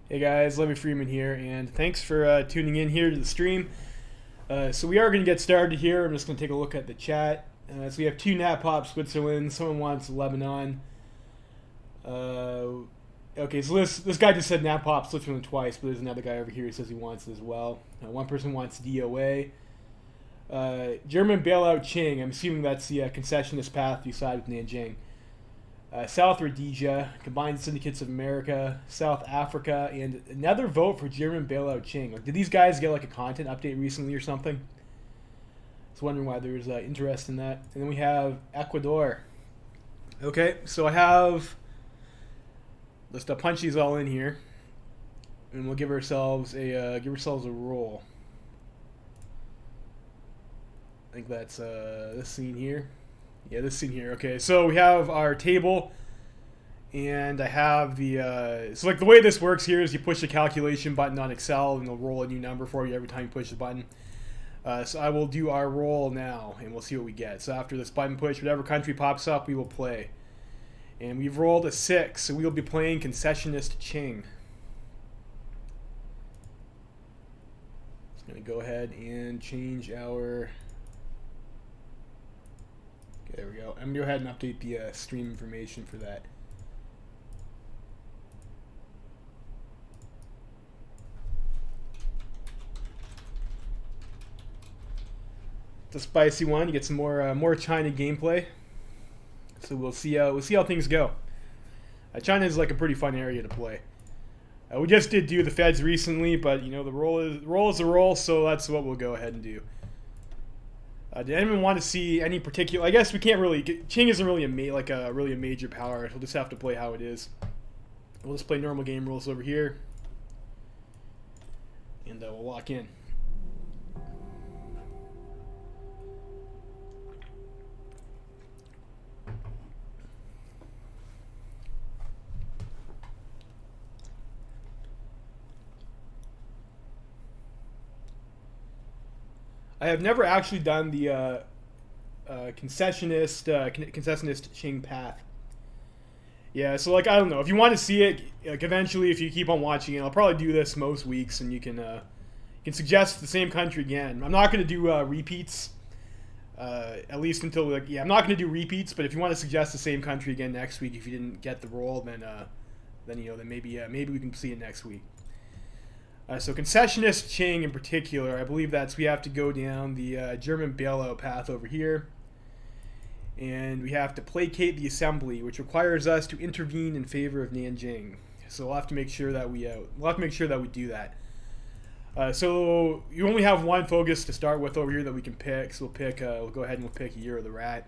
Hey guys, Levy Freeman here, and thanks for tuning in here to the stream. So we are going to get started here. I'm just going to take a look at the chat. So we have two Nat Pop Switzerland. Someone wants Lebanon. Okay, so this guy just said Nat Pop Switzerland twice, but there's another guy over here who says he wants it as well. One person wants DOA. German bailout Qing. I'm assuming that's the concessionist path you side with Nanjing. South Rhodesia, Combined Syndicates of America, South Africa, and another vote for German bailout Qing. Like, did these guys get like a content update recently or something? I was wondering why there was interest in that. And then we have Ecuador. Okay, so I have. Let's punch these all in here, and we'll give ourselves a roll. I think that's this scene here. Yeah, this scene here. Okay, so we have our table, and I have the so like the way this works here is you push the calculation button on Excel, and it'll roll a new number for you every time you push the button. So I will do our roll now, and we'll see what we get. So after this button push, whatever country pops up, we will play. And we've rolled a 6, so we will be playing Concessionist Qing. Just gonna go ahead and change our. There we go. I'm going to go ahead and update the stream information for that. It's a spicy one. You get some more China gameplay. So we'll see how things go. China is like a pretty fun area to play. We just did do the Feds recently, but you know the roll is a roll, so that's what we'll go ahead and do. Did anyone want to see any particular? I guess we can't really. Qing isn't really a major power. We'll just have to play how it is. We'll just play normal game rules over here, and we'll lock in. I have never actually done the concessionist Qing path. Yeah, so like I don't know if you want to see it. Like eventually, if you keep on watching it, I'll probably do this most weeks, and you can suggest the same country again. I'm not going to do repeats, at least until like I'm not going to do repeats. But if you want to suggest the same country again next week, if you didn't get the roll, then maybe we can see it next week. So Concessionist Qing in particular, I believe we have to go down the German bailout path over here, and we have to placate the assembly, which requires us to intervene in favor of Nanjing. So we'll have to make sure that we do that. So you only have one focus to start with over here that we can pick. So we'll go ahead and we'll pick Year of the Rat.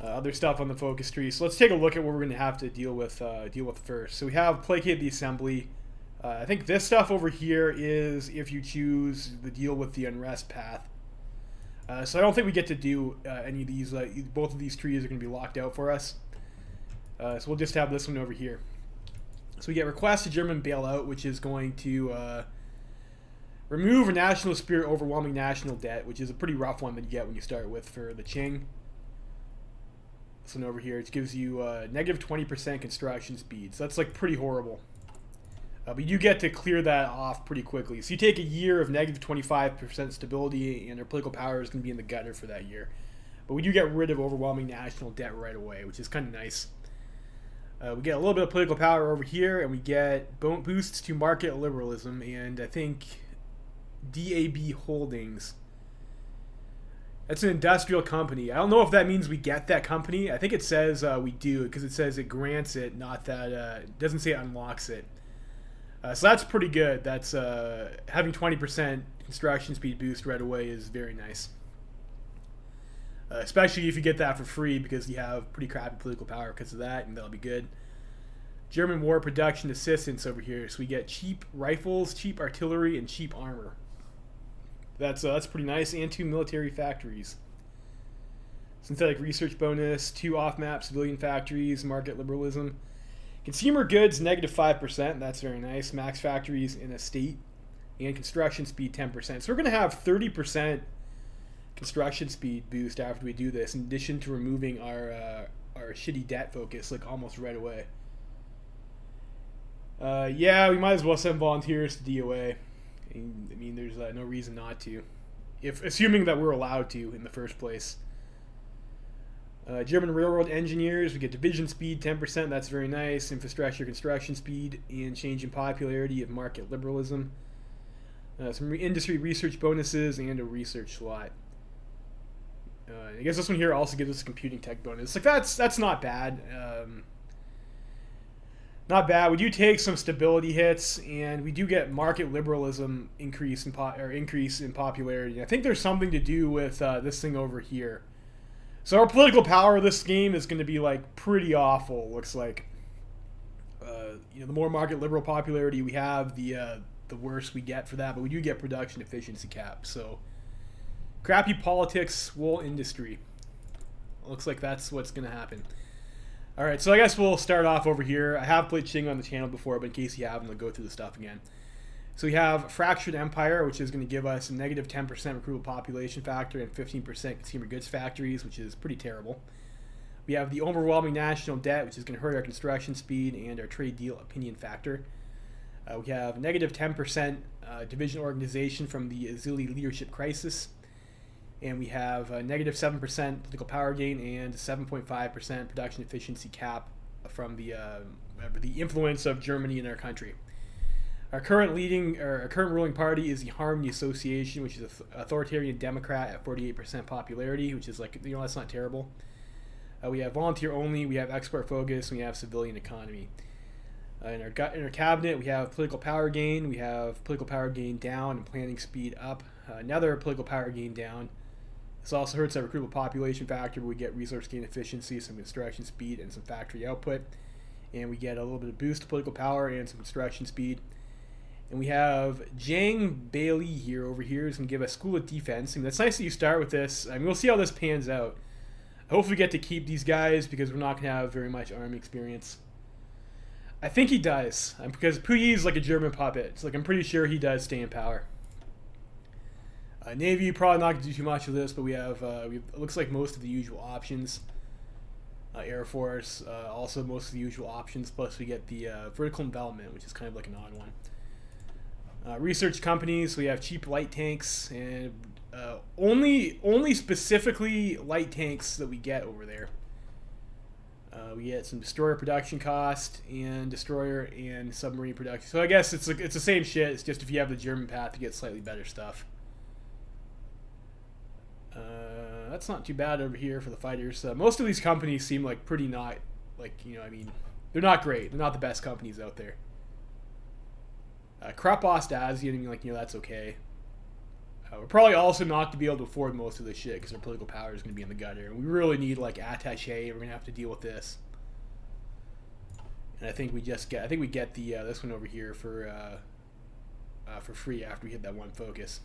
Other stuff on the focus tree. So let's take a look at what we're going to have to deal with first. So we have placate the assembly. I think this stuff over here is if you choose the deal with the unrest path. So I don't think we get to do any of these. Both of these trees are going to be locked out for us. So we'll just have this one over here. So we get request a German bailout, which is going to remove a national spirit overwhelming national debt, which is a pretty rough one that you get when you start with for the Qing. This one over here, it gives you negative 20% construction speed. So that's like pretty horrible. But you get to clear that off pretty quickly. So you take a year of negative 25% stability, and their political power is going to be in the gutter for that year. But we do get rid of overwhelming national debt right away, which is kind of nice. We get a little bit of political power over here, and we get boosts to market liberalism, and I think DAB Holdings. That's an industrial company. I don't know if that means we get that company. I think it says we do, because it says it grants it, not that it doesn't say it unlocks it. So that's pretty good. That's having 20% construction speed boost right away is very nice. Especially if you get that for free because you have pretty crappy political power because of that, and that'll be good. German war production assistance over here. So we get cheap rifles, cheap artillery, and cheap armor. That's pretty nice. And 2 military factories. Synthetic research bonus, 2 off-map civilian factories, market liberalism. Consumer goods, negative 5%. That's very nice. Max factories in a state. And construction speed, 10%. So we're going to have 30% construction speed boost after we do this, in addition to removing our shitty debt focus like almost right away. Yeah, we might as well send volunteers to DOA. I mean, there's no reason not to, if assuming that we're allowed to in the first place. German railroad engineers, we get division speed 10%. That's very nice. Infrastructure construction speed and change in popularity of market liberalism. Some industry research bonuses and a research slot. I guess this one here also gives us a computing tech bonus. Like that's not bad. Not bad. We do take some stability hits, and we do get market liberalism increase in popularity. I think there's something to do with this thing over here. So our political power of this game is going to be like pretty awful. Looks like. The more market liberal popularity we have, the worse we get for that. But we do get production efficiency cap. So crappy politics, wool industry. Looks like that's what's going to happen. All right, so I guess we'll start off over here. I have played Qing on the channel before, but in case you haven't, I'll go through the stuff again. So we have Fractured Empire, which is going to give us a negative 10% recruitable population factor and 15% consumer goods factories, which is pretty terrible. We have the Overwhelming National Debt, which is going to hurt our construction speed and our trade deal opinion factor. We have negative 10% division organization from the Azili leadership crisis. And we have a negative 7% political power gain and 7.5% production efficiency cap from the influence of Germany in our country. Our current ruling party is the Harmony Association, which is an authoritarian Democrat at 48% popularity, which is like, that's not terrible. We have volunteer only, we have export focus, and we have civilian economy. In our cabinet, we have political power gain, we have political power gain down and planning speed up. Another political power gain down. This also hurts our recruitable population factor, but we get resource gain efficiency, some construction speed, and some factory output. And we get a little bit of boost to political power and some construction speed. And we have Jiang Bailey here over here who's going to give us School of Defense. I mean, that's nice that you start with this. I mean, we'll see how this pans out. I hopefully get to keep these guys because we're not going to have very much army experience. I think he does, because Puyi is like a German puppet. So like, I'm pretty sure he does stay in power. Navy, probably not going to do too much of this, but we have, it looks like most of the usual options. Air Force, also most of the usual options, plus we get the vertical envelopment, which is kind of like an odd one. Research companies, we have cheap light tanks, and only specifically light tanks that we get over there. We get some destroyer production cost, and destroyer and submarine production. So I guess it's the same shit, it's just if you have the German path, you get slightly better stuff. That's not too bad over here for the fighters. Most of these companies seem like pretty not, like, they're not great. They're not the best companies out there. Krapost Asian, that's okay. We're probably also not going to be able to afford most of this shit because our political power is going to be in the gutter. And we really need, attaché. We're going to have to deal with this. And I think we get the this one over here for free after we hit that one focus.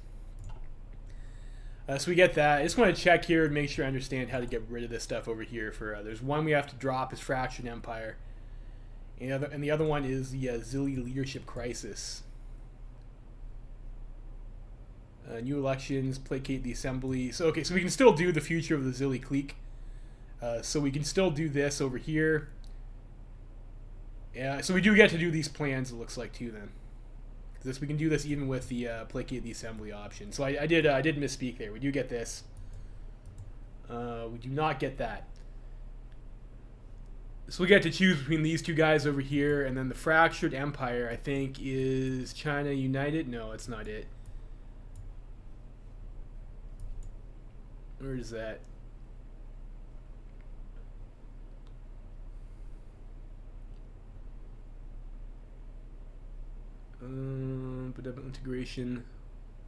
So we get that. I just want to check here and make sure I understand how to get rid of this stuff over here. There's one we have to drop is Fractured Empire, and the other one is the Zilli leadership crisis. New elections, placate the assembly. So we can still do the future of the Zilli clique. So we can still do this over here. Yeah. So we do get to do these plans. It looks like too then. We can do this even with the placate the assembly option. So I did misspeak there. We do get this. We do not get that. So we get to choose between these two guys over here, and then the Fractured Empire, I think, is China United. No, it's not it. Where is that? Integration.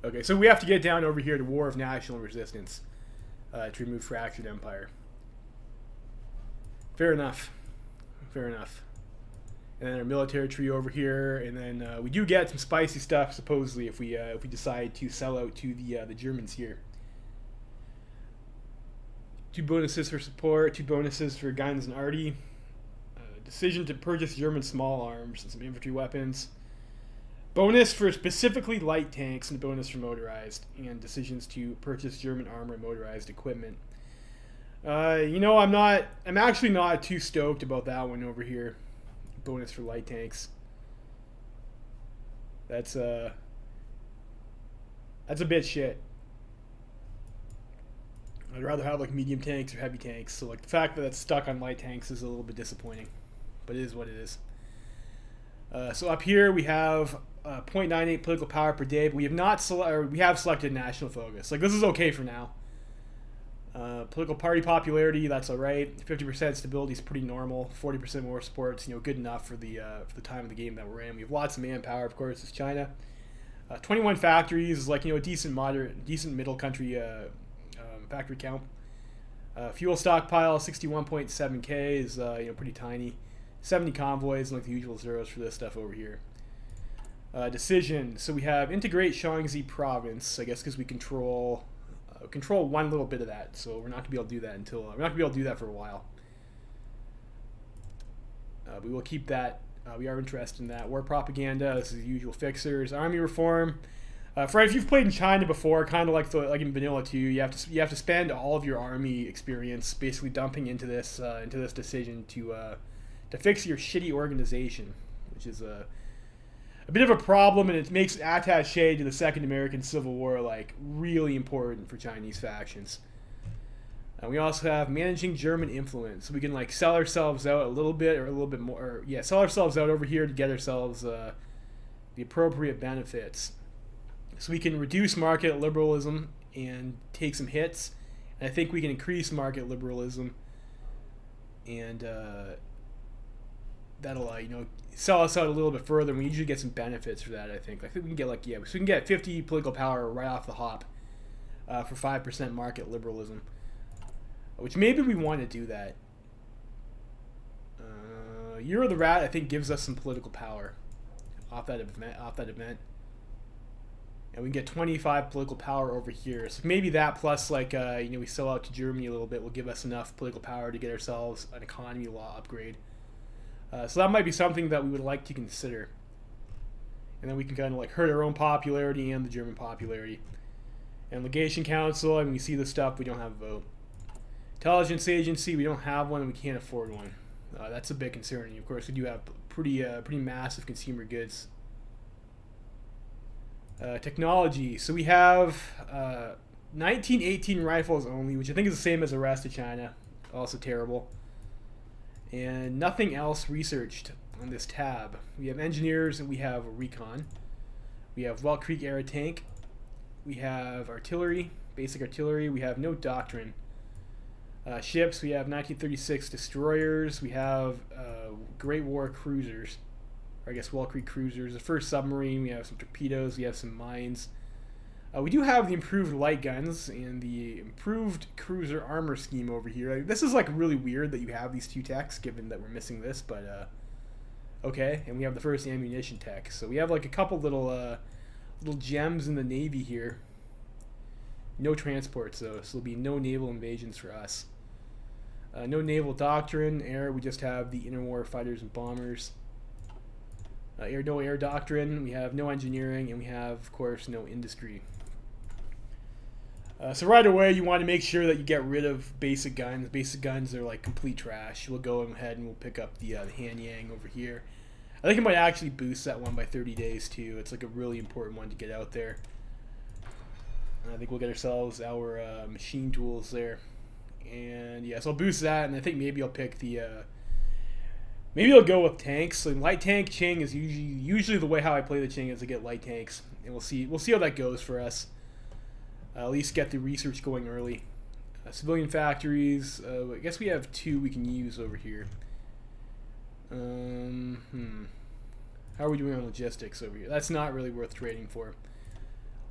Okay, so we have to get down over here to War of National Resistance to remove Fractured Empire. Fair enough. Fair enough. And then our military tree over here, and then we do get some spicy stuff supposedly if we decide to sell out to the Germans here. 2 bonuses for support, 2 bonuses for guns and arty. Decision to purchase German small arms and some infantry weapons. Bonus for specifically light tanks and bonus for motorized, and decisions to purchase German armor and motorized equipment. I'm actually not too stoked about that one over here. Bonus for light tanks. That's a bit shit. I'd rather have like medium tanks or heavy tanks. So like the fact that it's stuck on light tanks is a little bit disappointing, but it is what it is. So up here we have 0.98 political power per day, but we have not we have selected national focus. Like this is okay for now. Political party popularity, that's all right. 50% stability is pretty normal. 40% more sports, good enough for the time of the game that we're in. We have lots of manpower, of course. It's China. 21 factories is like a decent middle country factory count. Fuel stockpile 61.7k is pretty tiny. 70 convoys and like the usual zeros for this stuff over here. Decision. So we have integrate Shaanxi province. I guess because we control one little bit of that. So we're not gonna be able to do that until we're not gonna be able to do that for a while. We will keep that. We are interested in that. War propaganda. This is the usual fixers. Army reform. If you've played in China before, kind of like in Vanilla 2, you have to spend all of your army experience basically dumping into this decision to fix your shitty organization, which is a bit of a problem, and it makes attaché to the Second American Civil War like really important for Chinese factions. We also have managing German influence. So we can like sell ourselves out a little bit or a little bit more. Sell ourselves out over here to get ourselves the appropriate benefits. So we can reduce market liberalism and take some hits. And I think we can increase market liberalism, and that'll sell us out a little bit further. And we usually get some benefits for that. I think we can get so we can get 50 political power right off the hop for 5% market liberalism, which maybe we want to do that. Year of the Rat I think gives us some political power off that event. And we can get 25 political power over here. So maybe that plus we sell out to Germany a little bit will give us enough political power to get ourselves an economy law upgrade. So that might be something that we would like to consider. And then we can kind of hurt our own popularity and the German popularity. And Legation Council, we see the stuff, we don't have a vote. Intelligence Agency, we don't have one and we can't afford one. That's a bit concerning. Of course, we do have pretty massive consumer goods. Technology. So we have 1918 rifles only, which I think is the same as the rest of China. Also terrible. And nothing else researched on this tab. We have engineers and we have recon. We have Welt Creek Air Tank. We have artillery, basic artillery. We have no doctrine. Ships, we have 1936 destroyers. We have Great War cruisers. Or I guess Wall Creek cruisers. The first submarine, we have some torpedoes, we have some mines. We do have the improved light guns and the improved cruiser armor scheme over here. This is really weird that you have these two techs, given that we're missing this, but okay. And we have the first ammunition tech. So we have a couple little gems in the Navy here. No transports though, so there'll be no naval invasions for us. No naval doctrine, air, we just have the interwar fighters and bombers. No air doctrine, we have no engineering, and we have, of course, no industry. So right away, you want to make sure that you get rid of basic guns. Basic guns are complete trash. We'll go ahead and we'll pick up the Hanyang over here. I think it might actually boost that one by 30 days too. It's a really important one to get out there. And I think we'll get ourselves our machine tools there. And yeah, so I'll boost that, and I think maybe I'll pick the maybe I'll go with tanks. So light tank Qing is usually the way how I play the Qing is to get light tanks, and we'll see how that goes for us. At least get the research going early. Civilian factories. I guess we have 2 we can use over here. How are we doing on logistics over here? That's not really worth trading for.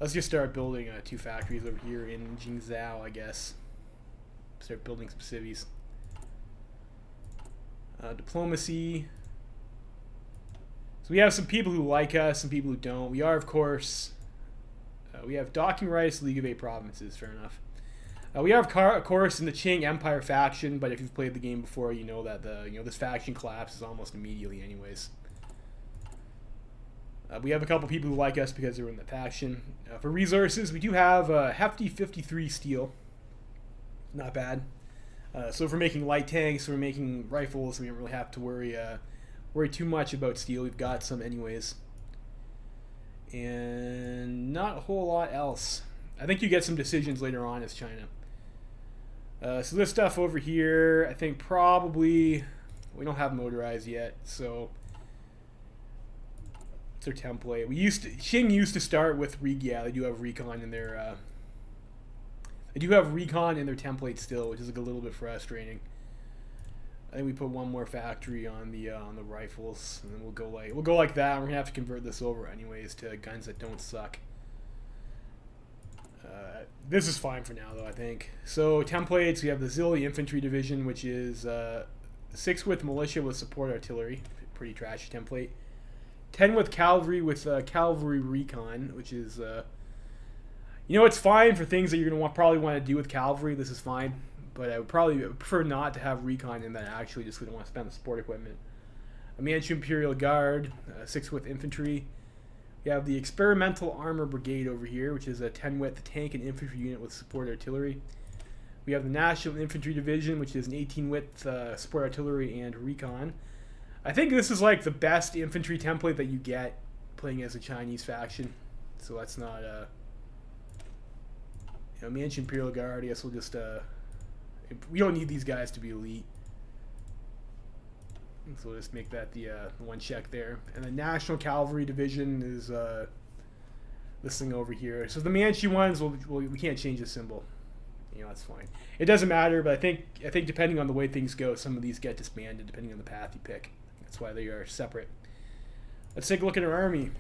Let's just start building 2 factories over here in Jingzhou, I guess. Start building some cities. Diplomacy. So we have some people who like us, some people who don't. We are, of course, we have docking rights, League of 8 provinces. Fair enough. We are, of course, in the Qing Empire faction, but if you've played the game before, you know that this faction collapses almost immediately, anyways. We have a couple people who like us because they're in the faction. For resources, we do have hefty 53 steel. Not bad. So if we're making light tanks, we're making rifles, we don't really have to worry too much about steel. We've got some anyways. And not a whole lot else. I think you get some decisions later on as China. So this stuff over here, I think probably we don't have motorized yet, so it's their template. Qing used to start with they do have recon in their template still, which is like a little bit frustrating. I think we put one more factory on the rifles, and then we'll go like that. We're gonna have to convert this over anyways to guns that don't suck. This is fine for now, though, I think. So templates, we have the Zilli Infantry Division, which is 6 with militia with support artillery, pretty trashy template. 10 with cavalry cavalry recon, which is it's fine for things that you're gonna probably want to do with cavalry. This is fine. But I would probably prefer not to have recon in that, actually, just because I want to spend the support equipment. A Manchu Imperial Guard, 6 with infantry. We have the Experimental Armor Brigade over here, which is a 10 width tank and infantry unit with support artillery. We have the National Infantry Division, which is an 18 width support artillery and recon. I think this is like the best infantry template that you get playing as a Chinese faction. So that's not Manchu Imperial Guard. I guess we'll just we don't need these guys to be elite. So we'll just make that the one check there. And the National Cavalry Division is this thing over here. So the Manchu ones, we can't change the symbol. That's fine. It doesn't matter, but I think depending on the way things go, some of these get disbanded depending on the path you pick. That's why they are separate. Let's take a look at our army.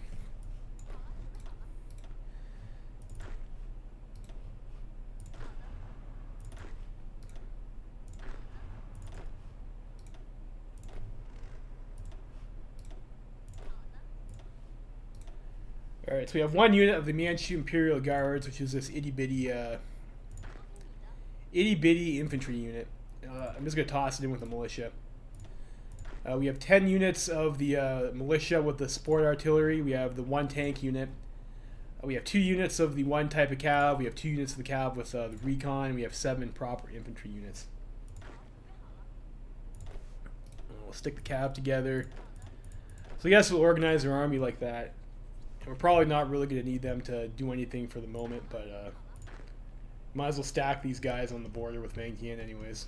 Alright, so we have one unit of the Manchu Imperial Guards, which is this itty-bitty infantry unit. I'm just going to toss it in with the militia. We have 10 units of the militia with the support artillery. We have the 1 tank unit. We have 2 units of the 1 type of cav. We have 2 units of the cav with the recon. We have 7 proper infantry units. We'll stick the cav together. So I guess we'll organize our army like that. We're probably not really going to need them to do anything for the moment, but might as well stack these guys on the border with Mangtian anyways.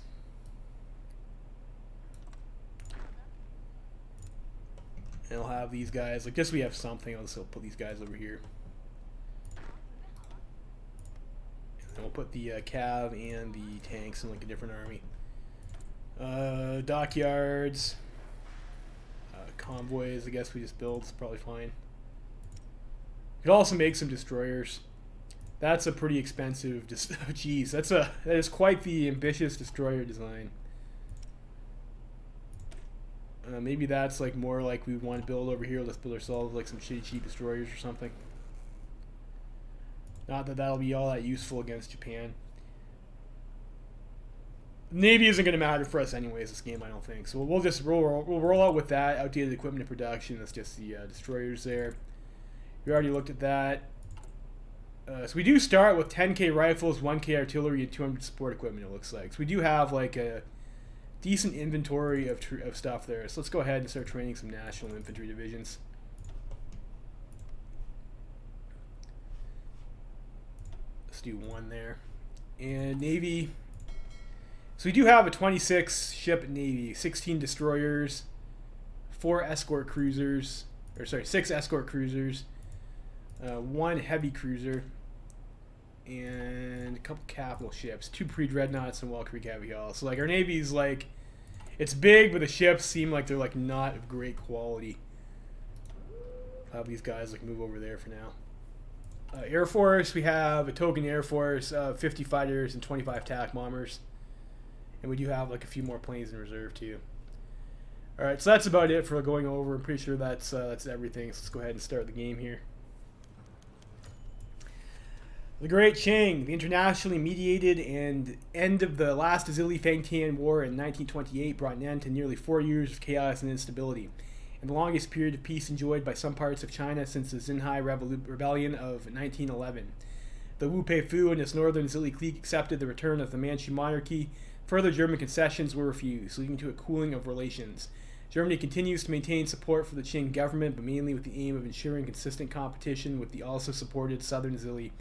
And I'll have these guys, like just we have something, I'll just put these guys over here. And then we'll put the cav and the tanks in like a different army. Dockyards, convoys, I guess we just build, it's probably fine. Could also make some destroyers. That's a pretty expensive. Oh, geez, that is quite the ambitious destroyer design. Maybe that's like more like we want to build over here. Let's build ourselves like some shitty cheap destroyers or something. Not that that'll be all that useful against Japan. Navy isn't going to matter for us anyways this game, I don't think. So we'll just roll out with that outdated equipment and production. That's just the destroyers there. We already looked at that. So we do start with 10k rifles, 1k artillery, and 200 support equipment, it looks like. So we do have like a decent inventory of stuff there. So let's go ahead and start training some national infantry divisions. Let's do 1 there. And Navy. So we do have a 26 ship Navy, 16 destroyers, 4 escort cruisers, or sorry, 6 escort cruisers, 1 heavy cruiser, and a couple capital ships, 2 pre-dreadnoughts, and Wall Creek Heavy Hull. So like our Navy's like, it's big, but the ships seem like they're like not of great quality. I'll have these guys like move over there for now. Air Force, we have a token Air Force, 50 fighters and 25 attack bombers, and we do have like a few more planes in reserve too. All right, so that's about it for going over. I'm pretty sure that's everything. So let's go ahead and start the game here. The Great Qing, the internationally mediated and end of the last Zilli Fangtian War in 1928, brought an end to nearly 4 years of chaos and instability, and the longest period of peace enjoyed by some parts of China since the Xinhai Rebellion of 1911. The Wu Peifu and its northern Zilli clique accepted the return of the Manchu monarchy. Further German concessions were refused, leading to a cooling of relations. Germany continues to maintain support for the Qing government, but mainly with the aim of ensuring consistent competition with the also supported Southern Zili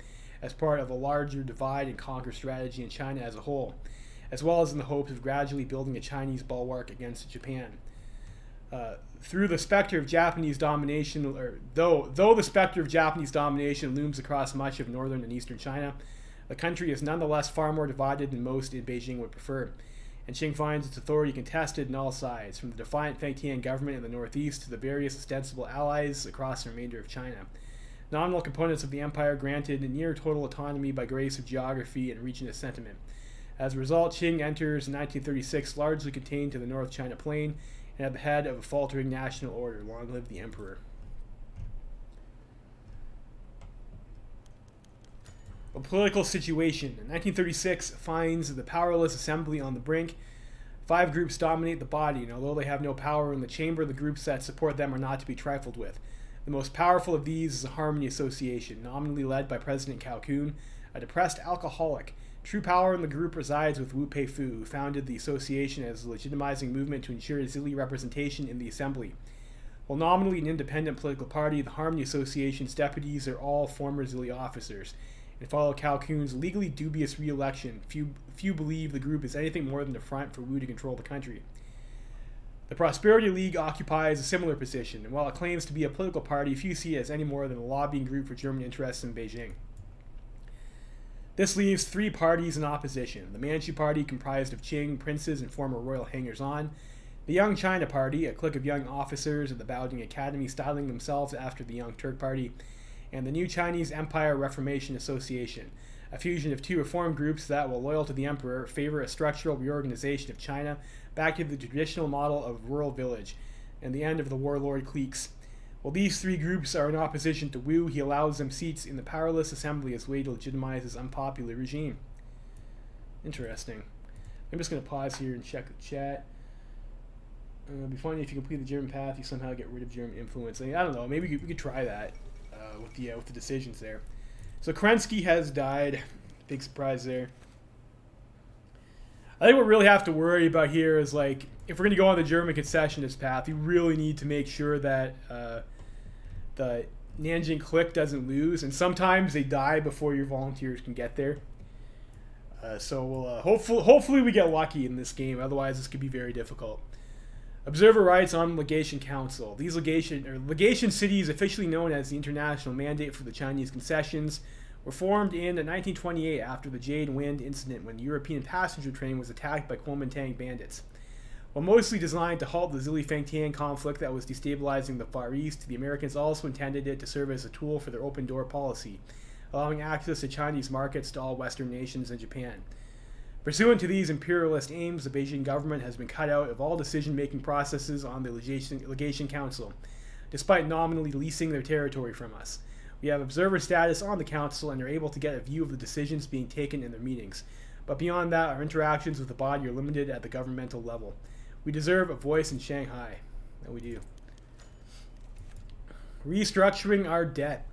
as part of a larger divide and conquer strategy in China as a whole, as well as in the hopes of gradually building a Chinese bulwark against Japan. Through the specter of Japanese domination, or though the specter of Japanese domination looms across much of northern and eastern China, the country is nonetheless far more divided than most in Beijing would prefer, and Qing finds its authority contested on all sides, from the defiant Fengtian government in the northeast to the various ostensible allies across the remainder of China. Nominal components of the empire granted near total autonomy by grace of geography and regional sentiment. As a result, Qing enters in 1936 largely contained to the North China Plain and at the head of a faltering national order. Long live the emperor. A political situation. In 1936 finds the powerless assembly on the brink. 5 groups dominate the body, and although they have no power in the chamber, the groups that support them are not to be trifled with. The most powerful of these is the Harmony Association, nominally led by President Kaokun, a depressed alcoholic. True power in the group resides with Wu Peifu, who founded the association as a legitimizing movement to ensure Zili representation in the assembly. While nominally an independent political party, the Harmony Association's deputies are all former Zili officers, and follow Kaokun's legally dubious re-election. Few believe the group is anything more than a front for Wu to control the country. The Prosperity League occupies a similar position, and while it claims to be a political party, few see it as any more than a lobbying group for German interests in Beijing. This leaves 3 parties in opposition: the Manchu Party, comprised of Qing princes and former royal hangers-on; the Young China Party, a clique of young officers at the Baoding Academy styling themselves after the Young Turk Party; and the New Chinese Empire Reformation Association, a fusion of 2 reform groups that, while loyal to the emperor, favor a structural reorganization of China back to the traditional model of rural village and the end of the warlord cliques. While these 3 groups are in opposition to Wu, he allows them seats in the powerless assembly as a way to legitimize his unpopular regime. Interesting. I'm just going to pause here and check the chat. It'd be funny if you complete the German path, you somehow get rid of German influence. I don't know, maybe we could try that with the decisions there. So Kerensky has died. Big surprise there. I think what we really have to worry about here is, like, if we're going to go on the German concessionist path, we really need to make sure that the Nanjing clique doesn't lose, and sometimes they die before your volunteers can get there. So we'll hopefully we get lucky in this game. Otherwise, this could be very difficult. Observer rights on Legation Council. These legation cities, officially known as the International Mandate for the Chinese Concessions, were formed in 1928 after the Jade Wind incident, when a European passenger train was attacked by Kuomintang bandits. While mostly designed to halt the Zili-Fengtian conflict that was destabilizing the Far East, the Americans also intended it to serve as a tool for their open-door policy, allowing access to Chinese markets to all Western nations and Japan. Pursuant to these imperialist aims, the Beijing government has been cut out of all decision-making processes on the Legation Council, despite nominally leasing their territory from us. We have observer status on the council and are able to get a view of the decisions being taken in their meetings. But beyond that, our interactions with the body are limited at the governmental level. We deserve a voice in Shanghai. That we do. Restructuring our debt.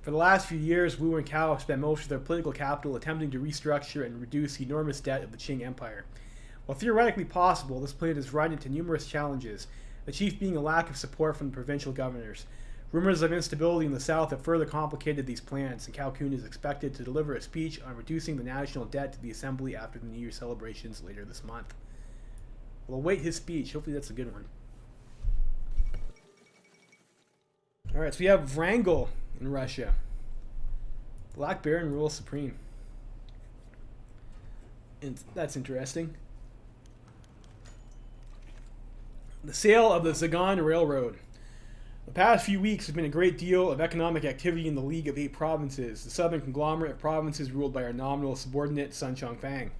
For the last few years, Wu and Cao have spent most of their political capital attempting to restructure and reduce the enormous debt of the Qing Empire. While theoretically possible, this plan has run into numerous challenges, the chief being a lack of support from the provincial governors. Rumors of instability in the south have further complicated these plans, and Kaokun is expected to deliver a speech on reducing the national debt to the assembly after the New Year celebrations later this month. We'll await his speech. Hopefully that's a good one. Alright, so we have Wrangel in Russia. Black Baron rules supreme. And that's interesting. The sale of the Zagan Railroad. The past few weeks have been a great deal of economic activity in the League of 8 Provinces, the southern conglomerate of provinces ruled by our nominal subordinate Sun Chongfang.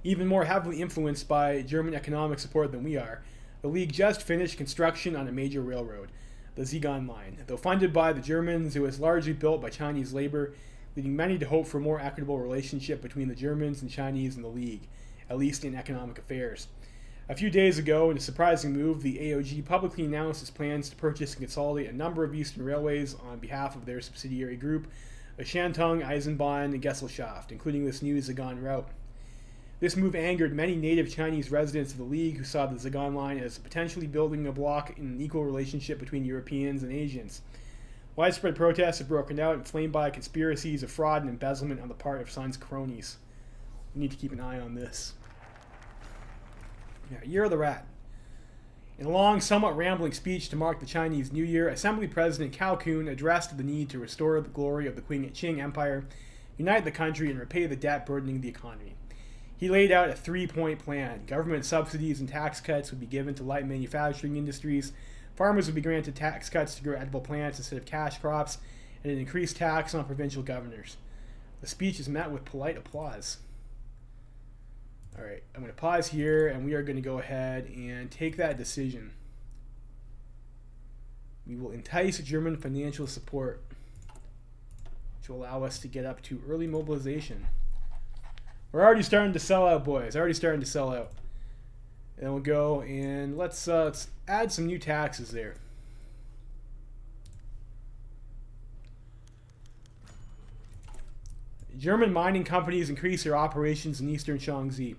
Even more heavily influenced by German economic support than we are, the League just finished construction on a major railroad, the Zigan Line. Though funded by the Germans, it was largely built by Chinese labor, leading many to hope for a more equitable relationship between the Germans and Chinese in the League, at least in economic affairs. A few days ago, in a surprising move, the AOG publicly announced its plans to purchase and consolidate a number of eastern railways on behalf of their subsidiary group, the Shantung, Eisenbahn, and Gesellschaft, including this new Zagan route. This move angered many native Chinese residents of the League who saw the Zhegan Line as potentially building a bloc in an equal relationship between Europeans and Asians. Widespread protests have broken out, inflamed by conspiracies of fraud and embezzlement on the part of Sun's cronies. We need to keep an eye on this. Yeah, Year of the Rat. In a long, somewhat rambling speech to mark the Chinese New Year, Assembly President Cao Kun addressed the need to restore the glory of the Qing Empire, unite the country, and repay the debt burdening the economy. He laid out a 3-point plan. Government subsidies and tax cuts would be given to light manufacturing industries. Farmers would be granted tax cuts to grow edible plants instead of cash crops, and an increased tax on provincial governors. The speech is met with polite applause. Alright, I'm going to pause here, and we are going to go ahead and take that decision. We will entice German financial support, which will allow us to get up to early mobilization. We're already starting to sell out, boys. Already starting to sell out. And we'll go and let's add some new taxes there. German mining companies increase their operations in eastern Shaanxi.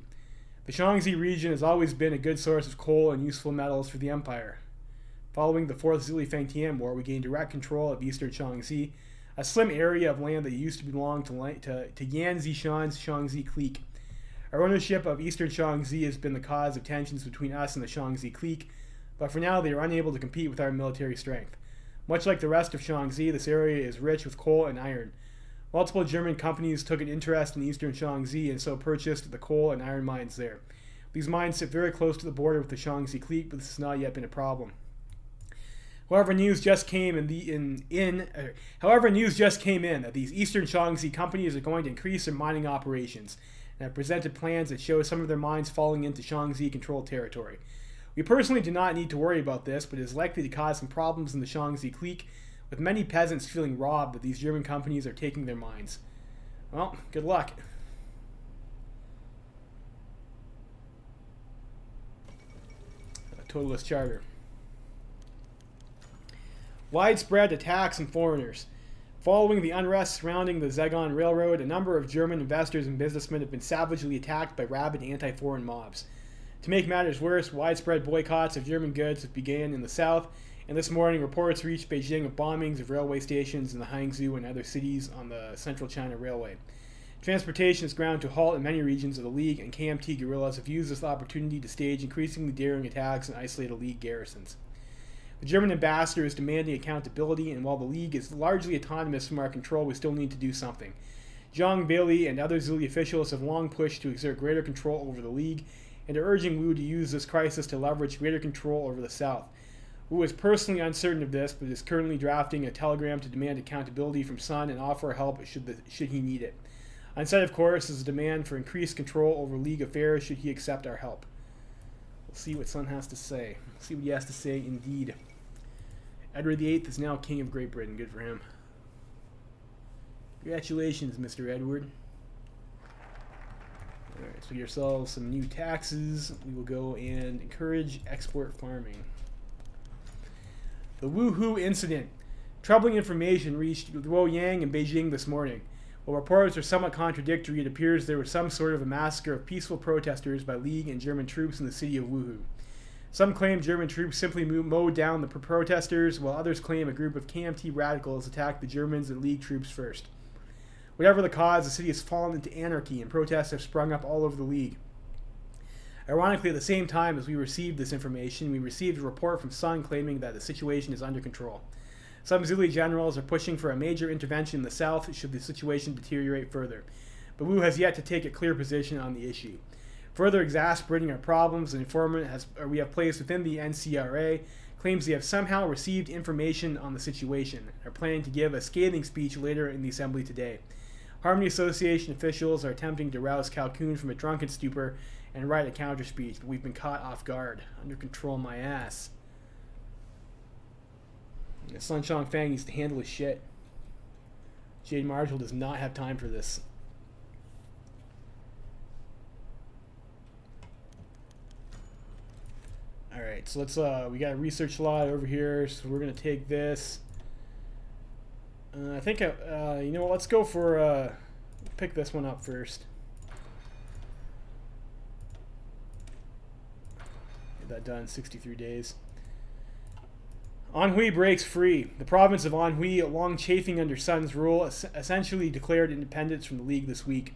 The Shaanxi region has always been a good source of coal and useful metals for the empire. Following the Fourth Zili-Fengtian War, we gained direct control of eastern Shaanxi, a slim area of land that used to belong to Yan Zishan's Shaanxi clique. Our ownership of eastern Shaanxi has been the cause of tensions between us and the Shaanxi clique, but for now they are unable to compete with our military strength. Much like the rest of Shaanxi, this area is rich with coal and iron. Multiple German companies took an interest in eastern Shaanxi and so purchased the coal and iron mines there. These mines sit very close to the border with the Shaanxi clique, but this has not yet been a problem. However, news just came in that these eastern Shaanxi companies are going to increase their mining operations and have presented plans that show some of their mines falling into Shaanxi-controlled territory. We personally do not need to worry about this, but it is likely to cause some problems in the Shaanxi clique, with many peasants feeling robbed that these German companies are taking their mines. Well, good luck. Totalist Charter. Widespread attacks on foreigners. Following the unrest surrounding the Zhegan Railroad, a number of German investors and businessmen have been savagely attacked by rabid anti-foreign mobs. To make matters worse, widespread boycotts of German goods have begun in the south, and this morning reports reached Beijing of bombings of railway stations in the Hangzhou and other cities on the Central China Railway. Transportation is ground to a halt in many regions of the League, and KMT guerrillas have used this opportunity to stage increasingly daring attacks and isolate League garrisons. The German ambassador is demanding accountability, and while the League is largely autonomous from our control, we still need to do something. Zhang Bailey and other Zili officials have long pushed to exert greater control over the League, and are urging Wu to use this crisis to leverage greater control over the South. Wu is personally uncertain of this, but is currently drafting a telegram to demand accountability from Sun and offer help should he need it. Unsaid, of course, is a demand for increased control over League affairs should he accept our help. We'll see what Sun has to say. We'll see what he has to say indeed. Edward VIII is now King of Great Britain. Good for him. Congratulations, Mr. Edward. Alright, so yourselves some new taxes. We will go and encourage export farming. The Wuhu incident. Troubling information reached Luoyang in Beijing this morning. While reports are somewhat contradictory, it appears there was some sort of a massacre of peaceful protesters by League and German troops in the city of Wuhu. Some claim German troops simply mowed down the protesters, while others claim a group of KMT radicals attacked the Germans and League troops first. Whatever the cause, the city has fallen into anarchy, and protests have sprung up all over the League. Ironically, at the same time as we received this information, we received a report from Sun claiming that the situation is under control. Some Zili generals are pushing for a major intervention in the south should the situation deteriorate further, but Wu has yet to take a clear position on the issue. Further exasperating our problems, an informant we have placed within the NCRA claims they have somehow received information on the situation and are planning to give a scathing speech later in the assembly today. Harmony Association officials are attempting to rouse Cao Kun from a drunken stupor and write a counter speech, but we've been caught off guard. Under control, my ass. Sun Chongfang needs to handle his shit. Jade Marshall does not have time for this. Alright, so let's, we got a research slot over here, so we're going to take this. I think, you know what, let's go for, pick this one up first. Get that done in 63 days. Anhui breaks free. The province of Anhui, long chafing under Sun's rule, essentially declared independence from the League this week.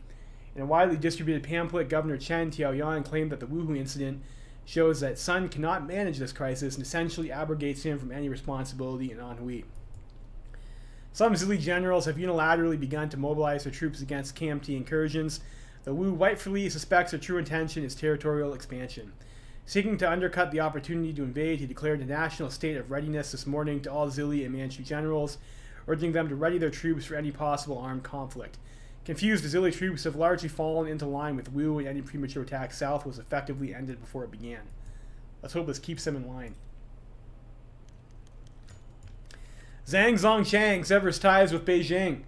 In a widely distributed pamphlet, Governor Chen Tiaoyuan claimed that the Wuhu incident shows that Sun cannot manage this crisis and essentially abrogates him from any responsibility in Anhui. Some Zili generals have unilaterally begun to mobilize their troops against KMT incursions, though Wu rightfully suspects their true intention is territorial expansion. Seeking to undercut the opportunity to invade, he declared a national state of readiness this morning to all Zili and Manchu generals, urging them to ready their troops for any possible armed conflict. Confused Zili troops have largely fallen into line with Wu, and any premature attack south was effectively ended before it began. Let's hope this keeps them in line. Zhang Zongchang severs ties with Beijing.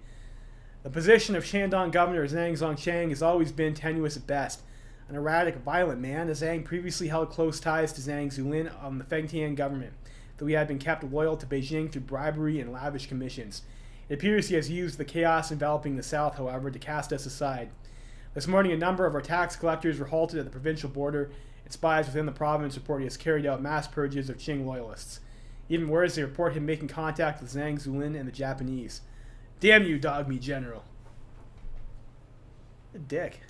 The position of Shandong Governor Zhang Zongchang has always been tenuous at best. An erratic, violent man, Zhang previously held close ties to Zhang Zulin on the Fengtian government, though he had been kept loyal to Beijing through bribery and lavish commissions. It appears he has used the chaos enveloping the South, however, to cast us aside. This morning, a number of our tax collectors were halted at the provincial border, and spies within the province report he has carried out mass purges of Qing loyalists. Even worse, they report him making contact with Zhang Zulin and the Japanese. Damn you, dog meat general. A dick.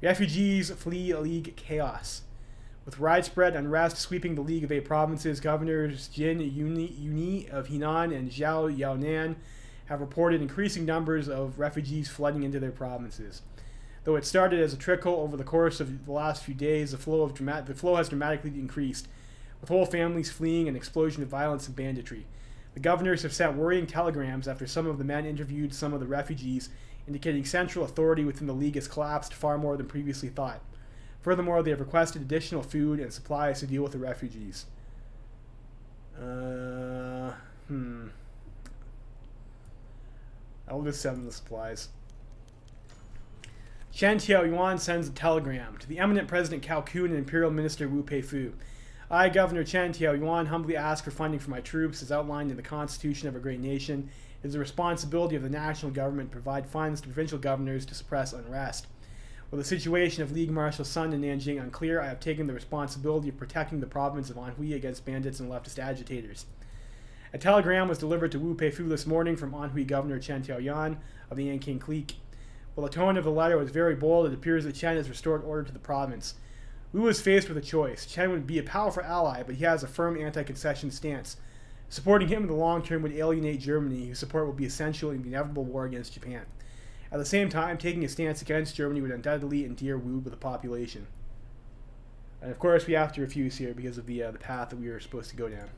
Refugees flee League chaos. With widespread unrest sweeping the League of 8 provinces, Governors Jin Yuni of Henan and Zhao Yaonan have reported increasing numbers of refugees flooding into their provinces. Though it started as a trickle over the course of the last few days, the flow has dramatically increased, with whole families fleeing and an explosion of violence and banditry. The governors have sent worrying telegrams after some of the men interviewed some of the refugees, indicating central authority within the League has collapsed far more than previously thought. Furthermore, they have requested additional food and supplies to deal with the refugees. I'll just send the supplies. Chen Tiaoyuan sends a telegram to the eminent President Cao Kun and Imperial Minister Wu Peifu. I, Governor Chen Tiaoyuan, humbly ask for funding for my troops as outlined in the Constitution of a great nation. It is the responsibility of the national government to provide funds to provincial governors to suppress unrest. With the situation of League Marshal Sun and Nanjing unclear, I have taken the responsibility of protecting the province of Anhui against bandits and leftist agitators. A telegram was delivered to Wu Peifu this morning from Anhui Governor Chen Tiaoyuan of the Yanqing clique. While the tone of the letter was very bold, it appears that Chen has restored order to the province. Wu is faced with a choice. Chen would be a powerful ally, but he has a firm anti-concession stance. Supporting him in the long term would alienate Germany, whose support will be essential in the inevitable war against Japan. At the same time, taking a stance against Germany would undoubtedly endear Wu with the population. And of course, we have to refuse here because of the path that we were supposed to go down.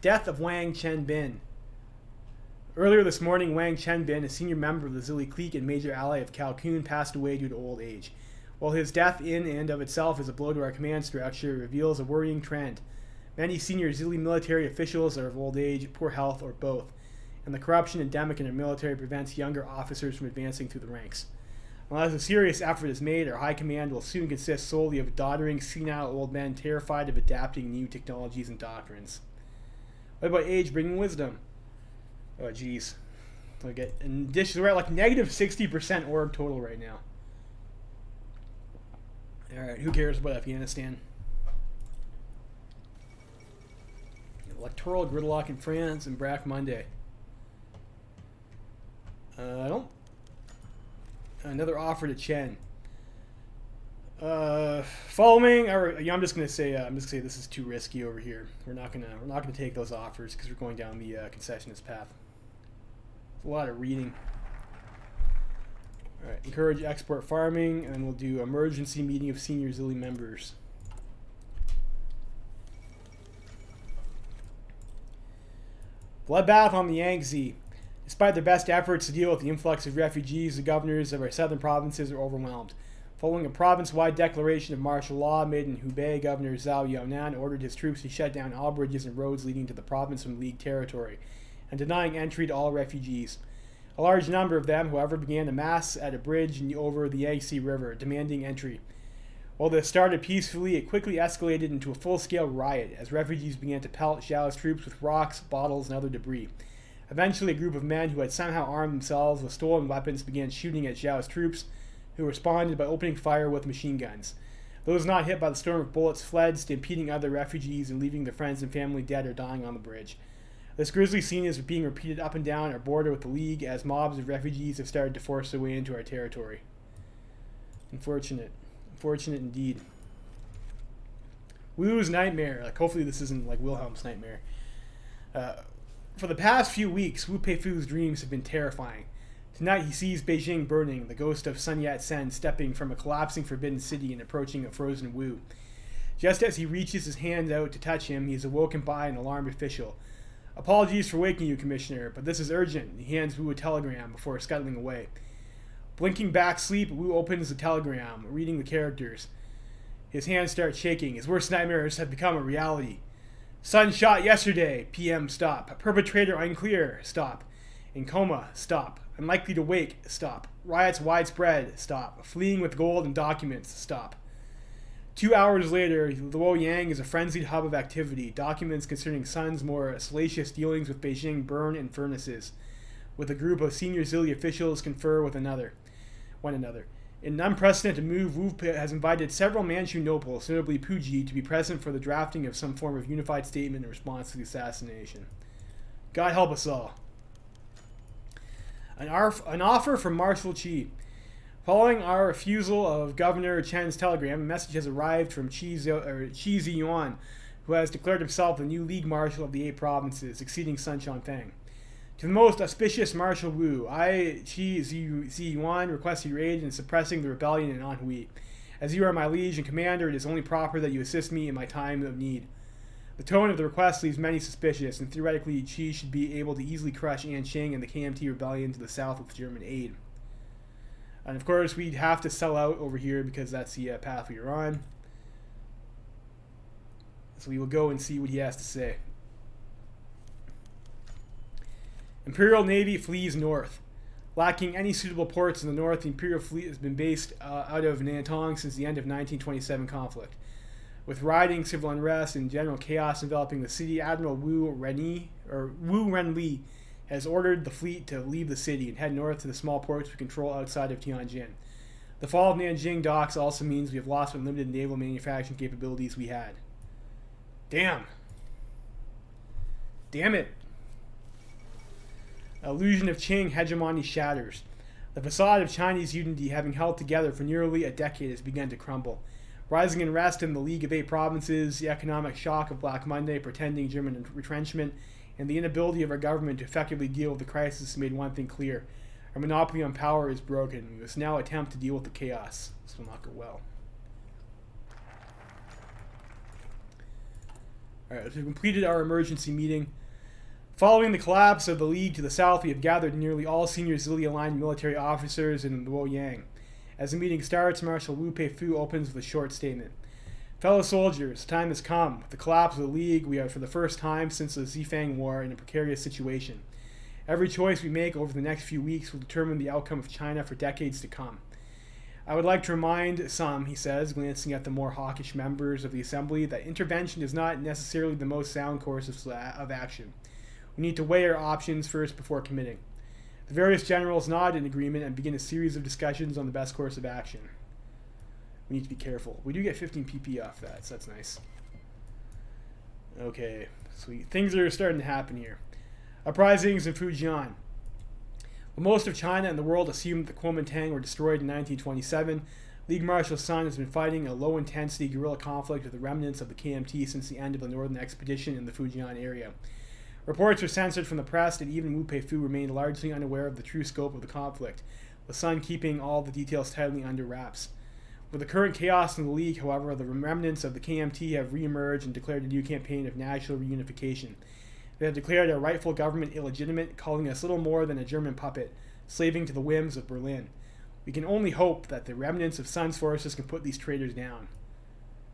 Death of Wang Chenbin. Earlier this morning, Wang Chenbin, a senior member of the Zili clique and major ally of Cao Kun, passed away due to old age. While his death in and of itself is a blow to our command structure, it reveals a worrying trend. Many senior Zili military officials are of old age, poor health, or both, and the corruption endemic in our military prevents younger officers from advancing through the ranks. Unless a serious effort is made, our high command will soon consist solely of doddering, senile old men terrified of adapting new technologies and doctrines. What about age bringing wisdom? Oh, jeez. Okay, in addition, we're at like negative 60% org total right now. Alright, who cares about Afghanistan? Electoral gridlock in France and Black Monday. Another offer to Chen. Following, I'm just gonna say this is too risky over here. We're not gonna take those offers because we're going down the concessionist path. It's a lot of reading. All right, encourage export farming, and then we'll do emergency meeting of senior Zili members. Bloodbath on the Yangtze. Despite their best efforts to deal with the influx of refugees, the governors of our southern provinces are overwhelmed. Following a province-wide declaration of martial law made in Hubei, Governor Zhao Yaonan ordered his troops to shut down all bridges and roads leading to the province from League territory, and denying entry to all refugees. A large number of them, however, began to mass at a bridge over the Yangtze River, demanding entry. While this started peacefully, it quickly escalated into a full-scale riot as refugees began to pelt Zhao's troops with rocks, bottles, and other debris. Eventually, a group of men who had somehow armed themselves with stolen weapons began shooting at Zhao's troops, who responded by opening fire with machine guns. Those not hit by the storm of bullets fled, stampeding other refugees and leaving their friends and family dead or dying on the bridge. This grisly scene is being repeated up and down our border with the League as mobs of refugees have started to force their way into our territory. Unfortunate. Unfortunate indeed. Wu's nightmare. Like, hopefully this isn't like Wilhelm's nightmare. For the past few weeks, Wu Peifu's dreams have been terrifying. Tonight he sees Beijing burning, the ghost of Sun Yat-sen stepping from a collapsing forbidden city and approaching a frozen Wu. Just as he reaches his hand out to touch him, he is awoken by an alarmed official. Apologies for waking you, Commissioner, but this is urgent. He hands Wu a telegram before scuttling away. Blinking back sleep, Wu opens the telegram, reading the characters. His hands start shaking. His worst nightmares have become a reality. Son shot yesterday. PM stop. Perpetrator unclear. Stop. In coma. Stop. Unlikely to wake. Stop. Riots widespread. Stop. Fleeing with gold and documents. Stop. 2 hours later, Luoyang is a frenzied hub of activity. Documents concerning Sun's more salacious dealings with Beijing burn in furnaces, with a group of senior Zili officials confer with one another. In an unprecedented move, Wu has invited several Manchu nobles, notably Puji, to be present for the drafting of some form of unified statement in response to the assassination. God help us all. An offer from Marshal Qi. Following our refusal of Governor Chen's telegram, a message has arrived from Qi Ziyuan, who has declared himself the new League Marshal of the 8 provinces, succeeding Sun Chongfeng. To the most auspicious Marshal Wu, I, Qi Ziyuan, request your aid in suppressing the rebellion in Anhui. As you are my liege and commander, it is only proper that you assist me in my time of need. The tone of the request leaves many suspicious, and theoretically Qi should be able to easily crush Anqing and the KMT rebellion to the south with German aid. And of course, we'd have to sell out over here because that's the path we are on. So we will go and see what he has to say. Imperial Navy flees north. Lacking any suitable ports in the north, the Imperial fleet has been based out of Nantong since the end of 1927 conflict. With rioting, civil unrest, and general chaos enveloping the city, Admiral Wu Renli has ordered the fleet to leave the city and head north to the small ports we control outside of Tianjin. The fall of Nanjing docks also means we have lost what limited naval manufacturing capabilities we had. Damn. Damn it. Illusion of Qing hegemony shatters. The facade of Chinese unity, having held together for nearly a decade, has begun to crumble. Rising unrest in the League of 8 provinces, the economic shock of Black Monday, pretending German retrenchment, and the inability of our government to effectively deal with the crisis made one thing clear. Our monopoly on power is broken. We must now attempt to deal with the chaos. This will not go well. Alright, we've completed our emergency meeting. Following the collapse of the League to the south, we have gathered nearly all senior Zili-aligned military officers in Luoyang. As the meeting starts, Marshal Wu Peifu opens with a short statement. Fellow soldiers, the time has come. With the collapse of the League, we are for the first time since the Zifang War in a precarious situation. Every choice we make over the next few weeks will determine the outcome of China for decades to come. I would like to remind some, he says, glancing at the more hawkish members of the assembly, that intervention is not necessarily the most sound course of action. We need to weigh our options first before committing. The various generals nod in agreement and begin a series of discussions on the best course of action. We need to be careful. We do get 15 PP off that, so that's nice. Okay, sweet. Things are starting to happen here. Uprisings in Fujian. While most of China and the world assumed that the Kuomintang were destroyed in 1927, League Marshal Sun has been fighting a low-intensity guerrilla conflict with the remnants of the KMT since the end of the Northern Expedition in the Fujian area. Reports were censored from the press, and even Wu Peifu remained largely unaware of the true scope of the conflict, with Sun keeping all the details tightly under wraps. With the current chaos in the League, however, the remnants of the KMT have re-emerged and declared a new campaign of national reunification. They have declared our rightful government illegitimate, calling us little more than a German puppet, slaving to the whims of Berlin. We can only hope that the remnants of Sun's forces can put these traitors down.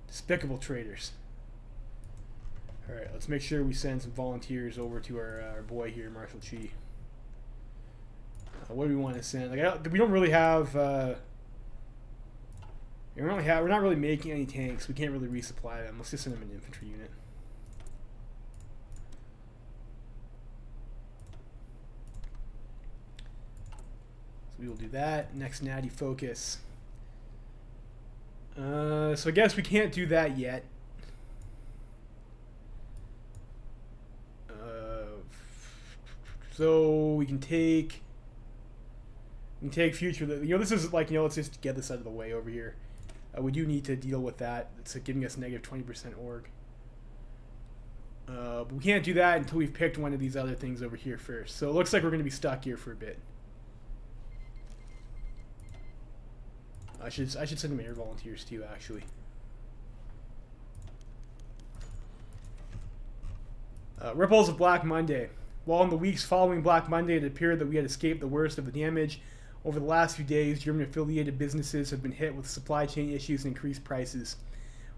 Despicable traitors. Alright, let's make sure we send some volunteers over to our boy here, Marshal Qi. What do we want to send? Like, we don't really have... we're not really making any tanks. We can't really resupply them. Let's just send them an infantry unit. So we will do that. Next natty focus. So I guess we can't do that yet. So we can take future. This is like, let's just get this out of the way over here. We do need to deal with that. It's giving us negative 20% org. But we can't do that until we've picked one of these other things over here first. So it looks like we're going to be stuck here for a bit. I should send them air volunteers too, actually. Ripples of Black Monday. While in the weeks following Black Monday, it appeared that we had escaped the worst of the damage. Over the last few days, German-affiliated businesses have been hit with supply chain issues and increased prices.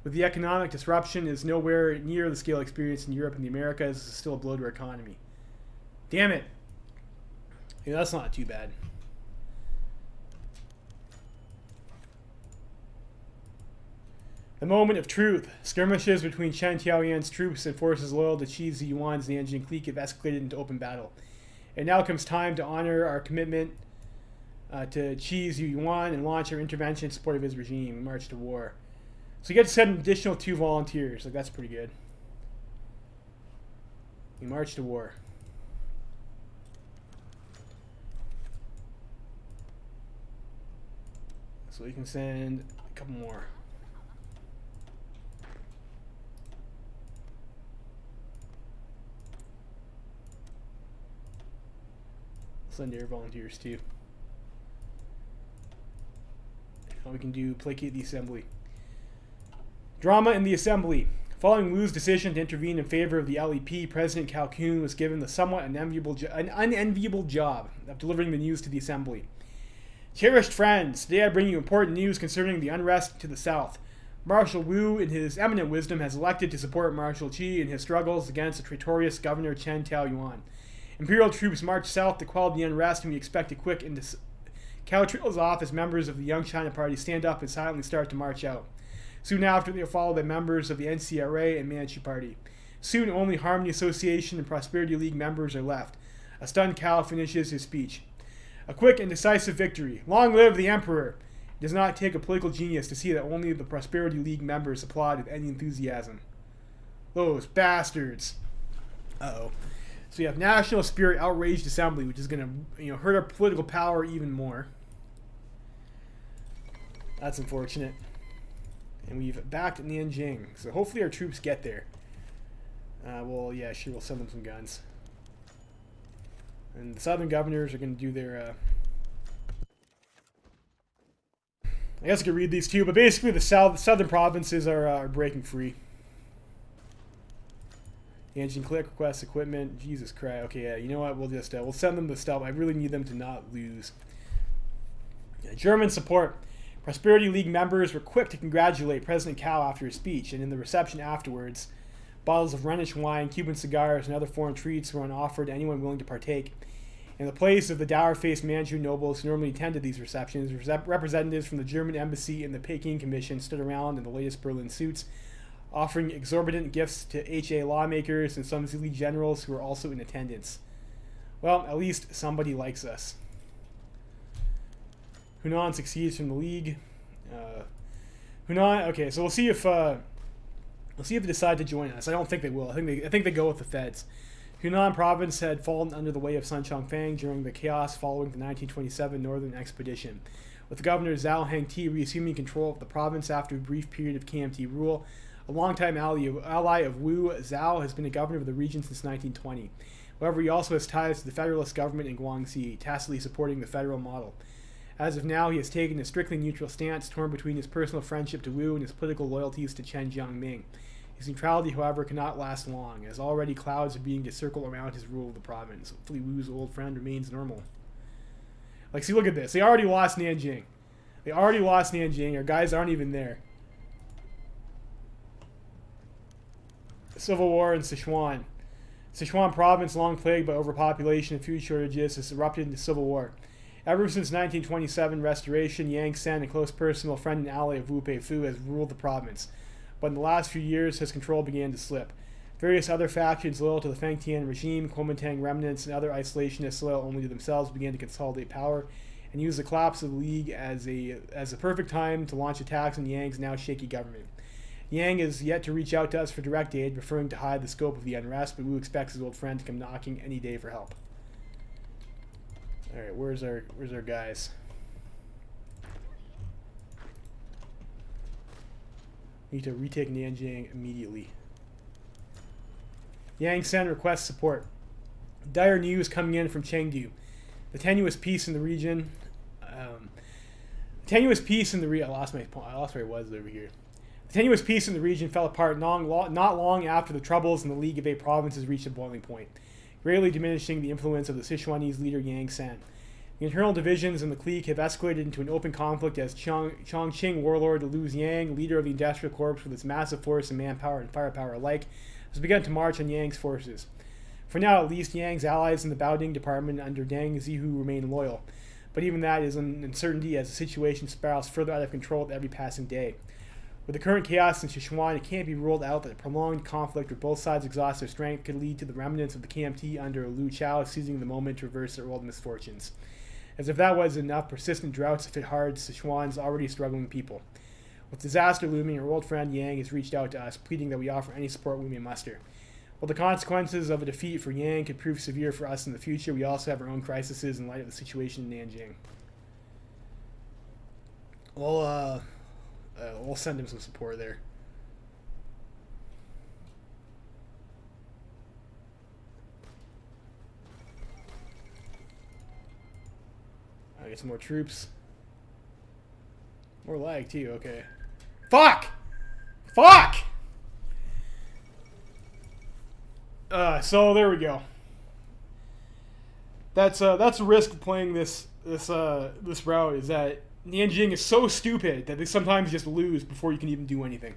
With the economic disruption, is nowhere near the scale experienced in Europe and the Americas. This is still a blow to our economy. Damn it. Yeah, that's not too bad. The moment of truth. Skirmishes between Chen Tiaoyan's troops and forces loyal to Qi Ziyuan's Nanjing clique have escalated into open battle. It now comes time to honor our commitment to Qi Ziyuan and launch our intervention in support of his regime. We march to war. So you get to send an additional 2 volunteers. Like, that's pretty good. We march to war. So we can send a couple more. Send air volunteers too. Now we can do placate the assembly. Drama in the assembly. Following Wu's decision to intervene in favor of the LEP, President Calhoun was given the somewhat unenviable job of delivering the news to the assembly. Cherished friends, today I bring you important news concerning the unrest to the south. Marshal Wu, in his eminent wisdom, has elected to support Marshal Qi in his struggles against the traitorous Governor Chen Taoyuan. Imperial troops march south to quell the unrest, and we expect a quick and cow trails off as members of the Young China Party stand up and silently start to march out. Soon after, they are followed by members of the NCRA and Manchu Party. Soon, only Harmony Association and Prosperity League members are left. A stunned cow finishes his speech. A quick and decisive victory. Long live the Emperor! It does not take a political genius to see that only the Prosperity League members applaud with any enthusiasm. Those bastards. Uh-oh. So you have National Spirit Outraged Assembly, which is going to hurt our political power even more. That's unfortunate. And we've backed Nanjing. So hopefully our troops get there. Well, yeah, sure, we'll send them some guns. And the southern governors are going to do their... I guess I could read these too, but basically the southern provinces are breaking free. Engine click, request equipment. Jesus Christ. Okay, yeah, you know what? We'll just we'll send them the stuff. I really need them to not lose. German support. Prosperity League members were quick to congratulate President Cao after his speech, and in the reception afterwards, bottles of Rhenish wine, Cuban cigars, and other foreign treats were on offer to anyone willing to partake. In the place of the dour-faced Manchu nobles who normally attended these receptions, representatives from the German embassy and the Peking Commission stood around in the latest Berlin suits, offering exorbitant gifts to HA lawmakers and some Zili generals who were also in attendance. Well, at least somebody likes us. Hunan succeeds from the League. Hunan, okay, so we'll see if they decide to join us. I don't think they will. I think they go with the feds. Hunan province had fallen under the weight of Sun Chongfang during the chaos following the 1927 Northern Expedition. With Governor Zhao Hengti reassuming control of the province after a brief period of KMT rule, a longtime ally of Wu, Zhao has been a governor of the region since 1920. However, he also has ties to the federalist government in Guangxi, tacitly supporting the federal model. As of now, he has taken a strictly neutral stance, torn between his personal friendship to Wu and his political loyalties to Chen Jiangming. His neutrality, however, cannot last long, as already clouds are beginning to circle around his rule of the province. Hopefully Wu's old friend remains normal. Like, see, look at this. They already lost Nanjing. Our guys aren't even there. Civil war in Sichuan. Sichuan province, long plagued by overpopulation and food shortages, has erupted into civil war. Ever since 1927 restoration, Yang Sen, a close personal friend and ally of Wu Peifu, has ruled the province. But in the last few years, his control began to slip. Various other factions loyal to the Fengtian regime, Kuomintang remnants, and other isolationists loyal only to themselves began to consolidate power, and used the collapse of the League as a perfect time to launch attacks on Yang's now shaky government. Yang is yet to reach out to us for direct aid, preferring to hide the scope of the unrest, but Wu expects his old friend to come knocking any day for help. Alright, where's our guys? We need to retake Nanjing immediately. Yang Sen requests support. Dire news coming in from Chengdu. The tenuous peace in the region. I lost where I was over here. The tenuous peace in the region fell apart not long after the troubles in the League of Eight Provinces reached a boiling point, greatly diminishing the influence of the Sichuanese leader Yang Sen. The internal divisions in the clique have escalated into an open conflict as Chongqing warlord Liu Yang, leader of the Industrial Corps with its massive force and manpower and firepower alike, has begun to march on Yang's forces. For now, at least, Yang's allies in the Baoding department under Deng Zihu remain loyal, but even that is an uncertainty as the situation spirals further out of control with every passing day. With the current chaos in Sichuan, it can't be ruled out that a prolonged conflict where both sides exhaust their strength could lead to the remnants of the KMT under Liu Chao seizing the moment to reverse their old misfortunes. As if that was enough, persistent droughts have hit hard Sichuan's already struggling people. With disaster looming, our old friend Yang has reached out to us, pleading that we offer any support we may muster. While the consequences of a defeat for Yang could prove severe for us in the future, we also have our own crises in light of the situation in Nanjing. We'll send him some support there. I get some more troops. More lag too, okay. Fuck! Fuck! So there we go. That's a risk of playing this route, is that Nanjing is so stupid that they sometimes just lose before you can even do anything.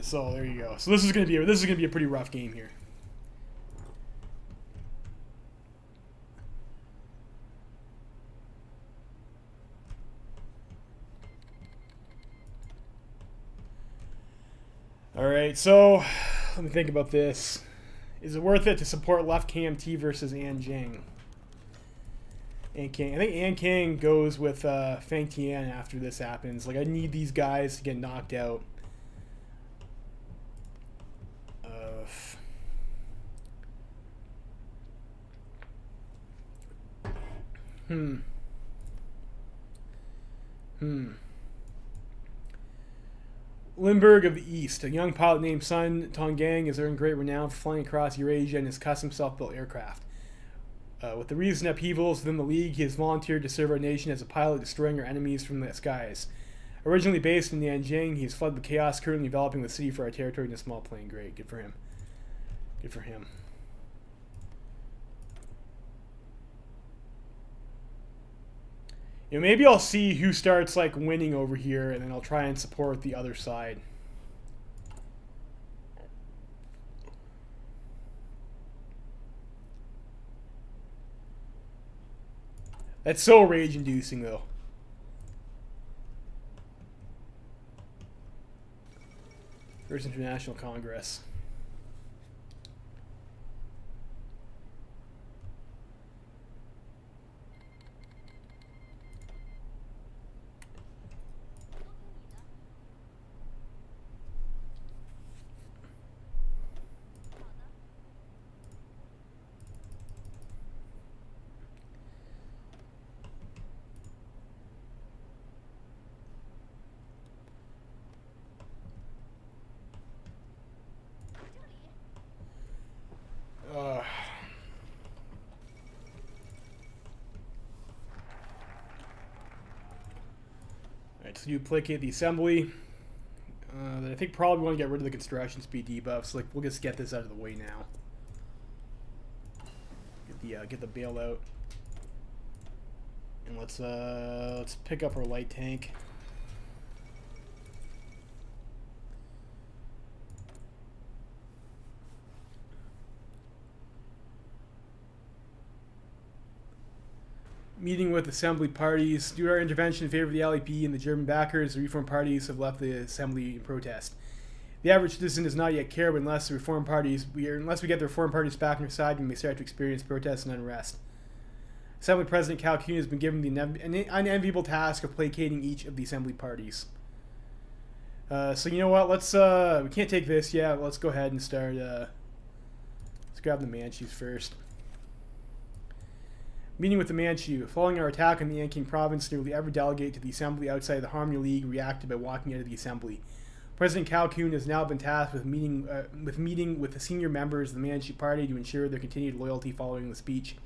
So there you go. So this is gonna be a pretty rough game here. Alright, so let me think about this. Is it worth it to support left KMT versus Anjing? Anking. I think Anking goes with Fang Tian after this happens. Like, I need these guys to get knocked out. Limburg of the East. A young pilot named Sun Tonggang has earned great renown for flying across Eurasia in his custom self-built aircraft. With the recent upheavals within the League, he has volunteered to serve our nation as a pilot, destroying our enemies from the skies. Originally based in Nanjing, he has fled the chaos currently developing the city for our territory in a small plane. Great. Good for him. Good for him. You know, maybe I'll see who starts like winning over here, and then I'll try and support the other side. That's so rage-inducing, though. First International Congress. Alright, so you placate the assembly. I think probably want to get rid of the construction speed debuffs. Like, we'll just get this out of the way now. Get the bailout. And let's pick up our light tank. Meeting with assembly parties. Due to our intervention in favor of the LAP and the German backers, the reform parties have left the assembly in protest. The average citizen does not yet care, but unless we get the reform parties back on our side, we may start to experience protests and unrest. Assembly President Cao Qing has been given the unenviable task of placating each of the assembly parties. So you know what? Let's we can't take this yet. Let's go ahead and start. Let's grab the Manchus first. Meeting with the Manchu. Following our attack on the Yanqing province, nearly every delegate to the assembly outside the Harmony League reacted by walking out of the assembly. President Cao Qing has now been tasked with meeting with the senior members of the Manchu Party to ensure their continued loyalty following the speech.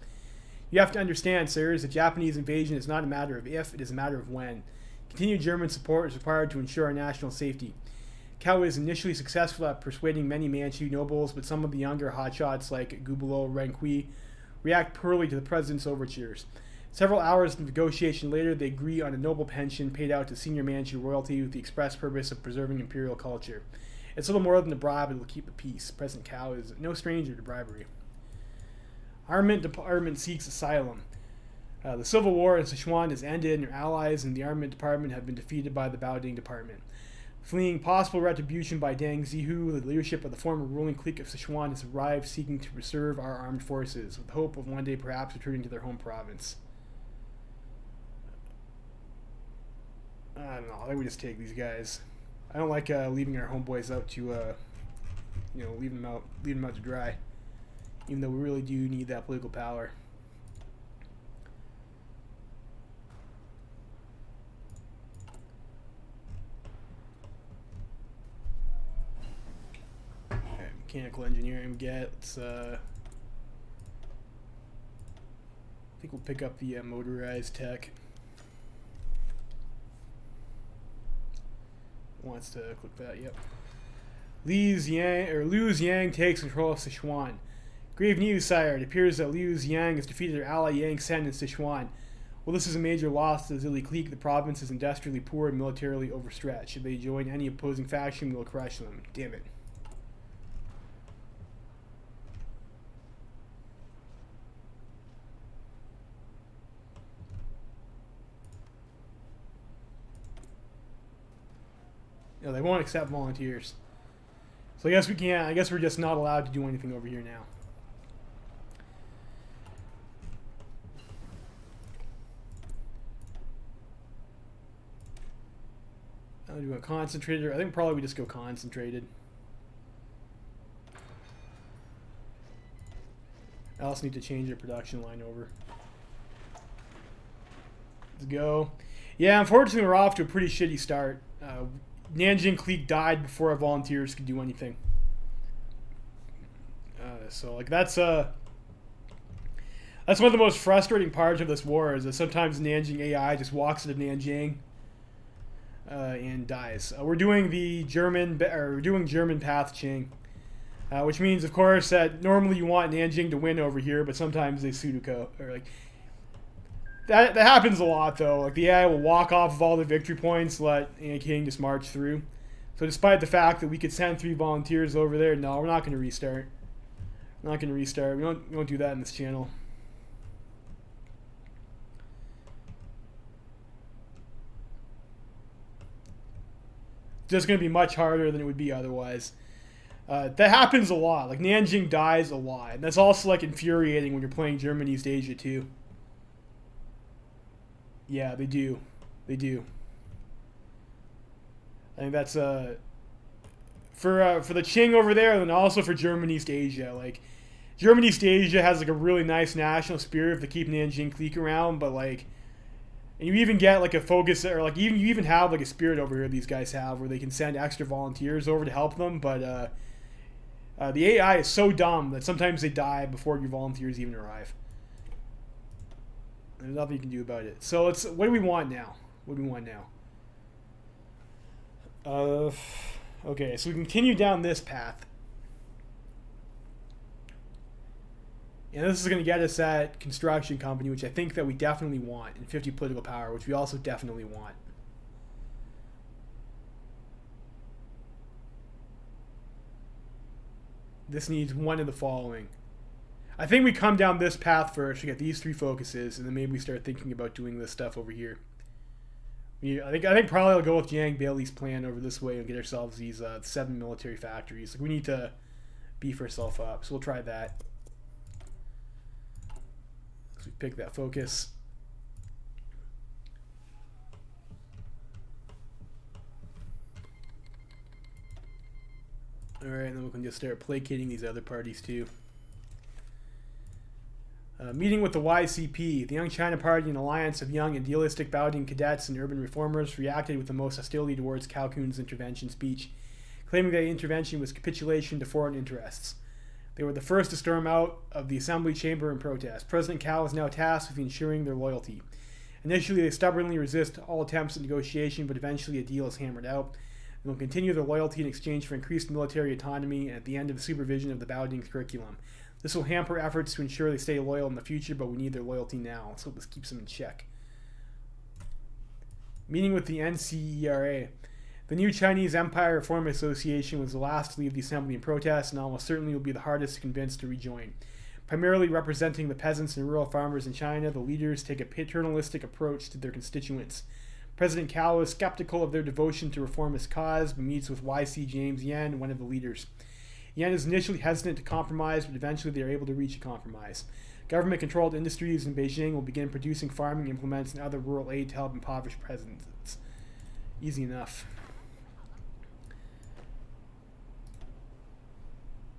You have to understand, sirs, the Japanese invasion is not a matter of if, it is a matter of when. Continued German support is required to ensure our national safety. Cao was initially successful at persuading many Manchu nobles, but some of the younger hotshots like Gubalo Renqui react poorly to the president's overtures. Several hours of negotiation later, they agree on a noble pension paid out to senior Manchu royalty with the express purpose of preserving imperial culture. It's little more than a bribe, but it will keep the peace. President Cao is no stranger to bribery. Armament Department seeks asylum. The civil war in Sichuan has ended, and their allies in the Armament Department have been defeated by the Baoding Department. Fleeing possible retribution by Deng Zihu, the leadership of the former ruling clique of Sichuan has arrived seeking to preserve our armed forces, with the hope of one day perhaps returning to their home province. I don't know, I think we just take these guys. I don't like leaving our homeboys out to, leaving them out to dry. Even though we really do need that political power. Mechanical engineering we get. Let's, I think we'll pick up the motorized tech. Wants to click that, yep. Liu Ziyang takes control of Sichuan. Grave news, sire. It appears that Liu Ziyang has defeated her ally Yang Sen in Sichuan. Well, this is a major loss to the Zili clique. The province is industrially poor and militarily overstretched. Should they join any opposing faction, we will crush them. Damn it. No, they won't accept volunteers. So I guess we can't. I guess we're just not allowed to do anything over here now. I'll do a concentrated. I think probably we just go concentrated. I also need to change the production line over. Let's go. Yeah, unfortunately, we're off to a pretty shitty start. Nanjing clique died before our volunteers could do anything. So like that's one of the most frustrating parts of this war is that sometimes Nanjing AI just walks into Nanjing and dies. We're doing the German path Qing, which means of course that normally you want Nanjing to win over here, but sometimes they Sudoku or like. That happens a lot, though. Like, the AI will walk off of all the victory points, let King just march through. So despite the fact that we could send 3 volunteers over there, no, we're not going to restart. We're not going to restart. We don't do that in this channel. It's just going to be much harder than it would be otherwise. That happens a lot. Like, Nanjing dies a lot. And that's also, like, infuriating when you're playing German East Asia, too. Yeah, they do. They do. I think that's for the Qing over there, and also for German East Asia. Like, German East Asia has like a really nice national spirit to keep Nanjing clique around, but like, and you even get like a focus, or like you even have like a spirit over here these guys have, where they can send extra volunteers over to help them. But the AI is so dumb that sometimes they die before your volunteers even arrive. There's nothing you can do about it. So let's. What do we want now? What do we want now? Okay, so we continue down this path. And this is going to get us at construction company, which I think that we definitely want, and 50 political power, which we also definitely want. This needs one of the following. I think we come down this path first. We get these 3 focuses, and then maybe we start thinking about doing this stuff over here. I think probably I'll go with Jiang Bailey's plan over this way and get ourselves these 7 military factories. Like, we need to beef ourselves up, so we'll try that. So we Pick that focus. Alright, and then we can just start placating these other parties too. Meeting with the YCP, the Young China Party, an alliance of young idealistic Baoding cadets and urban reformers, reacted with the most hostility towards Cao Kun's intervention speech, claiming that the intervention was capitulation to foreign interests. They were the first to storm out of the assembly chamber in protest. President Cao is now tasked with ensuring their loyalty. Initially, they stubbornly resist all attempts at negotiation, but eventually a deal is hammered out. They will continue their loyalty in exchange for increased military autonomy and at the end of the supervision of the Baoding curriculum. This will hamper efforts to ensure they stay loyal in the future, but we need their loyalty now. Let's hope this keeps them in check. Meeting with the NCERA. The new Chinese Empire Reform Association was the last to leave the assembly in protest and almost certainly will be the hardest to convince to rejoin. Primarily representing the peasants and rural farmers in China, the leaders take a paternalistic approach to their constituents. President Cao is skeptical of their devotion to reformist cause, but meets with YC James Yan, one of the leaders. Yan is initially hesitant to compromise, but eventually they are able to reach a compromise. Government-controlled industries in Beijing will begin producing farming implements and other rural aid to help impoverished peasants. Easy enough.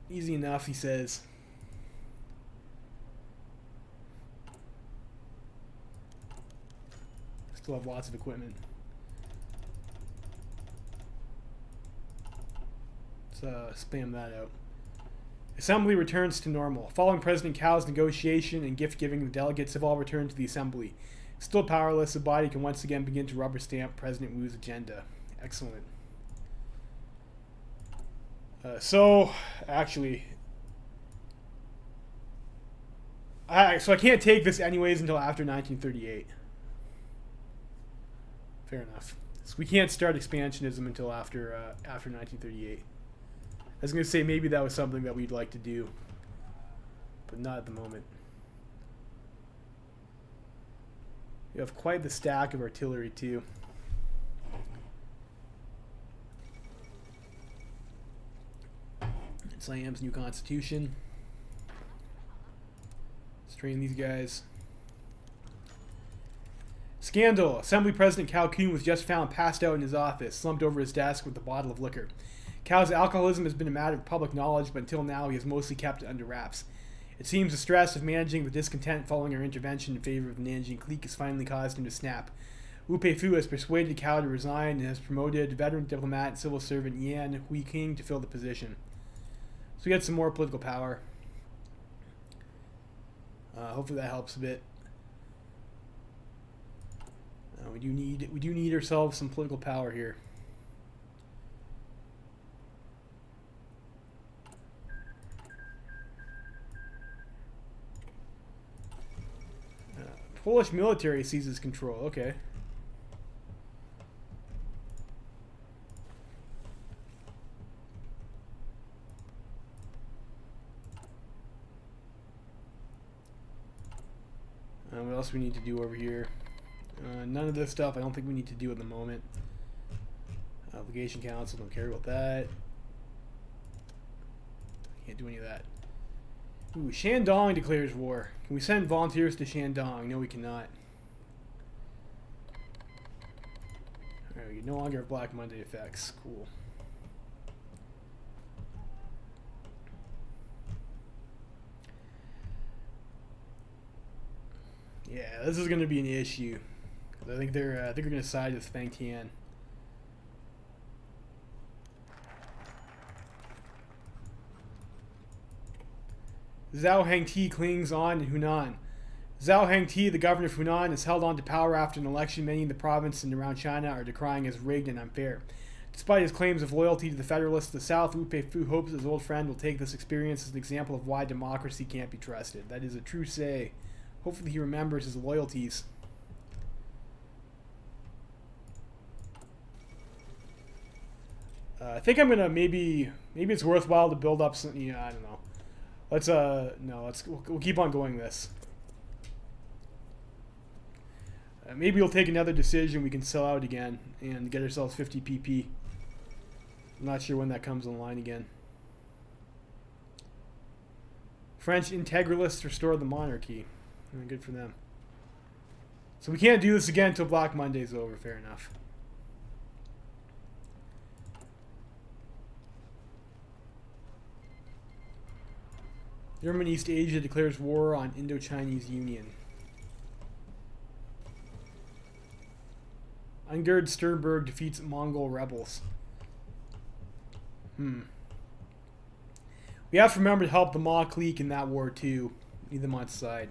Easy enough, he says. Still have lots of equipment. Let's spam that out. Assembly returns to normal. Following President Cao's negotiation and gift-giving, the delegates have all returned to the assembly. Still powerless, the body can once again begin to rubber stamp President Wu's agenda. Excellent. So I can't take this anyways until after 1938. Fair enough. So we can't start expansionism until after 1938. I was going to say maybe that was something that we'd like to do, but not at the moment. You have quite the stack of artillery too. Siam's new constitution. Let's train these guys. Scandal. Assembly President Cao Kun was just found passed out in his office, slumped over his desk with a bottle of liquor. Cao's alcoholism has been a matter of public knowledge, but until now he has mostly kept it under wraps. It seems the stress of managing the discontent following our intervention in favor of the Nanjing clique has finally caused him to snap. Wu Peifu has persuaded Cao to resign and has promoted veteran diplomat and civil servant Yan Qing to fill the position. So we get some more political power. Hopefully that helps a bit. We do need ourselves some political power here. Polish military seizes control. Okay. What else we need to do over here? None of this stuff I don't think we need to do at the moment. Obligation Council, don't care about that. Can't do any of that. Ooh, Shandong declares war. Can we send volunteers to Shandong? No, we cannot. Alright, we no longer have Black Monday effects. Cool. Yeah, this is going to be an issue. I think they're going to side with Feng Tian. Zhao Hengti clings on in Hunan. Zhao Hengti, the governor of Hunan, is held on to power after an election many in the province and around China are decrying as rigged and unfair. Despite his claims of loyalty to the Federalists of the South, Wu Peifu hopes his old friend will take this experience as an example of why democracy can't be trusted. That is a true say. Hopefully he remembers his loyalties. I think I'm gonna maybe it's worthwhile to build up some. I don't know. We'll keep on going this. Maybe we'll take another decision. We can sell out again and get ourselves 50 PP. I'm not sure when that comes online again. French integralists restore the monarchy. Good for them. So we can't do this again until Black Monday's over. Fair enough. German East Asia declares war on Indo-Chinese Union. Ungerd Sternberg defeats Mongol rebels. We have to remember to help the Ma clique in that war too. Need them on side.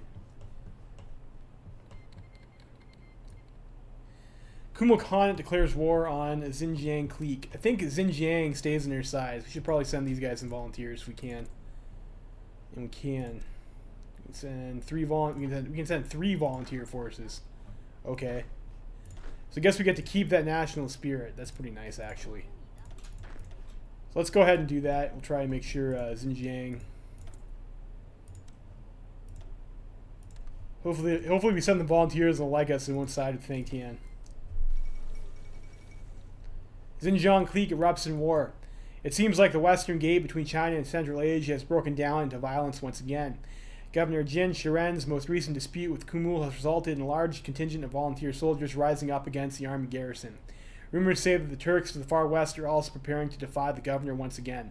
Kumo Khan declares war on Xinjiang clique. I think Xinjiang stays on their side. We should probably send these guys some volunteers if we can. And we can. We can send we can send 3 volunteer forces. Okay. So I guess we get to keep that national spirit. That's pretty nice, actually. So let's go ahead and do that. We'll try and make sure Xinjiang. Hopefully we send the volunteers and they'll like us and won't side with Feng Tian. Xinjiang clique erupts in war. It seems like the western gate between China and Central Asia has broken down into violence once again. Governor Jin Shiren's most recent dispute with Kumul has resulted in a large contingent of volunteer soldiers rising up against the army garrison. Rumors say that the Turks to the far west are also preparing to defy the governor once again.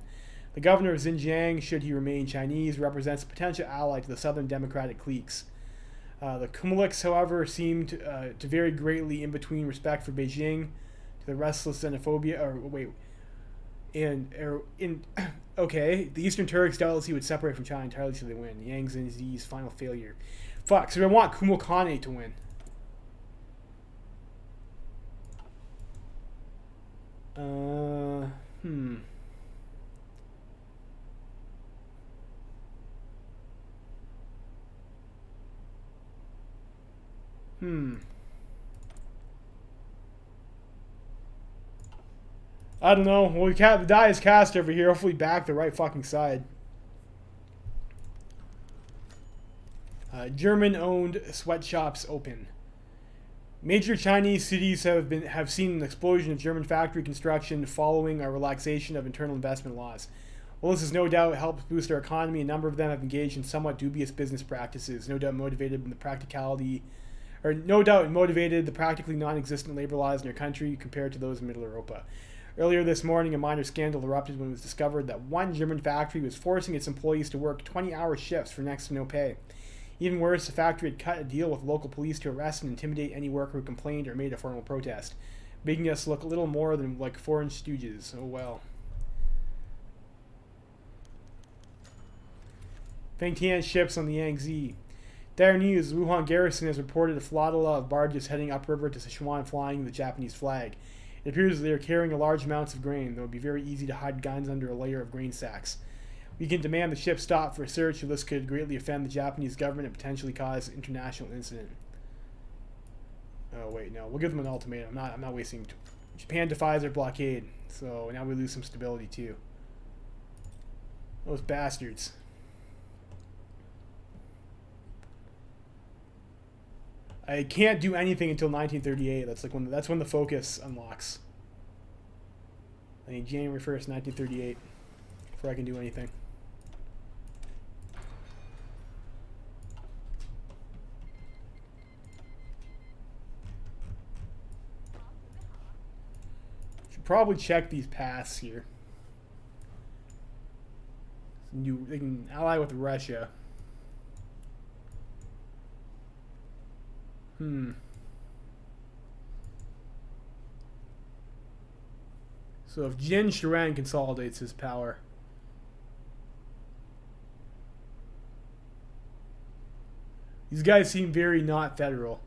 The governor of Xinjiang, should he remain Chinese, represents a potential ally to the southern democratic cliques. The Kumuliks, however, seem to vary greatly in between respect for Beijing to the restless xenophobia. Okay, the Eastern Turks doubtlessly would separate from China entirely so they win. Yang Zinzi's final failure. Fuck, so I want Kumo Kane to win. I don't know. Well, the die is cast over here. Hopefully back the right fucking side. German-owned sweatshops open. Major Chinese cities have seen an explosion of German factory construction following a relaxation of internal investment laws. While this has no doubt helped boost our economy, a number of them have engaged in somewhat dubious business practices, no doubt motivated the practically non-existent labor laws in our country compared to those in Middle Europa. Earlier this morning, a minor scandal erupted when it was discovered that one German factory was forcing its employees to work 20-hour shifts for next to no pay. Even worse, the factory had cut a deal with local police to arrest and intimidate any worker who complained or made a formal protest, making us look a little more than like foreign stooges. Oh well. Feng Tian ships on the Yangtze. Dire news, the Wuhan garrison has reported a flotilla of barges heading upriver to Sichuan flying the Japanese flag. It appears that they are carrying large amounts of grain, though it would be very easy to hide guns under a layer of grain sacks. We can demand the ship stop for a search, or this could greatly offend the Japanese government and potentially cause an international incident. Oh wait, no, we'll give them an ultimatum. I'm not wasting. Japan defies our blockade, so now we lose some stability too. Those bastards. I can't do anything until 1938. That's when the focus unlocks. I think January 1st, 1938, before I can do anything. Should probably check these paths here. They can ally with Russia. So if Jin Shiren consolidates his power, these guys seem very not federal.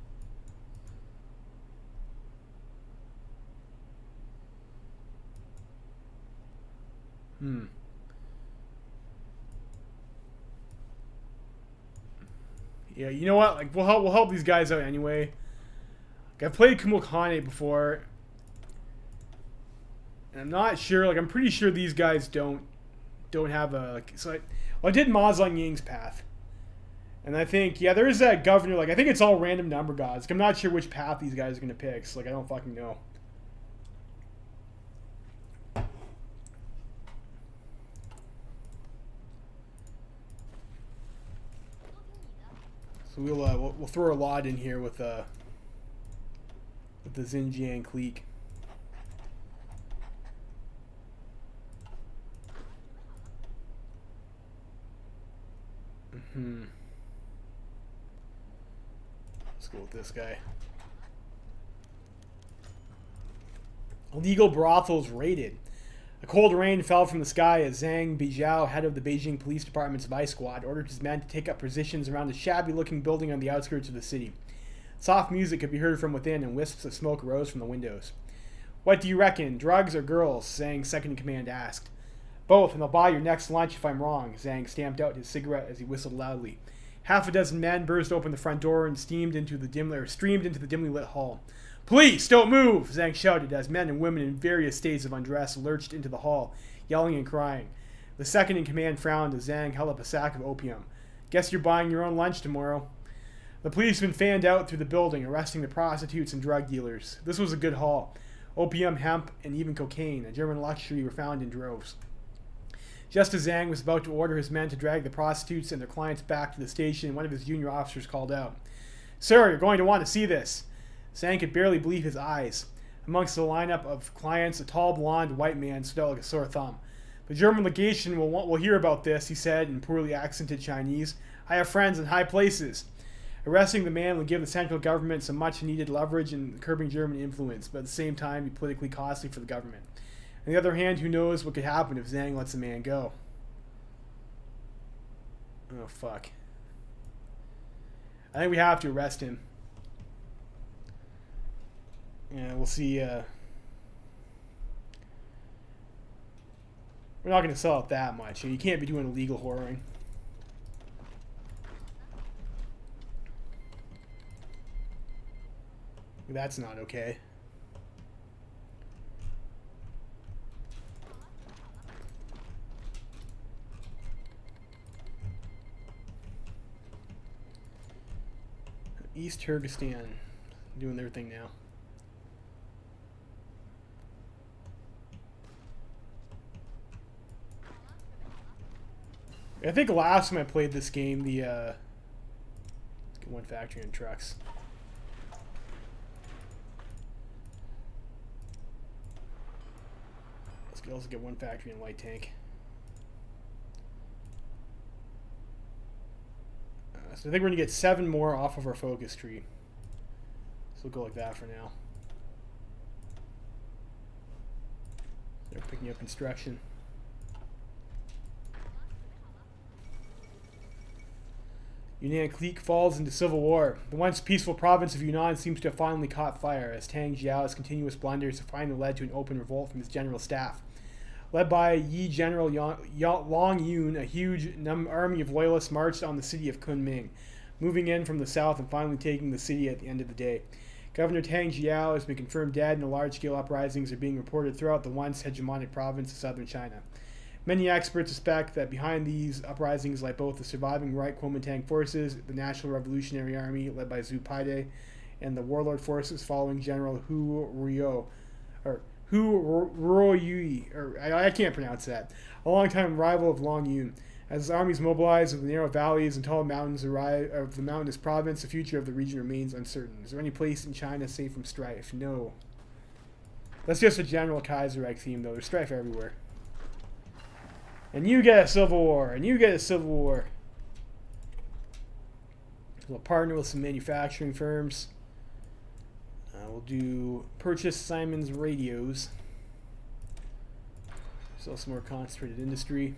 Yeah, you know what? Like we'll help these guys out anyway. Like, I've played Kumokane before, and I'm not sure. Like I'm pretty sure these guys don't have a. Like, so I did Ma Zhongying's path, and I think there is that governor. Like I think it's all random number gods. Like, I'm not sure which path these guys are gonna pick. So like I don't fucking know. So we'll throw a lot in here with the Xinjiang clique. Let's go with this guy. Illegal brothels raided. A cold rain fell from the sky as Zhang Bijiao, head of the Beijing Police Department's Vice Squad, ordered his men to take up positions around a shabby-looking building on the outskirts of the city. Soft music could be heard from within, and wisps of smoke rose from the windows. "What do you reckon, drugs or girls?" Zhang's second-in-command asked. "Both, and I'll buy your next lunch if I'm wrong." Zhang stamped out his cigarette as he whistled loudly. Half a dozen men burst open the front door and streamed into the dimly lit hall. "Police, don't move!" Zhang shouted as men and women in various states of undress lurched into the hall, yelling and crying. The second-in-command frowned as Zhang held up a sack of opium. "Guess you're buying your own lunch tomorrow." The policemen fanned out through the building, arresting the prostitutes and drug dealers. This was a good haul. Opium, hemp, and even cocaine, a German luxury, were found in droves. Just as Zhang was about to order his men to drag the prostitutes and their clients back to the station, one of his junior officers called out, "Sir, you're going to want to see this." Zhang could barely believe his eyes. Amongst the lineup of clients, a tall, blonde, white man stood out like a sore thumb. "The German legation will hear about this," he said in poorly accented Chinese. "I have friends in high places." Arresting the man would give the central government some much-needed leverage in curbing German influence, but at the same time be politically costly for the government. On the other hand, who knows what could happen if Zhang lets the man go. Oh, fuck. I think we have to arrest him. Yeah, we'll see. We're not going to sell it that much. You can't be doing illegal whoring. That's not okay. East Kyrgyzstan doing their thing now. I think last time I played this game, let's get one factory and trucks. Let's also get one factory and light tank. So I think we're gonna get 7 more off of our focus tree. So we'll go like that for now. They're picking up construction. Yunnan clique falls into civil war. The once peaceful province of Yunnan seems to have finally caught fire as Tang Jiao's continuous blunders have finally led to an open revolt from his general staff. Led by Yi General Long Yun, a huge army of loyalists marched on the city of Kunming, moving in from the south and finally taking the city at the end of the day. Governor Tang Jiao has been confirmed dead, and large-scale uprisings are being reported throughout the once hegemonic province of southern China. Many experts suspect that behind these uprisings lie both the surviving right Kuomintang forces, the National Revolutionary Army led by Zhu Paide, and the warlord forces following General Hu Ruoyui, I can't pronounce that, a longtime rival of Long Yun. As his armies mobilize over the narrow valleys and tall mountains of the mountainous province, the future of the region remains uncertain. Is there any place in China safe from strife? No. That's just a general Kaiserreich theme, though. There's strife everywhere. And you get a civil war, and you get a civil war. We'll partner with some manufacturing firms. We'll do purchase Simon's radios. Sell some more concentrated industry.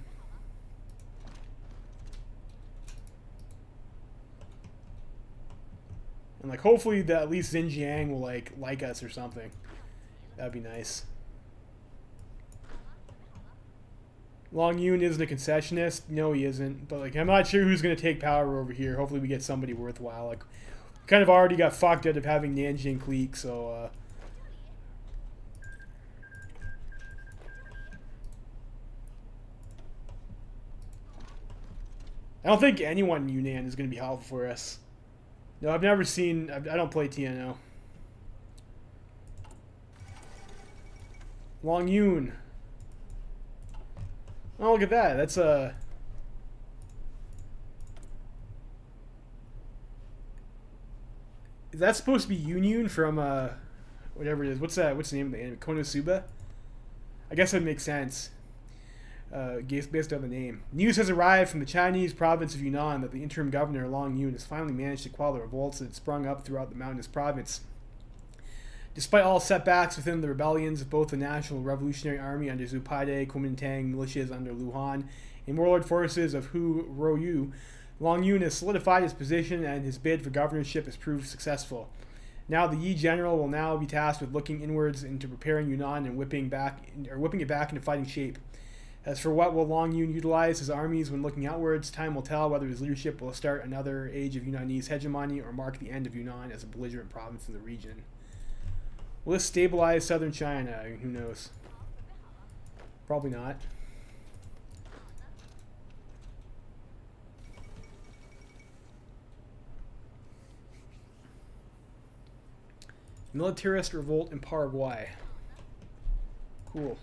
And like hopefully that at least Xinjiang will like us or something. That'd be nice. Long Yun isn't a concessionist. No, he isn't. But like I'm not sure who's gonna take power over here. Hopefully we get somebody worthwhile. Like kind of already got fucked out of having Nanjing clique, so I don't think anyone in Yunnan is going to be helpful for us. No, I've never seen... I don't play TNO. Long Yun. Oh, look at that. That's a... Is that supposed to be Yun from whatever it is? What's that? What's the name of the anime? Konosuba? I guess that makes sense. Based on the name. News has arrived from the Chinese province of Yunnan that the interim governor, Long Yun, has finally managed to quell the revolts that had sprung up throughout the mountainous province. Despite all setbacks within the rebellions of both the National Revolutionary Army under Zhu Paide, Kuomintang militias under Lu Han, and warlord forces of Hu Ruoyu, Long Yun has solidified his position and his bid for governorship has proved successful. Now the Yi general will now be tasked with looking inwards into preparing Yunnan and whipping it back into fighting shape. As for what will Long Yun utilize his armies when looking outwards, time will tell whether his leadership will start another age of Yunnanese hegemony or mark the end of Yunnan as a belligerent province in the region. Will this stabilize southern China? I mean, who knows? Probably not. Militarist revolt in Paraguay. Cool.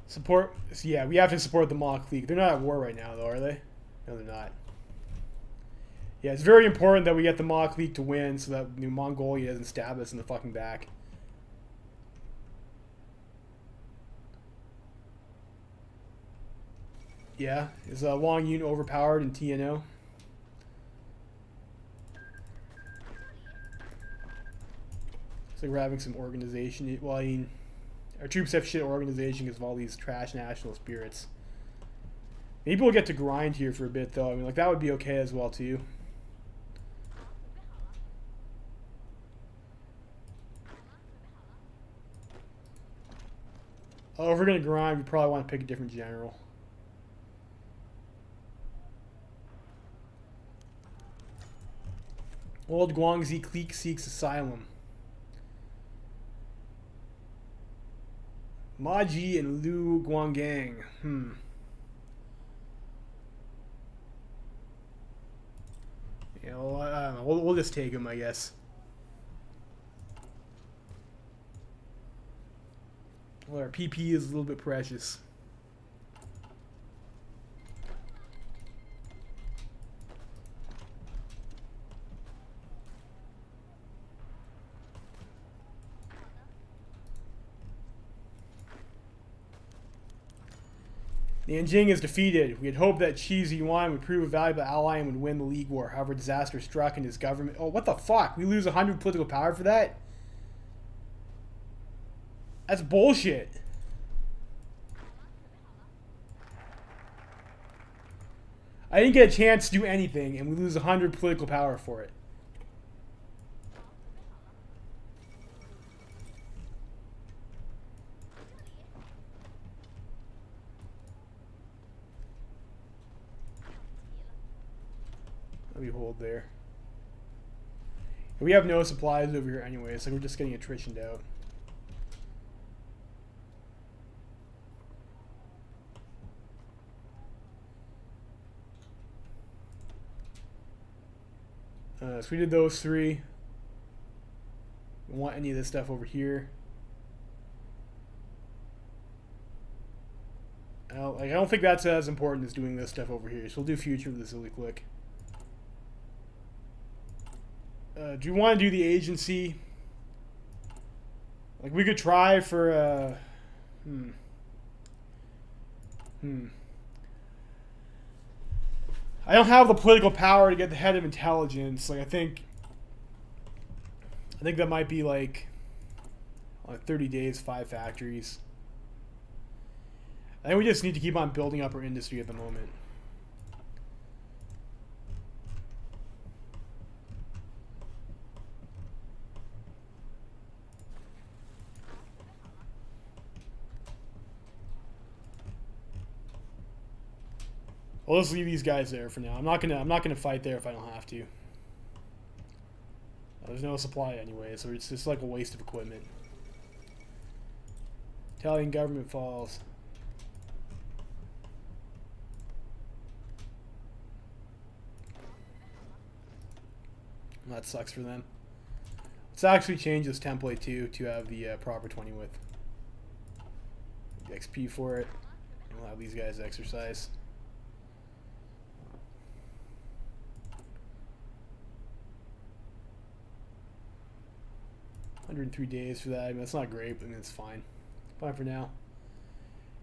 Support. Yeah, we have to support the Mach League. They're not at war right now, though, are they? No, they're not. Yeah, it's very important that we get the Mach League to win so that New Mongolia doesn't stab us in the fucking back. Yeah, is Long Yun overpowered in TNO? It's like we're having some organization. Well, I mean, our troops have shit organization because of all these trash national spirits. Maybe we'll get to grind here for a bit, though. I mean, like, that would be okay as well, too. Oh, if we're going to grind, we probably want to pick a different general. Old Guangxi clique seeks asylum. Ma Ji and Lu Guanggang. Yeah, well, I don't know. We'll just take him, I guess. Well, our PP is a little bit precious. The Nanjing is defeated. We had hoped that Qi Ziyuan would prove a valuable ally and would win the League War. However, disaster struck and his government... Oh, what the fuck? We lose 100 political power for that? That's bullshit. I didn't get a chance to do anything, and we lose 100 political power for it. Let me hold there. We have no supplies over here anyway, so we're just getting attritioned out. So we did those three. We don't want any of this stuff over here. I don't think that's as important as doing this stuff over here, so we'll do future with this really quick. Do you want to do the agency? Like, we could try for, I don't have the political power to get the head of intelligence. Like, I think that might be like 30 days, 5 factories. I think we just need to keep on building up our industry at the moment. Well, let's leave these guys there for now. I'm not gonna fight there if I don't have to. There's no supply anyway, so it's just like a waste of equipment. Italian government falls. That sucks for them. Let's actually change this template too to have the proper 20 width. XP for it. And we'll have these guys exercise. $103 days for that. I mean, that's not great, but I mean, it's fine. Fine for now.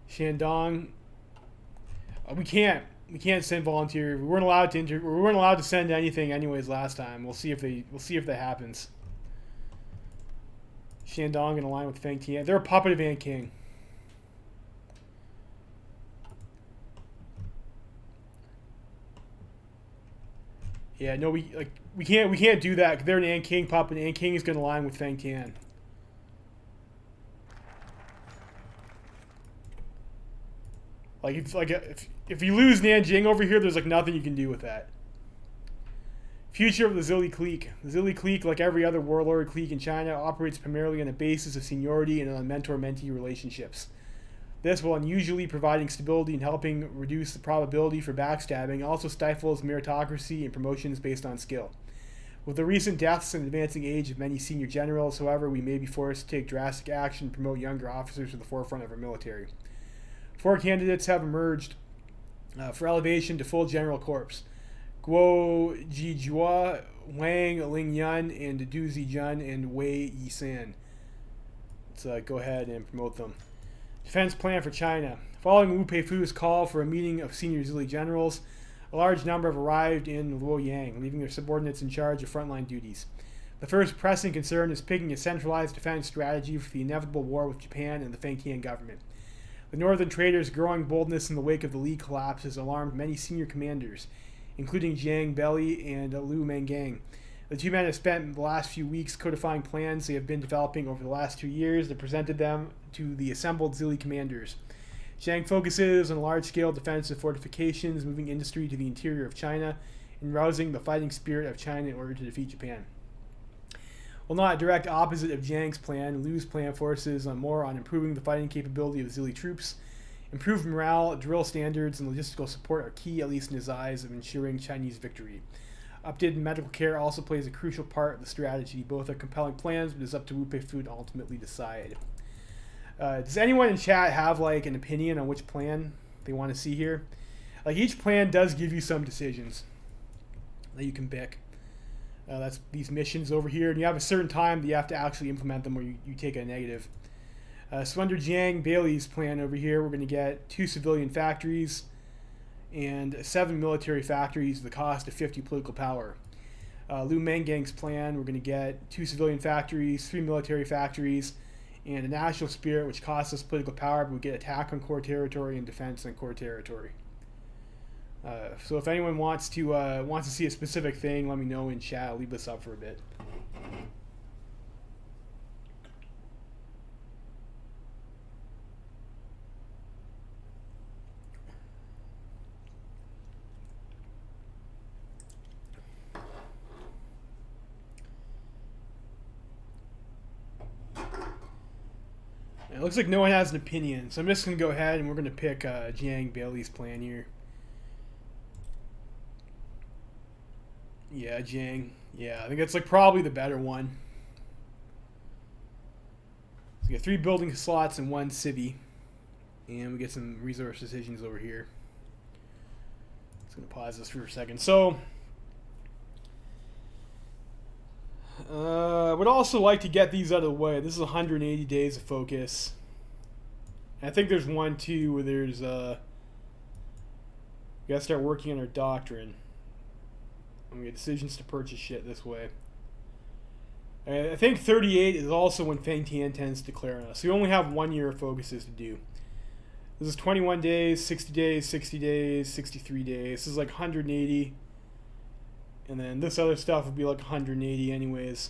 Shandong. We can't send volunteers. We weren't allowed to send anything anyways last time. We'll see if that happens. Shandong in line with Feng Tian. They're a puppet of King. Yeah, no, we can't do that. They're an King puppet, and King is going to align with Feng Tian. If you lose Nanjing over here, there's like nothing you can do with that. Future of the Zili clique. The Zili clique, like every other warlord clique in China, operates primarily on a basis of seniority and on mentor-mentee relationships. This, while unusually providing stability and helping reduce the probability for backstabbing, also stifles meritocracy and promotions based on skill. With the recent deaths and advancing age of many senior generals, however, we may be forced to take drastic action and promote younger officers to the forefront of our military. 4 candidates have emerged for elevation to full general corps. Guo Jijua, Wang Lingyun, and Du Zijun, and Wei Yisan. Let's go ahead and promote them. Defense plan for China. Following Wu Peifu's call for a meeting of senior Zili generals, a large number have arrived in Luoyang, leaving their subordinates in charge of frontline duties. The first pressing concern is picking a centralized defense strategy for the inevitable war with Japan and the Feng Tian government. The northern traders' growing boldness in the wake of the Li collapse has alarmed many senior commanders, including Jiang Beli and Liu Mengang. The two men have spent the last few weeks codifying plans they have been developing over the last 2 years that presented them to the assembled Zili commanders. Jiang focuses on large-scale defensive fortifications, moving industry to the interior of China, and rousing the fighting spirit of China in order to defeat Japan. While not a direct opposite of Jiang's plan, Liu's plan focuses more on improving the fighting capability of Zili troops. Improved morale, drill standards, and logistical support are key, at least in his eyes, of ensuring Chinese victory. Updated medical care also plays a crucial part of the strategy. Both are compelling plans, but it's up to Wu Peifu to ultimately decide. Does anyone in chat have like an opinion on which plan they want to see here? Like each plan does give you some decisions that you can pick. That's these missions over here, and you have a certain time that you have to actually implement them, or you take a negative. So under Jiang Bailey's plan over here, we're going to get 2 civilian factories and 7 military factories at the cost of 50 political power. Liu Mengang's plan, we're going to get 2 civilian factories, 3 military factories, and a national spirit, which costs us political power, but we get attack on core territory and defense on core territory. So if anyone wants to see a specific thing, let me know in chat. I'll leave this up for a bit. It looks like no one has an opinion, so I'm just going to go ahead and we're going to pick Jiang Bailey's plan here. Yeah, Jiang. Yeah, I think that's like probably the better one. So we get 3 building slots and 1 civvy. And we get some resource decisions over here. Just going to pause this for a second. So, I would also like to get these out of the way. This is 180 days of focus. And I think there's one too where there's we gotta start working on our doctrine. And we get decisions to purchase shit this way. I think 38 is also when Feng Tian tends to declare on us. So we only have 1 year of focuses to do. This is 21 days, 60 days, 60 days, 63 days. This is like 180. And then this other stuff would be like 180 anyways.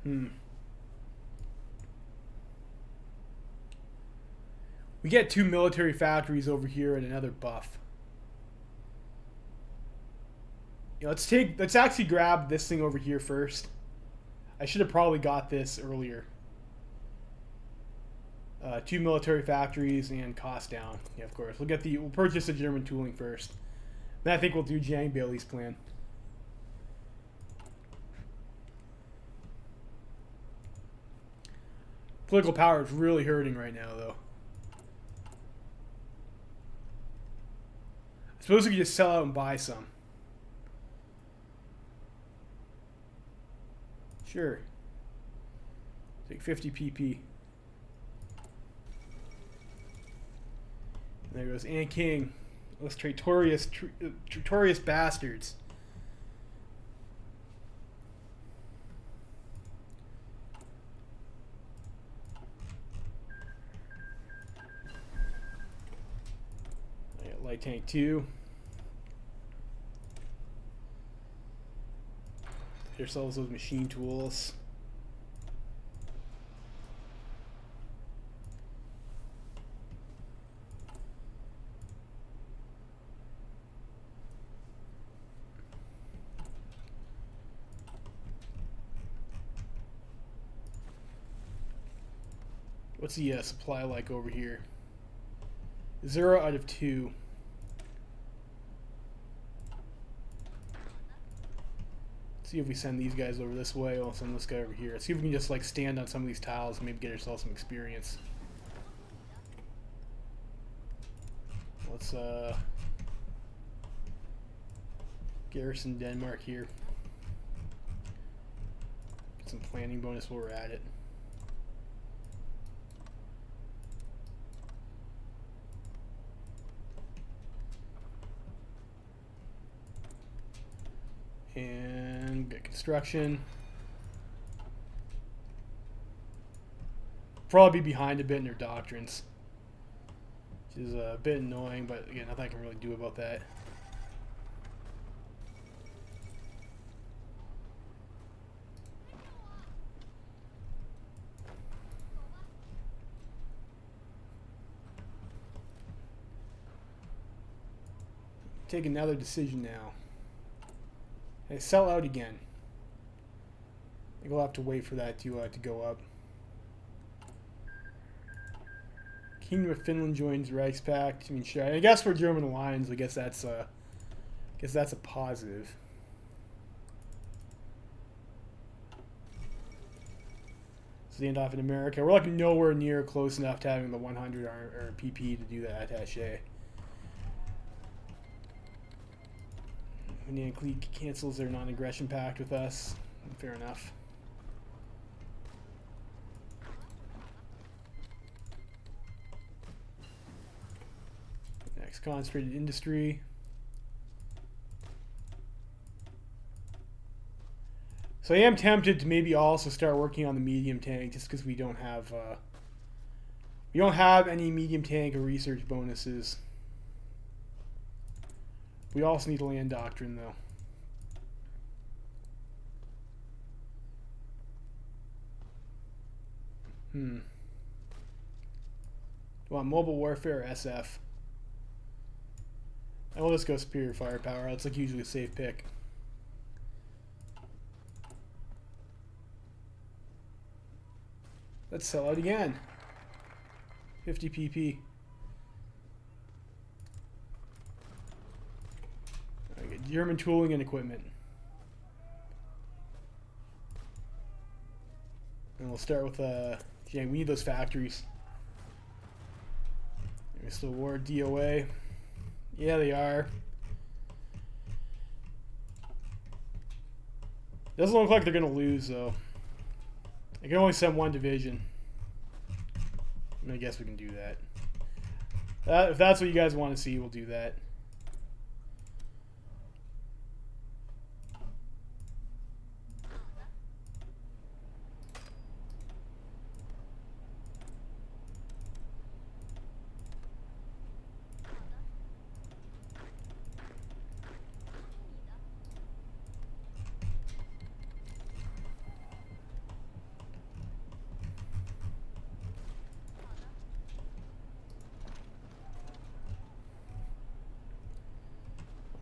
We get 2 military factories over here and another buff. Yeah, let's actually grab this thing over here first. I should have probably got this earlier. 2 military factories and cost down. Yeah, of course. We'll purchase the German tooling first. Then I think we'll do Jiang Bailey's plan. Political power is really hurting right now, though. I suppose we could just sell out and buy some. Sure. Take 50 PP. And there goes Ann King. Those traitorous bastards. I got light tank 2. Get ourselves those machine tools. What's the supply like over here? 0 out of 2. See if we send these guys over this way. I'll send this guy over here. See if we can just like stand on some of these tiles and maybe get ourselves some experience. Let's garrison Denmark here. Get some planning bonus while we're at it. And get construction. Probably be behind a bit in their doctrines, which is a bit annoying, but again, nothing I can really do about that. Take another decision now. Hey, sell out again. I think we'll have to wait for that to go up. Kingdom of Finland joins Reichspakt. I mean, sure. I guess we're German alliance. I guess that's a positive. Standoff in America. We're like nowhere near close enough to having the 100 or PP to do that attaché. Indian Clique cancels their non-aggression pact with us. Fair enough. Next, concentrated industry. So I am tempted to maybe also start working on the medium tank, just because we don't have any medium tank or research bonuses. We also need a land doctrine, though. Do I want mobile warfare or SF? I will just go superior firepower. That's like usually a safe pick. Let's sell out again. 50 PP. German tooling and equipment. And we'll start with we need those factories. They're still war DOA. Yeah, they are. Doesn't look like they're gonna lose though. I can only send one division. I guess we can do that. If that's what you guys want to see, we'll do that.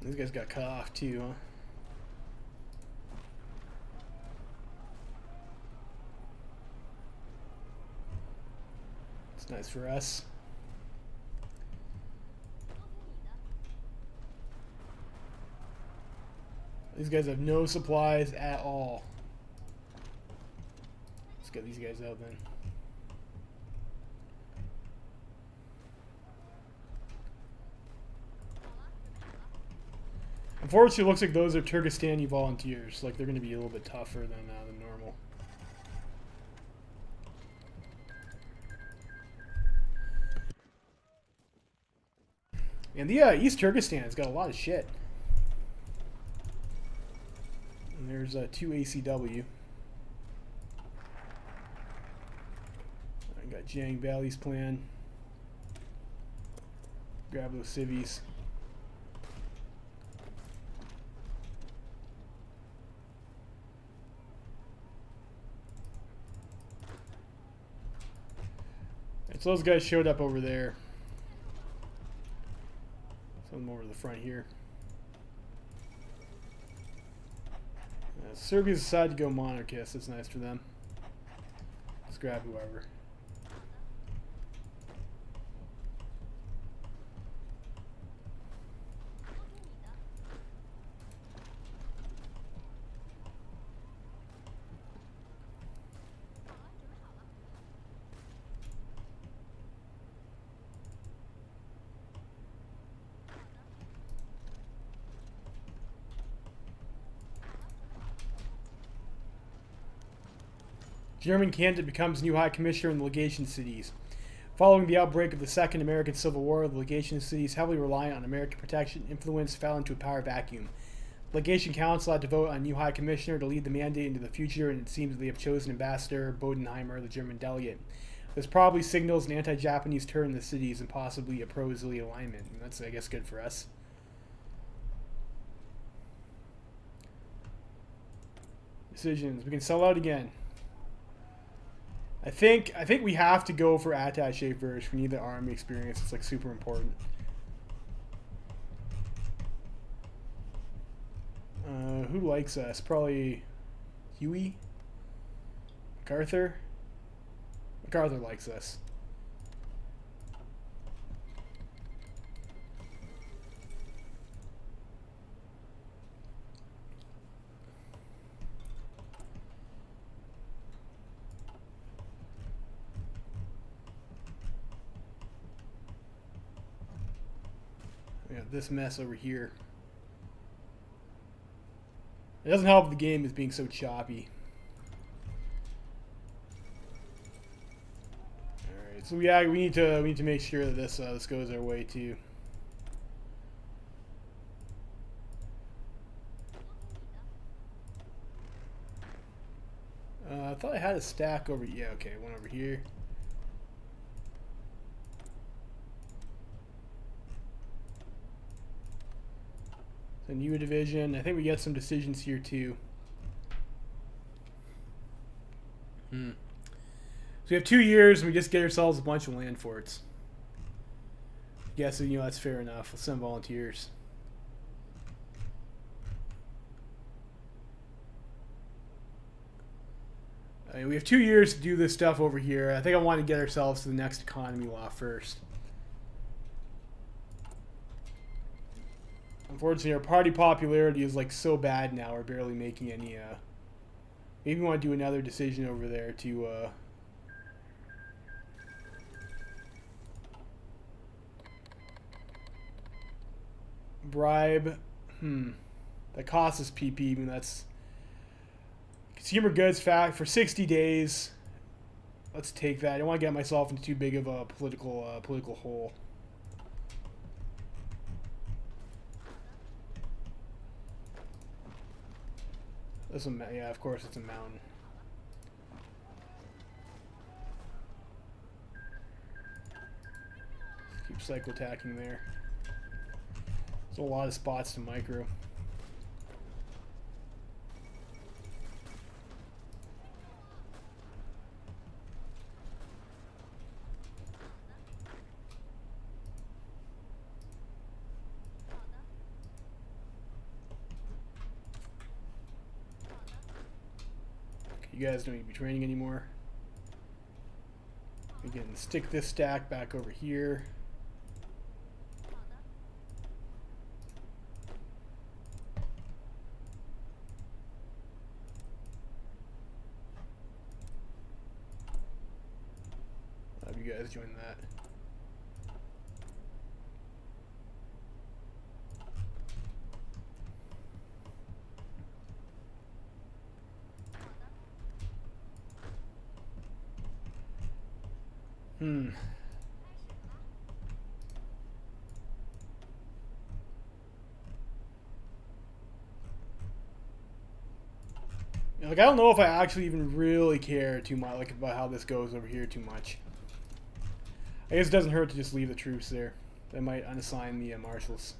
These guys got cut off too, huh? It's nice for us. These guys have no supplies at all. Let's get these guys out then. Unfortunately, it looks like those are Turkestani volunteers. Like, they're going to be a little bit tougher than normal. And the East Turkestan has got a lot of shit. And there's 2 ACW. I got Jiang Valley's plan. Grab those civvies. So those guys showed up over there. Send them over to the front here. Serbia's decided to go monarchist. That's nice for them. Let's grab whoever. German candidate becomes new high commissioner in the legation cities. Following the outbreak of the Second American Civil War, the legation cities, heavily reliant on American protection influence, fell into a power vacuum. The legation council had to vote on a new high commissioner to lead the mandate into the future, and it seems they have chosen Ambassador Bodenheimer, the German delegate. This probably signals an anti-Japanese turn in the cities and possibly a pro-Israeli alignment. And that's, I guess, good for us. Decisions. We can sell out again. I think we have to go for attaché first. We need the army experience. It's like super important. Who likes us? Probably Huey? MacArthur? MacArthur likes us. We got this mess over here. It doesn't help the game is being so choppy. Alright, so yeah, we need to make sure that this goes our way too. I thought I had a stack over. Yeah, okay, one over here. So new division. I think we get some decisions here too. So we have 2 years and we just get ourselves a bunch of land forts. Guessing, that's fair enough. Let's send volunteers. I mean, we have 2 years to do this stuff over here. I think I want to get ourselves to the next economy law first. Unfortunately, our party popularity is like so bad now. We're barely making any. Maybe we want to do another decision over there to. Bribe. That costs us PP. I mean, that's. Consumer goods fact for 60 days. Let's take that. I don't want to get myself into too big of a political hole. This one, yeah, of course it's a mountain. Keep cycle attacking there. There's a lot of spots to micro. You guys don't need to be training anymore. Again, stick this stack back over here. Have you guys join that. Hmm. Like, I don't know if I actually even really care too much, like, about how this goes over here too much. I guess it doesn't hurt to just leave the troops there. They might unassign the marshals.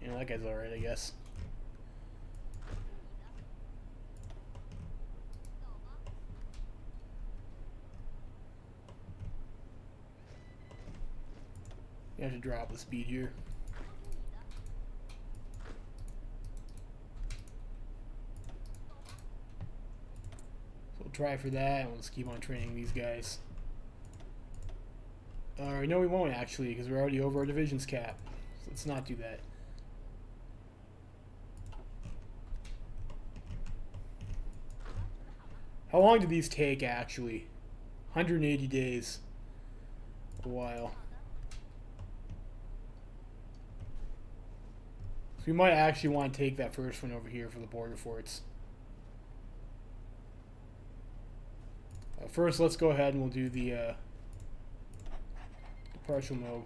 You know, that guy's alright, I guess. You have to drop the speed here. So we'll try for that, and we'll just keep on training these guys. Alright, no we won't actually, because we're already over our divisions cap. So let's not do that. How long did these take actually? 180 days. A while. So we might actually want to take that first one over here for the border forts. First, let's go ahead and we'll do the partial mode.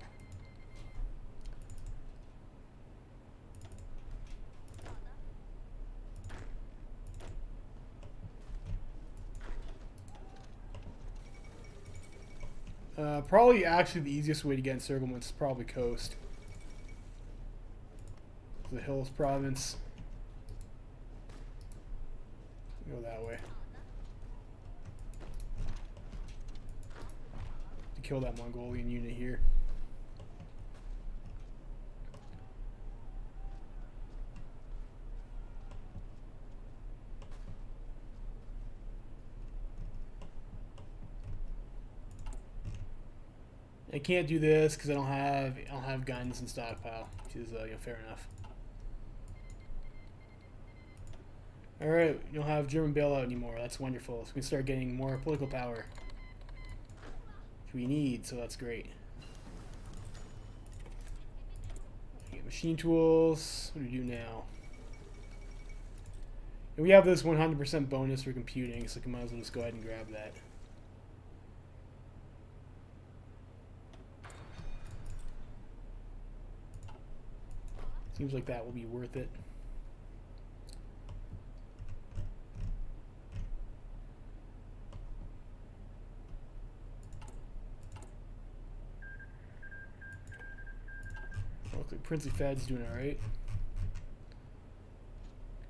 Probably actually the easiest way to get encirclement is probably coast. The Hills province. Go that way. To kill that Mongolian unit here. I can't do this because I don't have guns in stockpile, which is fair enough. All right, we don't have German bailout anymore. That's wonderful. So we can start getting more political power, which we need. So that's great. Get machine tools. What do we do now? And we have this 100% bonus for computing, so we might as well just go ahead and grab that. Seems like that will be worth it. Looks like Princely Fed's doing alright.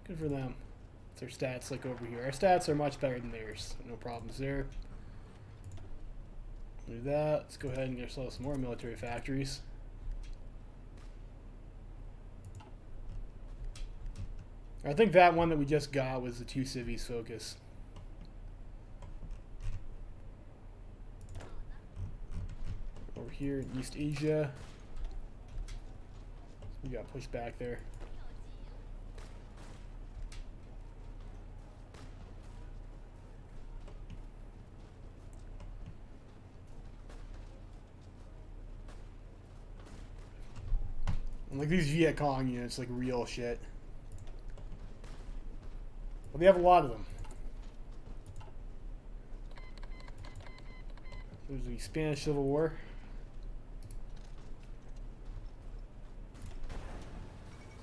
Good for them. What's their stats like over here? Our stats are much better than theirs. No problems there. Do that. Let's go ahead and get ourselves some more military factories. I think that one that we just got was the 2 civies focus. Over here in East Asia. We got pushed back there. And like these Viet Cong units, like real shit. But they have a lot of them. There's the Spanish Civil War.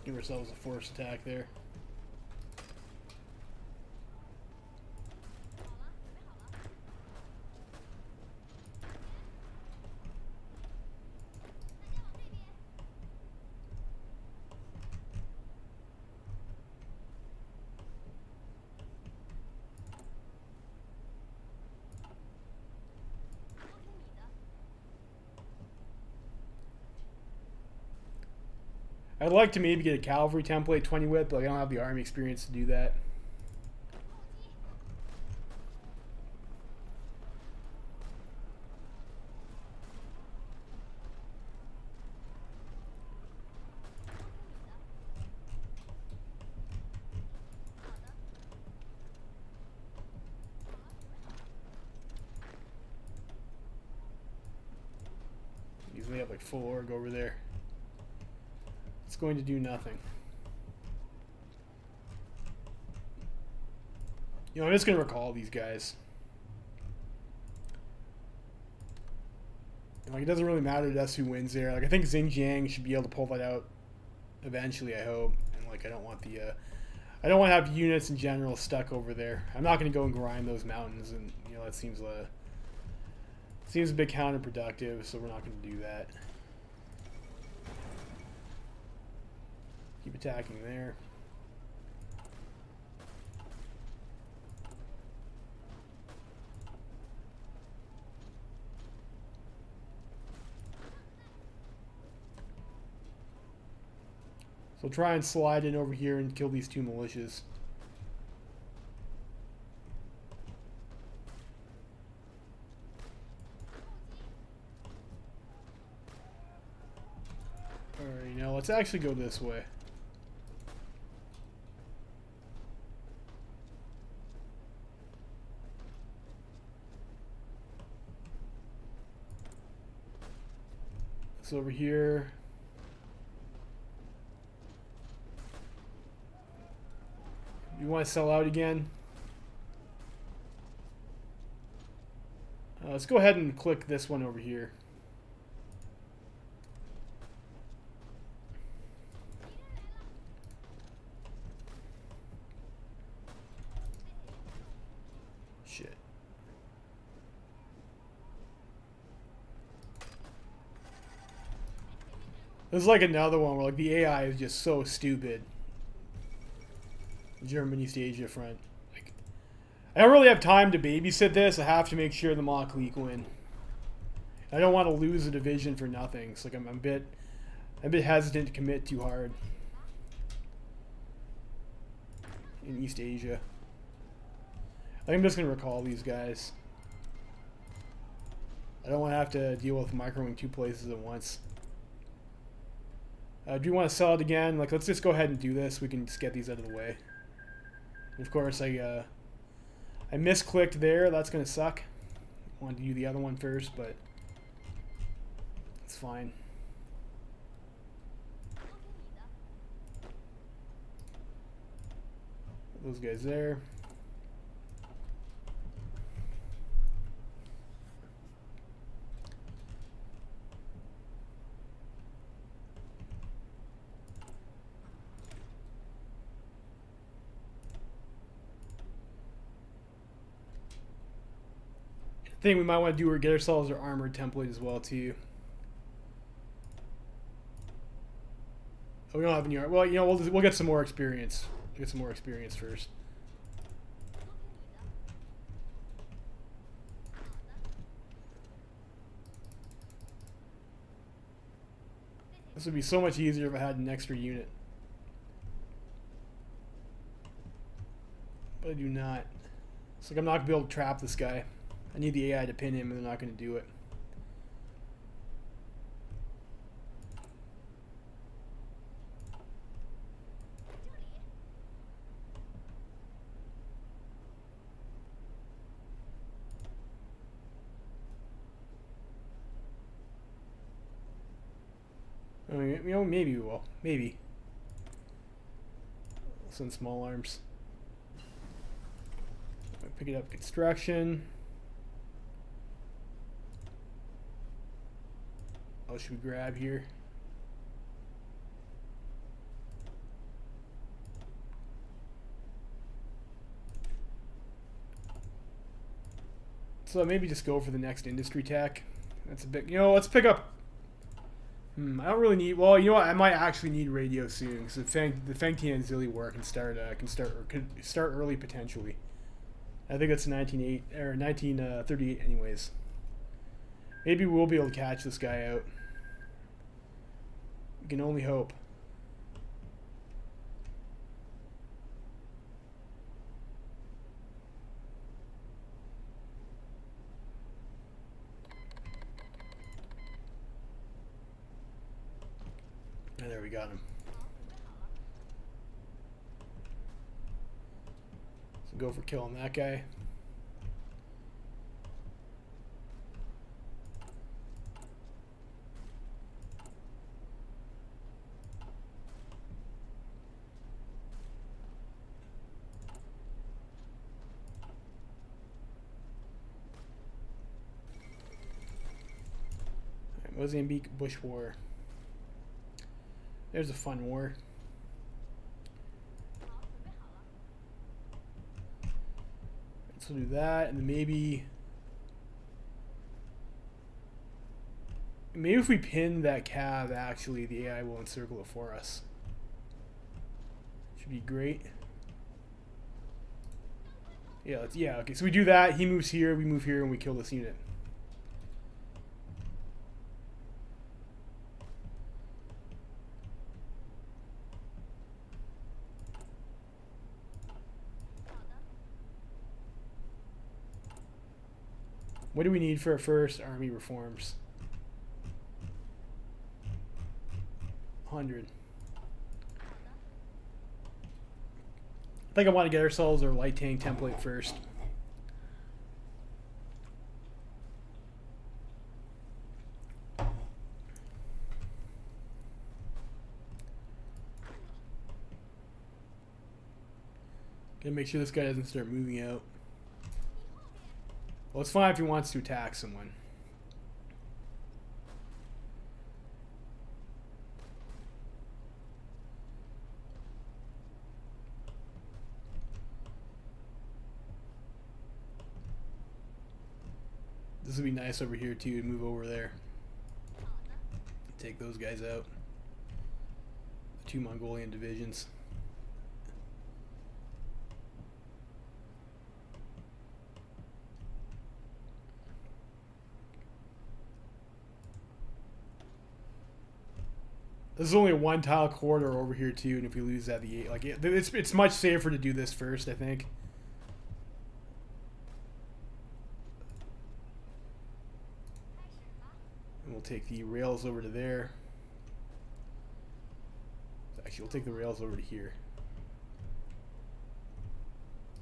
Give ourselves a forced attack there. I'd like to maybe get a cavalry template 20 width, but I don't have the army experience to do that. have like full org over there. It's going to do nothing. You know, I'm just going to recall these guys. And, like, it doesn't really matter to us who wins there. Like, I think Xinjiang should be able to pull that out eventually, I hope. And, like, I don't want I don't want to have units in general stuck over there. I'm not going to go and grind those mountains, and, you know, that seems a bit counterproductive, so we're not going to do that. Keep attacking there. So try and slide in over here and kill these two militias. Alright, now let's actually go this way. So over here. You want to sell out again? Let's go ahead and click this one over here. Shit. This is like another one where like the AI is just so stupid. German East Asia front. Like, I don't really have time to babysit this. I have to make sure the Mock League win. I don't want to lose a division for nothing. So like I'm a bit hesitant to commit too hard in East Asia. I think I'm just gonna recall these guys. I don't want to have to deal with microing two places at once. Do you want to sell it again? Like, let's just go ahead and do this. We can just get these out of the way. Of course, I misclicked there. That's gonna suck. I wanted to do the other one first, but it's fine. Those guys there. Thing we might want to do is get ourselves our armored template as well too. Oh, we don't have any. Well, you know, we'll get some more experience. We'll get some more experience first. This would be so much easier if I had an extra unit, but I do not. It's like I'm not gonna be able to trap this guy. I need the AI to pin him, and they're not going to do it. I mean, you know, maybe we will. Maybe. We'll send small arms. Pick it up. Construction. What should we grab here? So maybe just go for the next industry tech. That's a bit, you know, let's pick up. I don't really need, well, you know what, I might actually need radio soon because the Feng Tian Zilli war can start early potentially. I think it's 1938 anyways. Maybe we'll be able to catch this guy out. We can only hope. And there we got him. So go for killing that guy. Mozambique Bush War. There's a fun war. So we'll do that, and then maybe if we pin that cav, actually the AI will encircle it for us. Should be great. Yeah, okay, so we do that, he moves here, we move here, and we kill this unit. What do we need for our first army reforms? 100. I think I want to get ourselves our light tank template first. Gotta make sure this guy doesn't start moving out. Well, it's fine if he wants to attack someone. This would be nice over here too, to move over there. Take those guys out. The 2 Mongolian divisions. This is only a 1 tile corridor over here too, and if we lose that, the 8, like it's much safer to do this first, I think. And we'll take the rails over to there. Actually, we'll take the rails over to here.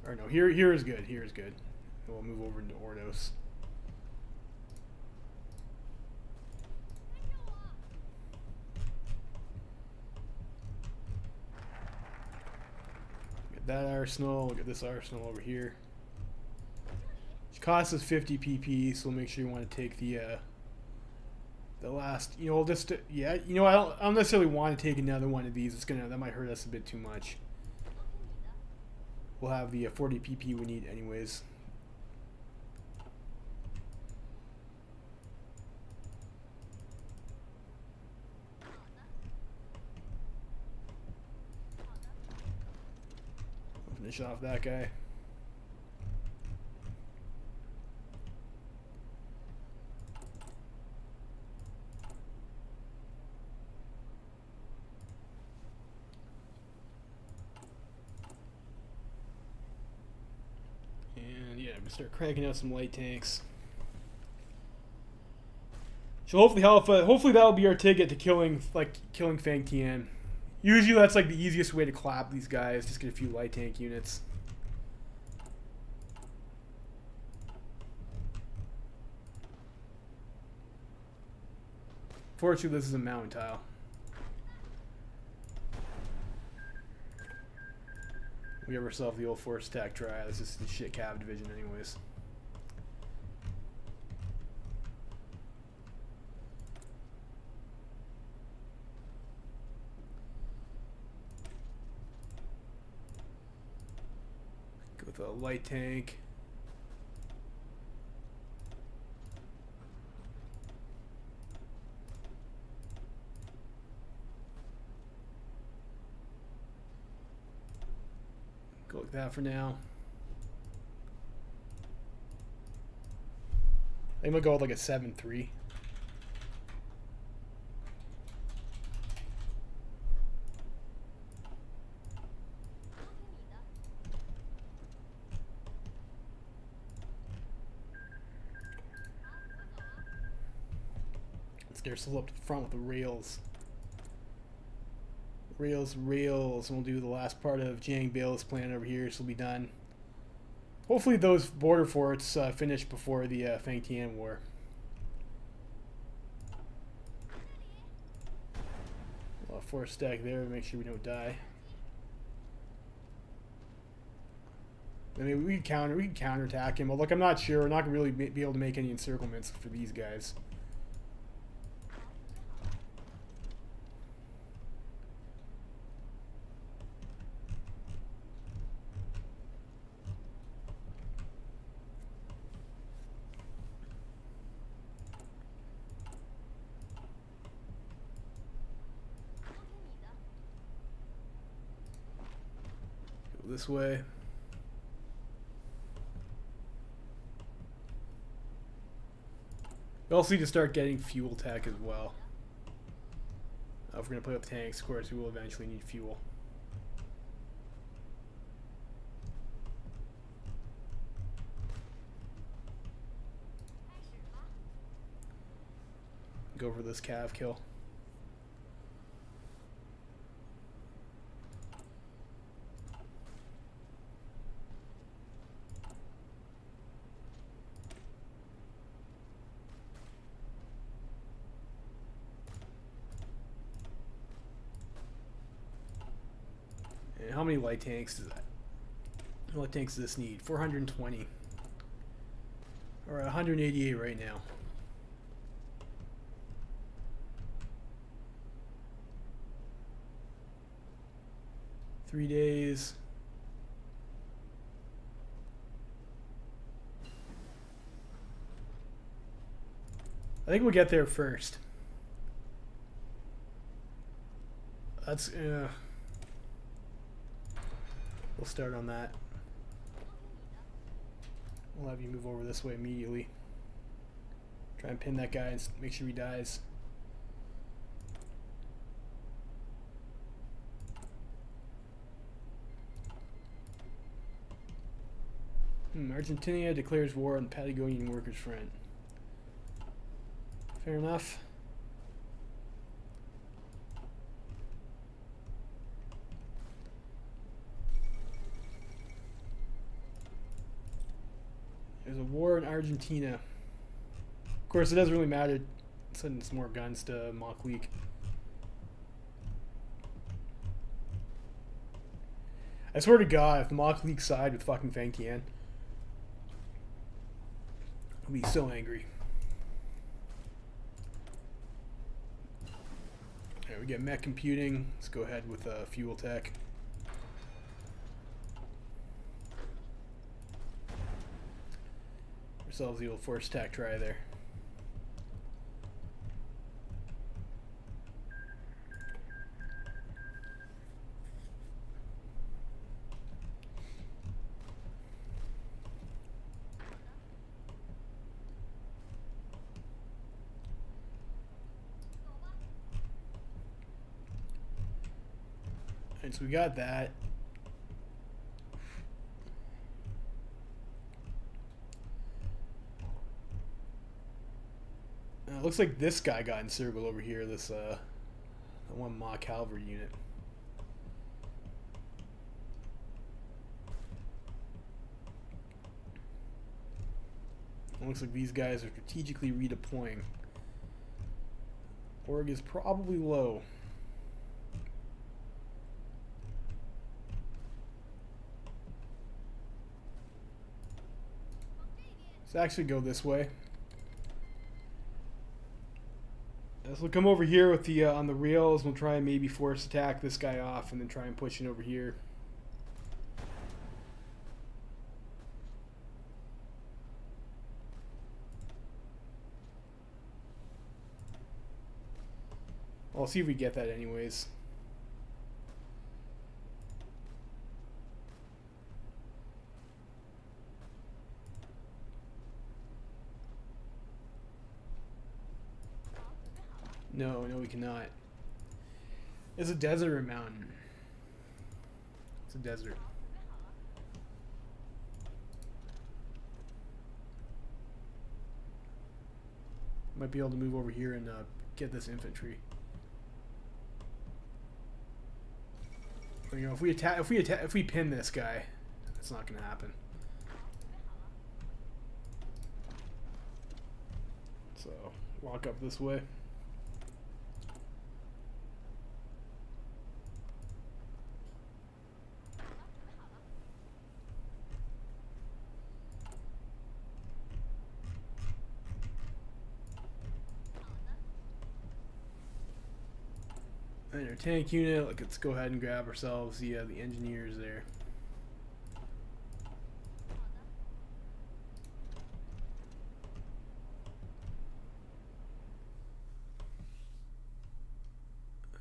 Or no, here is good. Here is good. And we'll move over into Ordos. That arsenal, look at this arsenal over here. Which costs us 50 PP, so we'll make sure you want to take the last, you know, just yeah, you know, I don't necessarily want to take another one of these. That might hurt us a bit too much. We'll have the 40 PP we need anyways. Finish off that guy. And yeah, I'm gonna start cranking out some light tanks. So hopefully help. Hopefully that'll be our ticket to killing Fang Tian. Usually that's like the easiest way to clap these guys, just get a few light tank units. Fortunately, this is a mountain tile. We give ourselves the old force attack try. This is the shit cav division anyways. With a light tank. Go like that for now. I think we'll go with like a 7-3. Get ourselves up to the front with the rails. Rails, and we'll do the last part of Jiang Bale's plan over here, so we'll be done. Hopefully those border forts finish before the Fang Tian War. A force stack there to make sure we don't die. I mean, we can counterattack him, but look, I'm not sure. We're not going to really be able to make any encirclements for these guys. Go this way. We also need to start getting fuel tech as well. If we're going to put up tanks, of course, we will eventually need fuel. Go for this cav kill. And how many light tanks does that? How many light tanks does this need? 420. We're at 188 right now. Three days. I think we'll get there first. That's we'll start on that. We'll have you move over this way immediately. Try and pin that guy and make sure he dies. Argentina declares war on the Patagonian Workers' Front. Fair enough. There's a war in Argentina. Of course, it doesn't really matter. Sending some more guns to Montclair. I swear to God, if the Montclair side with fucking Fang Tian, I'll be so angry. Alright, we get mech computing. Let's go ahead with fuel tech. Ourselves the old force attack try there. So we got that. It looks like this guy got encircled over here. This one Ma Cavalry unit. It looks like these guys are strategically redeploying. Org is probably low. Let's actually go this way. So we'll come over here with the on the rails. We'll try and maybe force attack this guy off, and then try and push it over here. I'll see if we get that anyways. No, we cannot. It's a desert or a mountain. It's a desert. Might be able to move over here and get this infantry. But, you know, if we pin this guy, it's not going to happen. So walk up this way. And our tank unit, let's go ahead and grab ourselves the engineers there.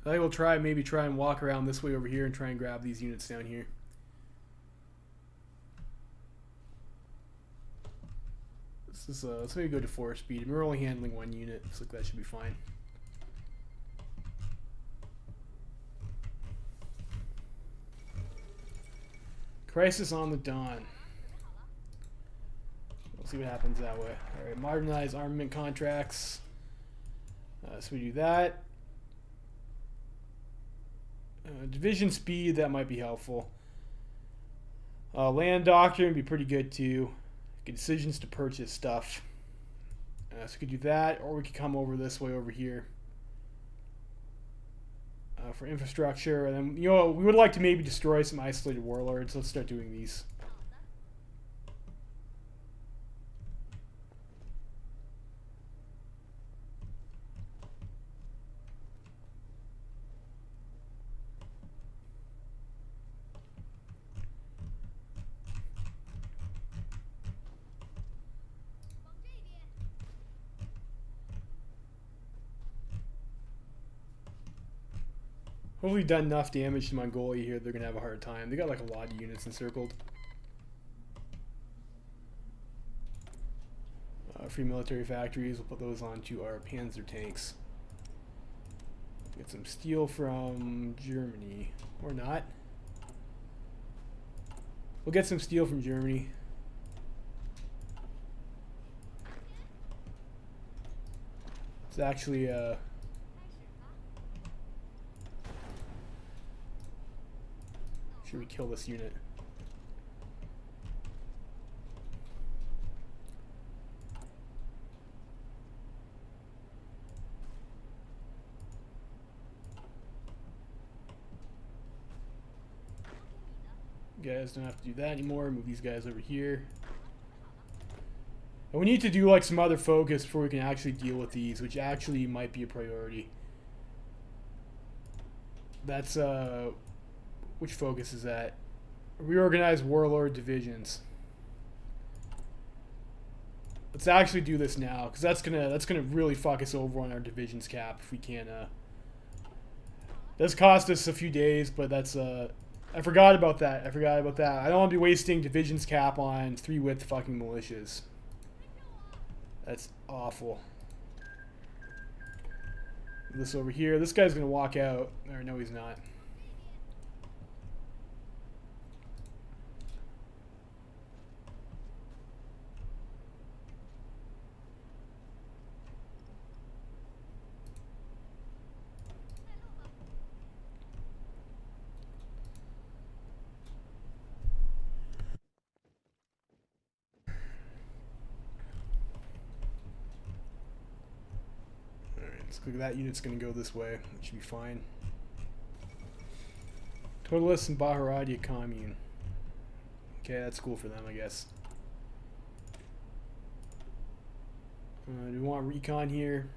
I will maybe try and walk around this way over here and try and grab these units down here. Let's maybe go to 4 speed. We're only handling 1 unit. Looks like that should be fine. Crisis on the Dawn. We'll see what happens that way. Alright, modernize armament contracts. So we do that. Division speed, that might be helpful. Land doctrine would be pretty good too. Get decisions to purchase stuff. So we could do that, or we could come over this way over here. For infrastructure, and then, you know, we would like to maybe destroy some isolated warlords. Let's start doing these. Hopefully done enough damage to Mongolia here, they're going to have a hard time. They got like a lot of units encircled. Free military factories, we'll put those onto our Panzer tanks. Get some steel from Germany. Or not. We'll get some steel from Germany. It's actually should we kill this unit? You guys don't have to do that anymore. Move these guys over here. And we need to do like some other focus before we can actually deal with these, which actually might be a priority. That's which focus is that? Reorganize warlord divisions. Let's actually do this now, because that's gonna really fuck us over on our divisions cap if we can't. That's cost us a few days, but that's I forgot about that. I don't want to be wasting divisions cap on 3-width fucking militias. That's awful. This over here. This guy's gonna walk out. Or no, he's not. Look, that unit's going to go this way. It should be fine. Totalists and Baharadia commune. Okay, that's cool for them, I guess. Do we want recon here?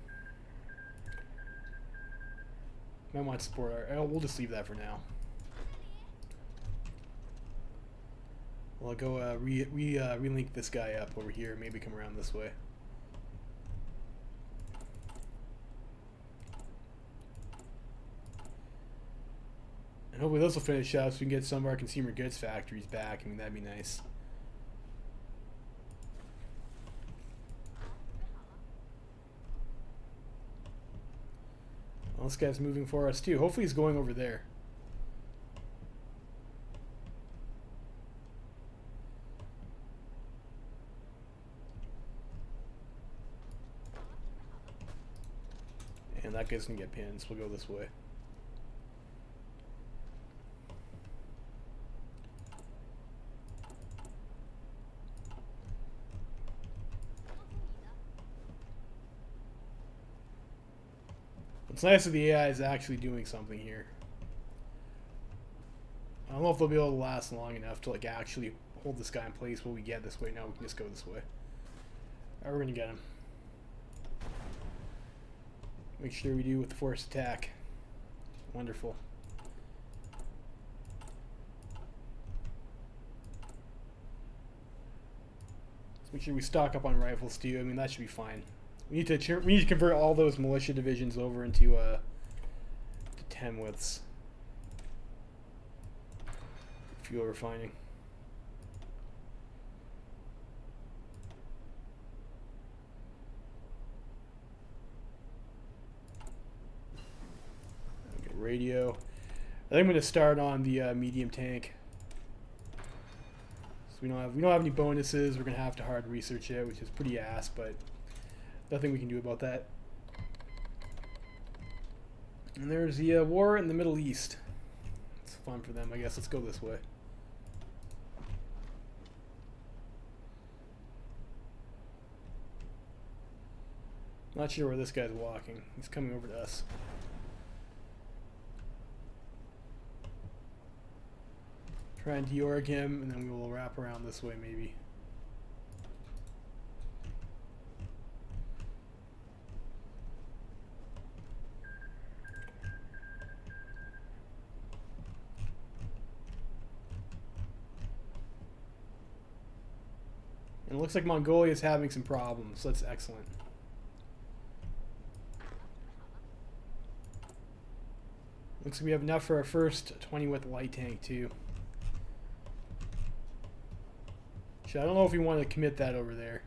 Might want support. We'll just leave that for now. Well, I'll go relink this guy up over here. Maybe come around this way. And hopefully this will finish up so we can get some of our consumer goods factories back. I mean, that'd be nice. Well, this guy's moving for us too. Hopefully he's going over there. And that guy's gonna get pinned, so we'll go this way. It's nice that the AI is actually doing something here. I don't know if they'll be able to last long enough to like actually hold this guy in place while we get this way. No, we can just go this way. Alright, we're gonna get him. Make sure we do with the force attack. Wonderful. Let's make sure we stock up on rifles too. I mean, that should be fine. We need to convert all those militia divisions over into to 10 widths. Fuel refining. radio. I think I'm gonna start on the medium tank. So we don't have any bonuses. We're gonna have to hard research it, which is pretty ass, but nothing we can do about that. And there's the war in the Middle East. It's fun for them, I guess. Let's go this way. Not sure where this guy's walking. He's coming over to us. Try and deorg him, and then we will wrap around this way, maybe. And it looks like Mongolia is having some problems. So that's excellent. Looks like we have enough for our first 20 with light tank too. I don't know if we want to commit that over there.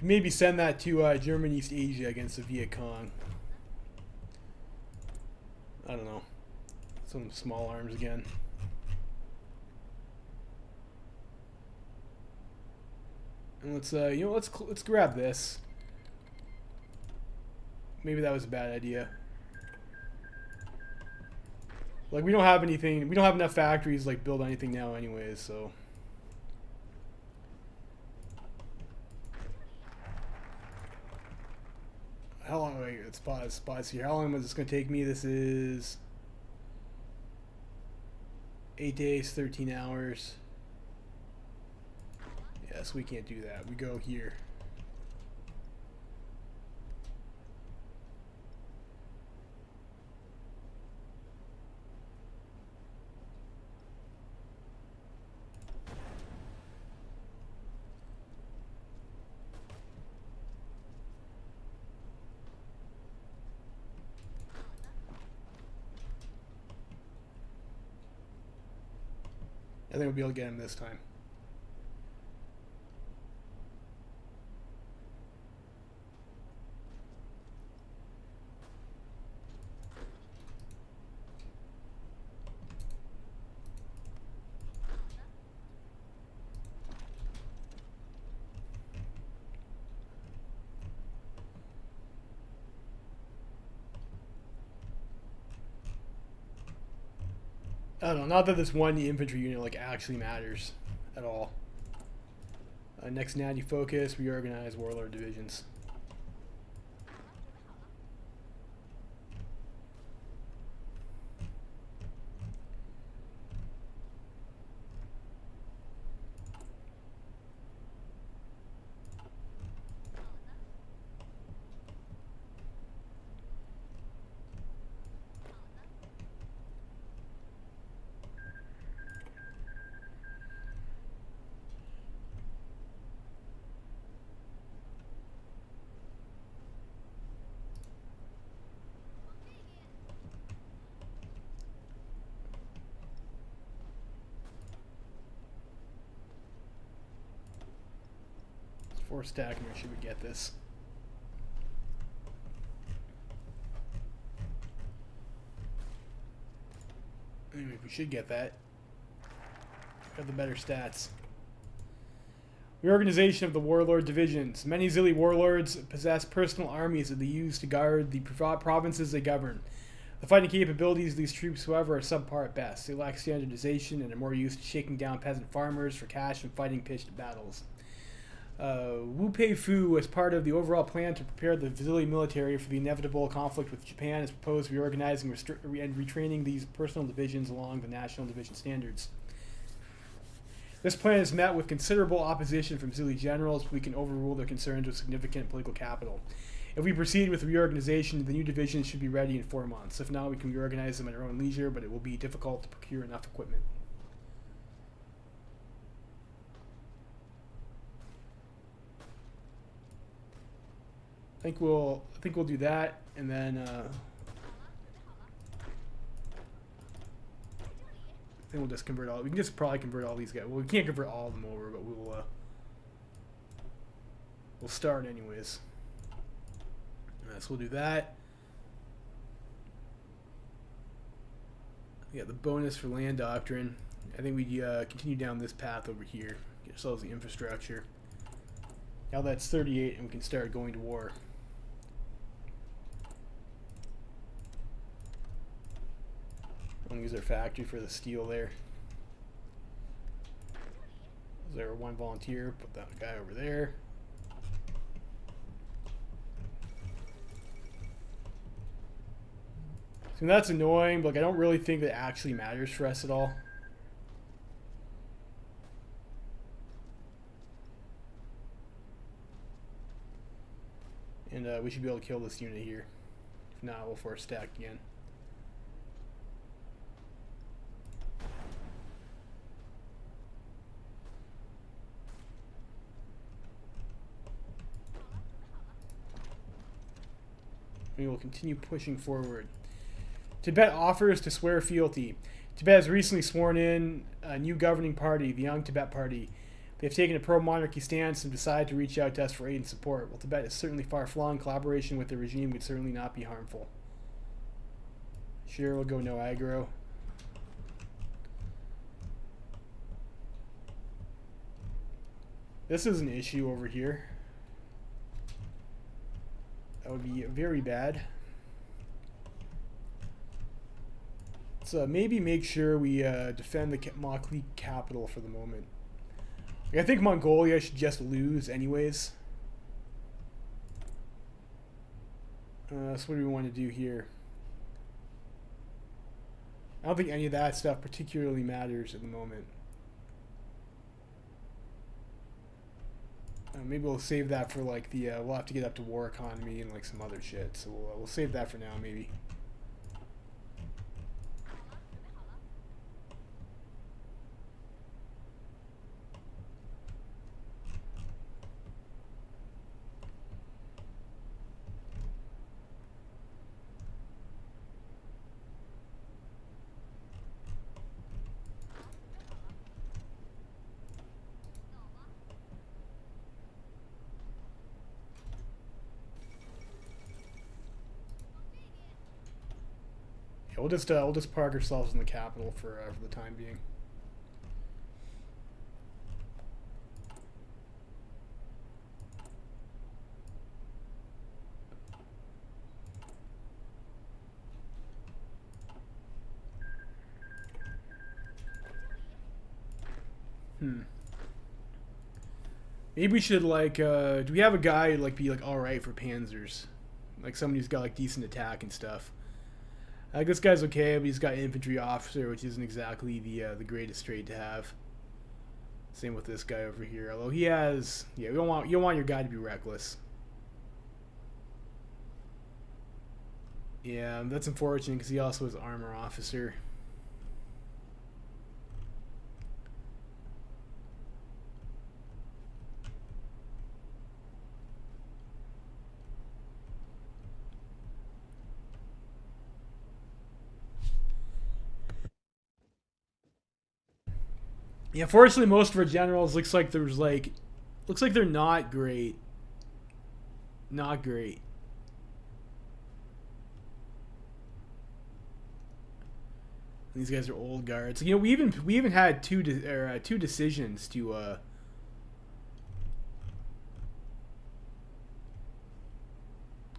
Maybe send that to German East Asia against the Viet Cong. I don't know. Some small arms again. And let's let's grab this. Maybe that was a bad idea. Like, we don't have anything. We don't have enough factories like build anything now, anyways. So. How long? Wait, let's pause here. How long is this going to take me? This is 8 days, 13 hours. Yes, we can't do that. We go here. I think we'll be able to get him this time. I don't know, not that this one infantry unit like actually matters at all. Next natty focus, reorganize warlord divisions. Four stack, make sure we get this. Anyway, we should get that. Have the better stats. Reorganization of the warlord divisions. Many Zili warlords possess personal armies that they use to guard the provinces they govern. The fighting capabilities of these troops, however, are subpar at best. They lack standardization and are more used to shaking down peasant farmers for cash and fighting pitched battles. Wu Pei-fu, as part of the overall plan to prepare the Zili military for the inevitable conflict with Japan, has proposed reorganizing and retraining these personal divisions along the national division standards. This plan is met with considerable opposition from Zili generals, but we can overrule their concerns with significant political capital. If we proceed with reorganization, the new divisions should be ready in 4 months. If not, we can reorganize them at our own leisure, but it will be difficult to procure enough equipment. I think we'll do that, and then think we'll just convert all. We can just probably convert all these guys. Well, we can't convert all of them over, but we'll start anyways. So we'll do that. We got the bonus for land doctrine. I think we continue down this path over here. Get ourselves the infrastructure. Now that's 38, and we can start going to war. We'll use our factory for the steel there. Is there one volunteer? Put that guy over there. So that's annoying, but like, I don't really think that actually matters for us at all. And we should be able to kill this unit here. If not, we'll force stack again. We will continue pushing forward. Tibet offers to swear fealty. Tibet has recently sworn in a new governing party, the Young Tibet Party. They have taken a pro-monarchy stance and decided to reach out to us for aid and support. While Tibet is certainly far-flung, collaboration with the regime would certainly not be harmful. Sure, we'll go no aggro. This is an issue over here. That would be very bad. So maybe make sure we defend the Makli capital for the moment. Like, I think Mongolia should just lose anyways. So what do we want to do here? I don't think any of that stuff particularly matters at the moment. Maybe we'll save that for like the we'll have to get up to war economy and like some other shit. So we'll save that for now maybe. We'll just park ourselves in the capital for the time being. Maybe we should like do we have a guy who'd like be like alright for panzers? Like somebody who's got like decent attack and stuff. Like this guy's okay, but he's got infantry officer, which isn't exactly the greatest trade to have. Same with this guy over here. Although he has, yeah, you don't want your guy to be reckless. Yeah, that's unfortunate because he also is armor officer. Yeah, unfortunately, most of our generals looks like they're not great. Not great. These guys are old guards. You know, we even had two decisions to.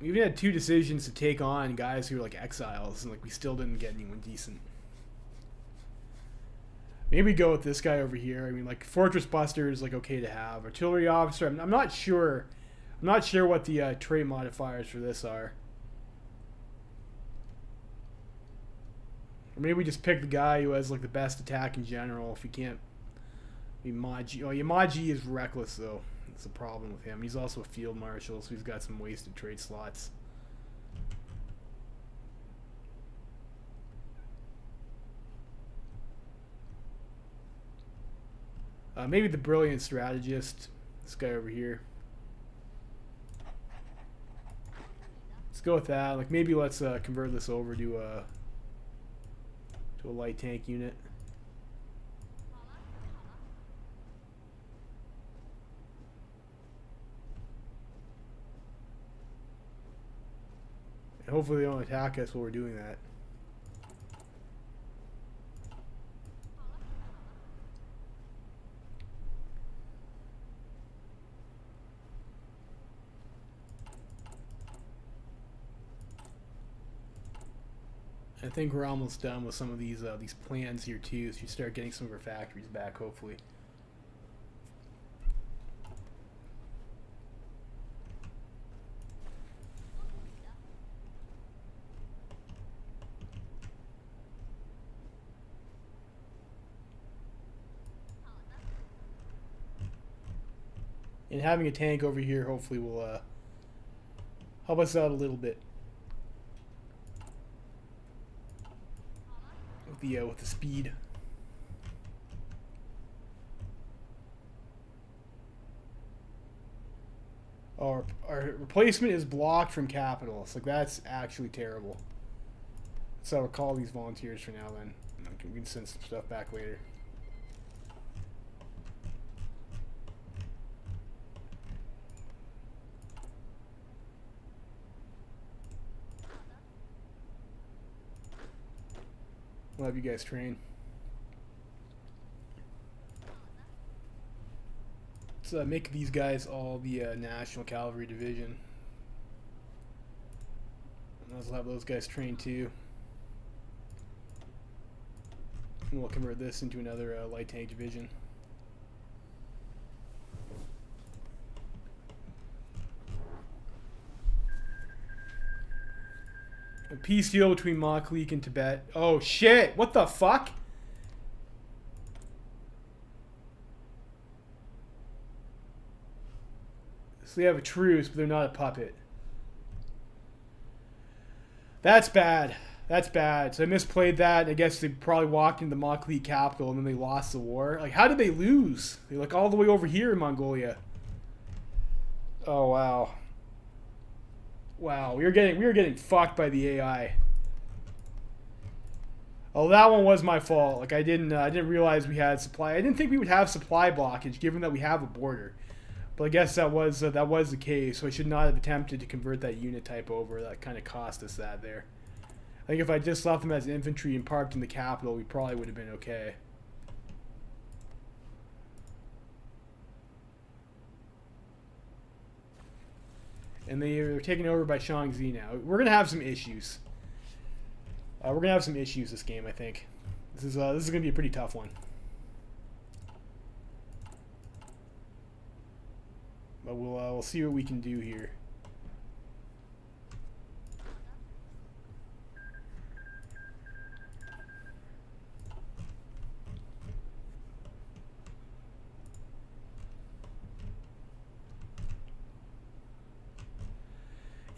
We even had two decisions to take on guys who were like exiles, and like we still didn't get anyone decent. Maybe go with this guy over here. I mean, like Fortress Buster is like okay to have. Artillery Officer. I'm not sure. I'm not sure what the trait modifiers for this are. Or maybe we just pick the guy who has like the best attack in general. If we can't, Yamaji. Oh, Yamaji is reckless though. That's a problem with him. He's also a field marshal, so he's got some wasted trade slots. Maybe the brilliant strategist. This guy over here. Let's go with that. Like maybe let's convert this over to a light tank unit. And hopefully they don't attack us while we're doing that. I think we're almost done with some of these plans here too, so you start getting some of our factories back, hopefully. And having a tank over here hopefully will help us out a little bit with the speed. Our replacement is blocked from capitals. Like, that's actually terrible. So I'll call these volunteers for now then. We can send some stuff back later. I'll have you guys train. Let's make these guys all the National Cavalry Division. And I'll have those guys train too. And we'll convert this into another light tank division. A peace deal between Mongolia and Tibet. Oh shit! What the fuck? So they have a truce, but they're not a puppet. That's bad. That's bad. So I misplayed that. I guess they probably walked into the Mongolia capital and then they lost the war. Like, how did they lose? They're like all the way over here in Mongolia. Oh wow. Wow, we were getting fucked by the AI. Oh, that one was my fault. Like, I didn't realize we had supply. I didn't think we would have supply blockage given that we have a border. But I guess that was the case. So I should not have attempted to convert that unit type over. That kind of cost us that there. I think if I just left them as infantry and parked in the capital, we probably would have been okay. And they are taken over by Shaanxi now. We're gonna have some issues. We're gonna have some issues this game, I think. This is gonna be a pretty tough one. But we'll see what we can do here.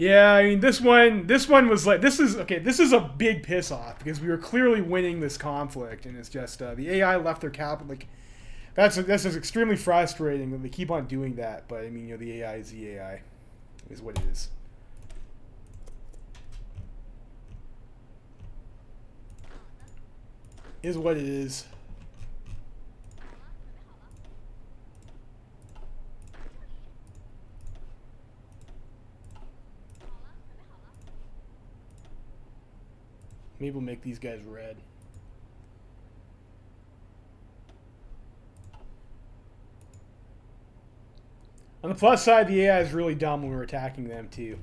Yeah, I mean this one was like this is a big piss off because we were clearly winning this conflict and it's just the AI left their capital. Like that's just extremely frustrating that they keep on doing that. But I mean, you know, the AI is the AI, is what it is. Is what it is. Maybe we'll make these guys red. On the plus side, the AI is really dumb when we're attacking them too.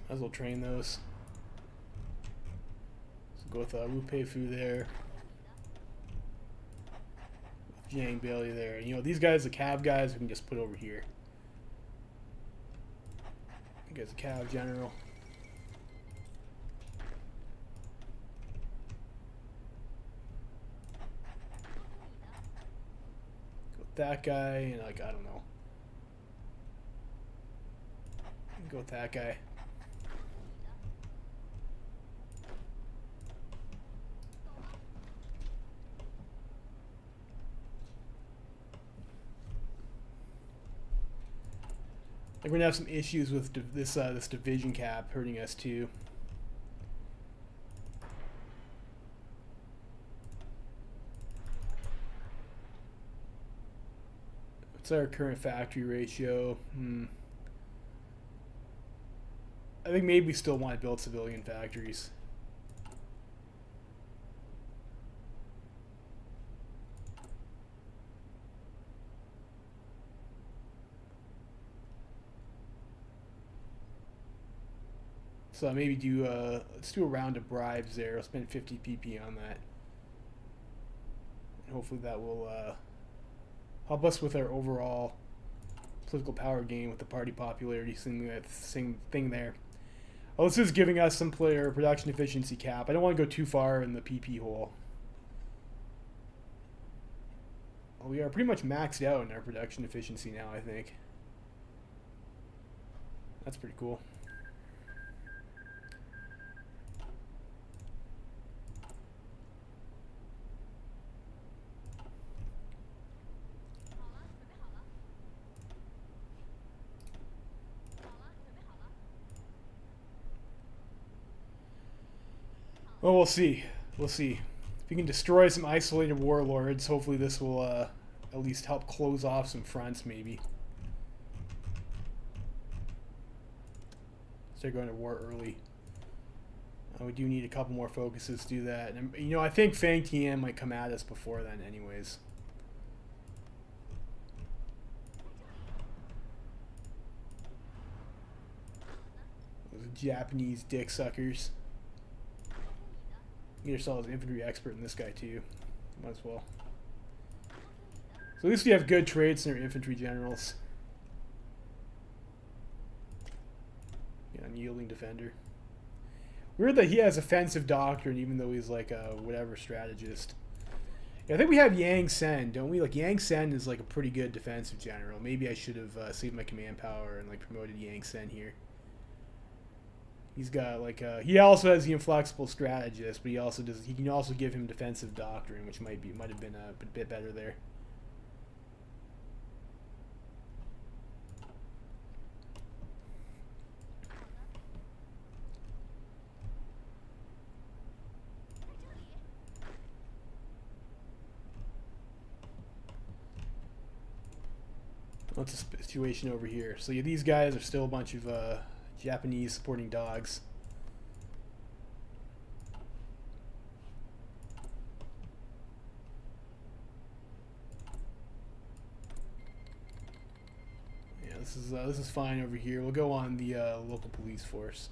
Might as well train those. So go with Wu Pei Fu there. Jiang Bailey there. You know, these guys, the Cav guys, we can just put over here. You guys, the Cav general. Go with that guy, and like, I don't know. Go with that guy. Like we're gonna have some issues with this division cap hurting us too. What's our current factory ratio? I think maybe we still want to build civilian factories. So maybe do let's do a round of bribes there. I'll spend 50 PP on that. And hopefully that will help us with our overall political power gain with the party popularity thing there. Oh, this is giving us some player production efficiency cap. I don't want to go too far in the PP hole. Well, we are pretty much maxed out in our production efficiency now, I think. That's pretty cool. Well, we'll see. We'll see. If we can destroy some isolated warlords, hopefully this will at least help close off some fronts, maybe. Start going to war early. We do need a couple more focuses to do that. And, you know, I think Fang Tian might come at us before then anyways. Those Japanese dick suckers. Get yourselves an infantry expert in this guy too. Might as well. So at least we have good traits in our infantry generals. Yeah, unyielding defender. Weird that he has offensive doctrine even though he's like a whatever strategist. Yeah, I think we have Yang Sen, don't we? Like Yang Sen is like a pretty good defensive general. Maybe I should have saved my command power and like promoted Yang Sen here. He's got like he also has the inflexible strategist, but he can also give him defensive doctrine, which might have been a bit better there. What's the situation over here? So yeah, these guys are still a bunch of Japanese supporting dogs. Yeah, this is fine over here. We'll go on the local police force.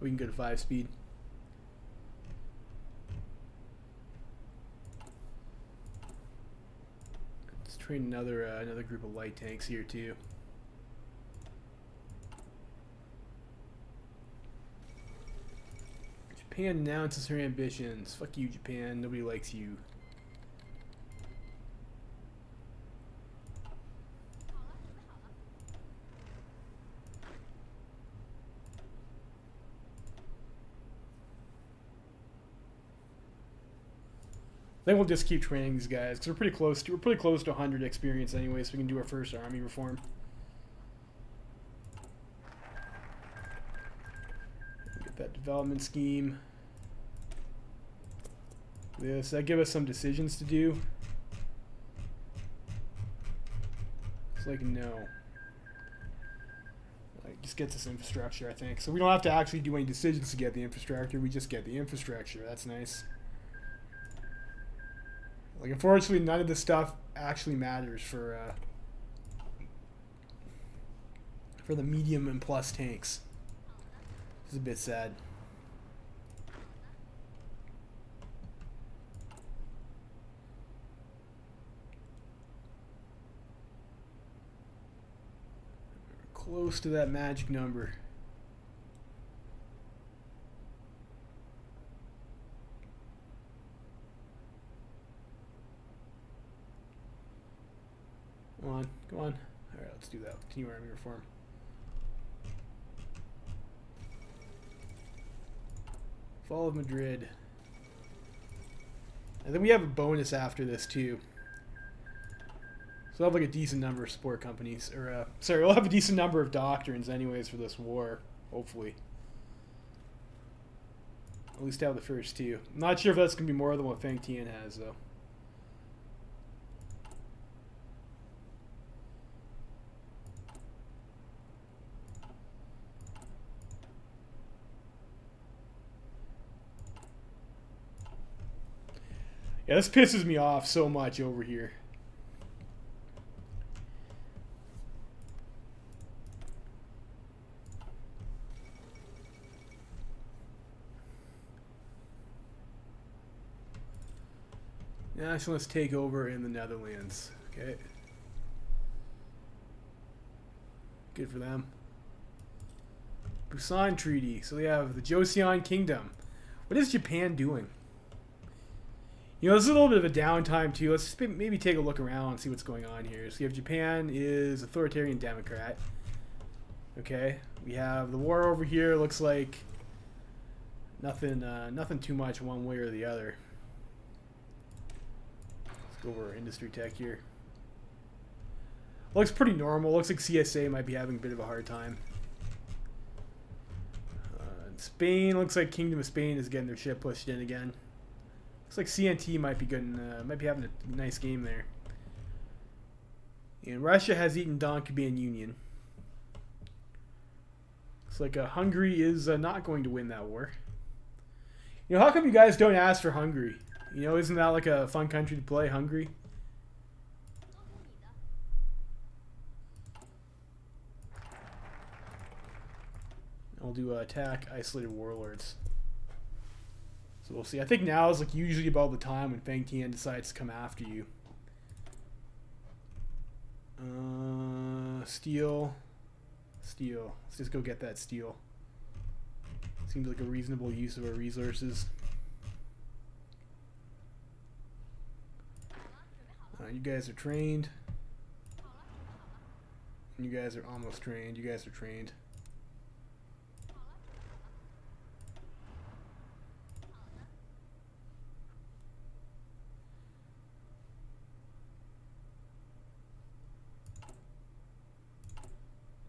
We can go to 5 speed. Let's train another group of light tanks here too. Japan announces her ambitions. Fuck you, Japan. Nobody likes you. Then we'll just keep training these guys because we're pretty close to 100 experience anyway, so we can do our first army reform. Get that development scheme. Does that give us some decisions to do? It's like no. Like just gets us infrastructure, I think. So we don't have to actually do any decisions to get the infrastructure. We just get the infrastructure. That's nice. Like, unfortunately, none of this stuff actually matters for the medium and plus tanks. This is a bit sad. We're close to that magic number. Come on, come on. Alright, let's do that. Continue army reform. Fall of Madrid. And then we have a bonus after this too. So we'll have like a decent number of support companies, or sorry, we'll have a decent number of doctrines anyways for this war, hopefully. At least out of the first two. I'm not sure if that's going to be more than what Feng Tian has, though. Yeah, this pisses me off so much over here. Nationalists take over in the Netherlands. Okay. Good for them. Busan Treaty. So we have the Joseon Kingdom. What is Japan doing? You know, this is a little bit of a downtime too. Let's just maybe take a look around and see what's going on here. So you have Japan is authoritarian democrat. Okay. We have the war over here. Looks like nothing too much one way or the other. Let's go over industry tech here. Looks pretty normal. Looks like CSA might be having a bit of a hard time. Spain looks like Kingdom of Spain is getting their shit pushed in again. Looks like CNT might be good and might be having a nice game there. And Russia has eaten Don-Cuban Union. Looks like Hungary is not going to win that war. You know, how come you guys don't ask for Hungary? You know, isn't that like a fun country to play, Hungary? I'll do attack isolated warlords. So we'll see. I think now is like usually about the time when Feng Tian decides to come after you. Steel. Steel. Let's just go get that steel. Seems like a reasonable use of our resources. You guys are trained. You guys are almost trained. You guys are trained.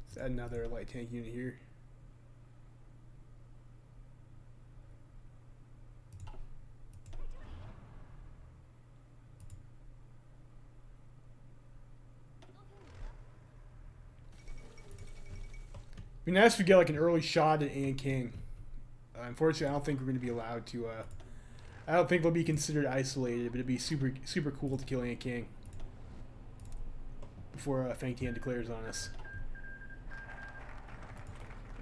Let's add another light tank unit here. It'd be nice if we get like an early shot at King. Unfortunately, I don't think we're going to be allowed to. I don't think they'll be considered isolated, but it'd be super cool to kill King before Feng Tian declares on us.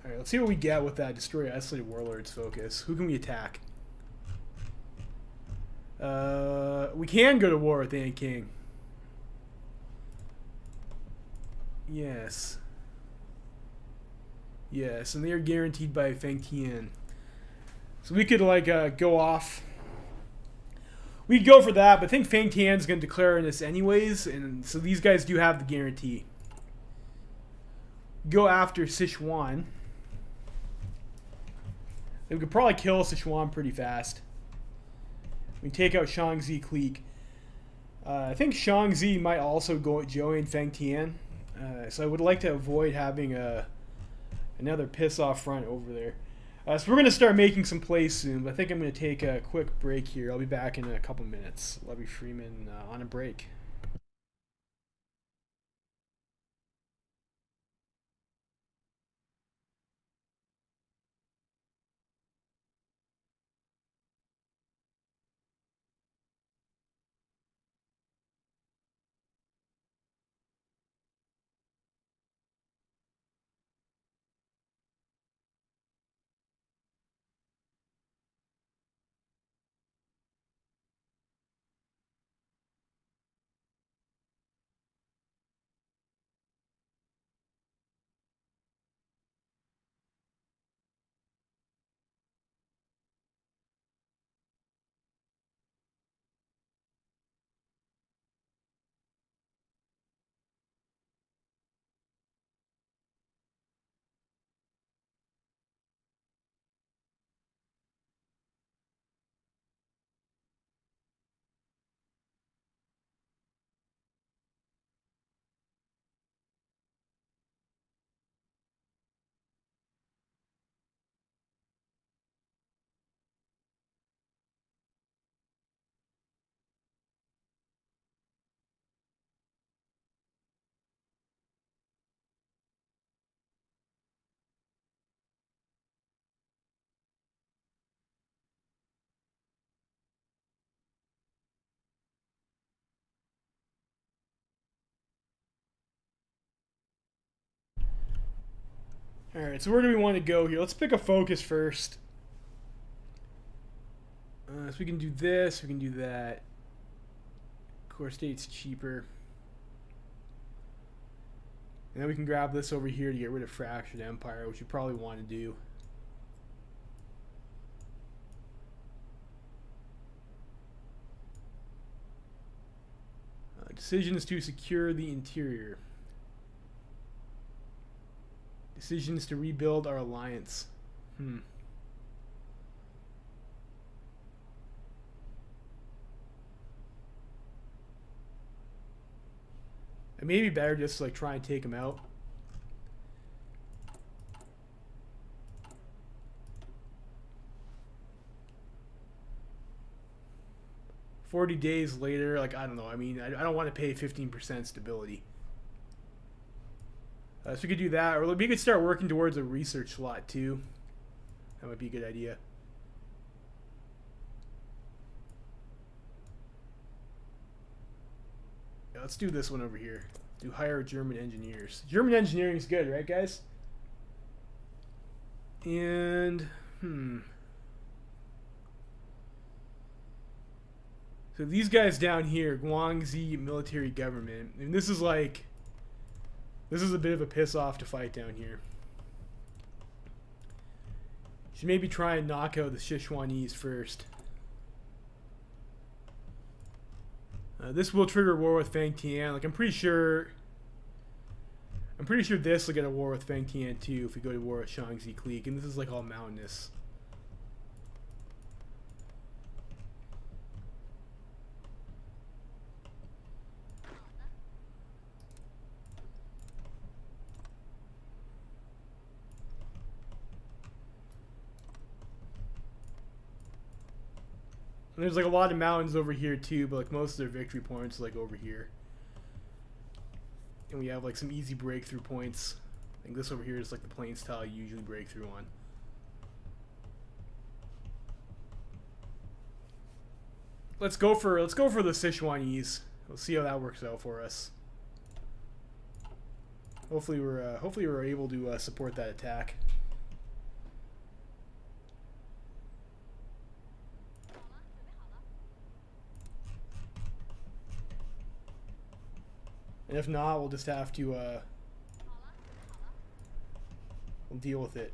All right, let's see what we get with that destroy isolated warlords focus. Who can we attack? We can go to war with King. Yes. Yes, and they are guaranteed by Feng Tian. So we could like go off. We could go for that, but I think Feng Tian's going to declare on this anyways, and so these guys do have the guarantee. Go after Sichuan. We could probably kill Sichuan pretty fast. We take out Shaanxi clique. I think Shaanxi might also go join Feng Tian, so I would like to avoid having another piss-off front over there. So we're going to start making some plays soon, but I think I'm going to take a quick break here. I'll be back in a couple minutes. Levy Freeman on a break. Alright, so where do we want to go here? Let's pick a focus first. So we can do this, we can do that. Core state's cheaper. And then we can grab this over here to get rid of Fractured Empire, which you probably want to do. Decisions to secure the interior. Decisions to rebuild our alliance. It may be better just to like try and take him out. "40 days later," like, I don't know. I mean, I don't want to pay 15% stability. So we could do that, or we could start working towards a research slot too. That might be a good idea. Yeah, let's do this one over here. Do hire German engineers. German engineering is good, right, guys? And so these guys down here, Guangxi military government, and this is like, this is a bit of a piss off to fight down here. Should maybe try and knock out the Sichuanese first. This will trigger war with Fang Tian. Like, I'm pretty sure this will get a war with Fang Tian too if we go to war with Shaanxi clique, and this is like all mountainous. And there's like a lot of mountains over here too, but like most of their victory points like over here. And we have like some easy breakthrough points. I think this over here is like the plains tile you usually break through on. Let's go for the Sichuanese. We'll see how that works out for us. Hopefully we're able to support that attack. And if not, we'll just have to we'll deal with it.